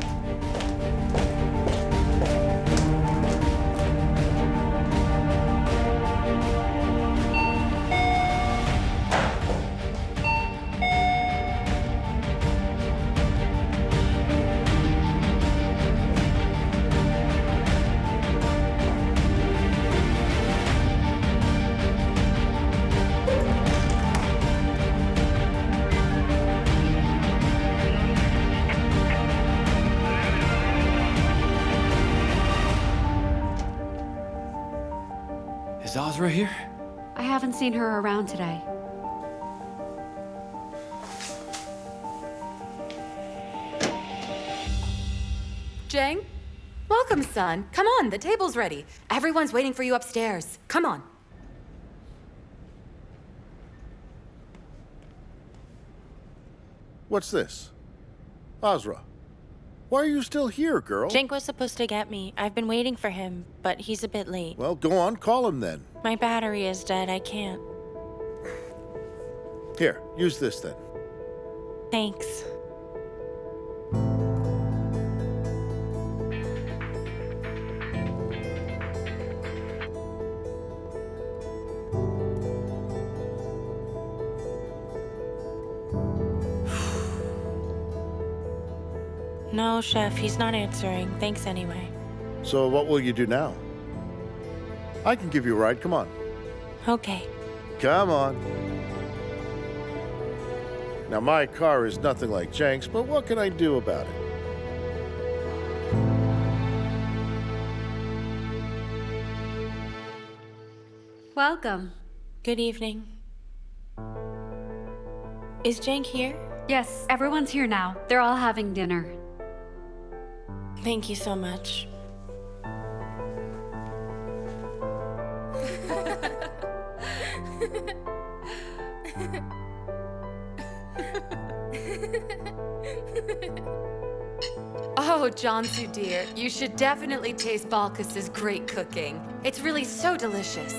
[SPEAKER 3] Is Azra here?
[SPEAKER 14] I haven't seen her around today.
[SPEAKER 5] Jenk? Welcome, son. Come on, the table's ready. Everyone's waiting for you upstairs. Come on.
[SPEAKER 15] What's this? Azra, why are you still here, girl?
[SPEAKER 1] Cenk was supposed to get me. I've been waiting for him, but he's a bit late.
[SPEAKER 15] Well, go on, call him then.
[SPEAKER 1] My battery is dead. I can't.
[SPEAKER 15] Here, use this then.
[SPEAKER 1] Thanks. No, Chef, he's not answering. Thanks anyway.
[SPEAKER 15] So what will you do now? I can give you a ride, come on.
[SPEAKER 1] Okay.
[SPEAKER 15] Come on. Now, my car is nothing like Cenk's, but what can I do about it?
[SPEAKER 14] Welcome.
[SPEAKER 1] Good evening. Is Cenk here?
[SPEAKER 14] Yes, everyone's here now. They're all having dinner.
[SPEAKER 1] Thank you so much.
[SPEAKER 5] Oh, Jansu dear, you should definitely taste Balkis's great cooking. It's really so delicious.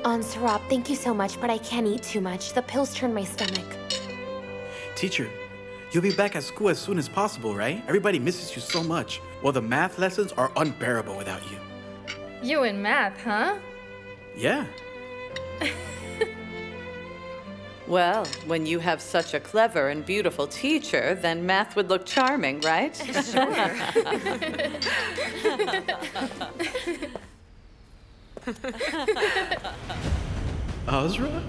[SPEAKER 25] Serap, thank you so much, but I can't eat too much. The pills turn my stomach.
[SPEAKER 17] Teacher, you'll be back at school as soon as possible, right? Everybody misses you so much. Well, the math lessons are unbearable without you.
[SPEAKER 19] You in math, huh?
[SPEAKER 17] Yeah.
[SPEAKER 23] Well, when you have such a clever and beautiful teacher, then math would look charming, right?
[SPEAKER 17] Azra?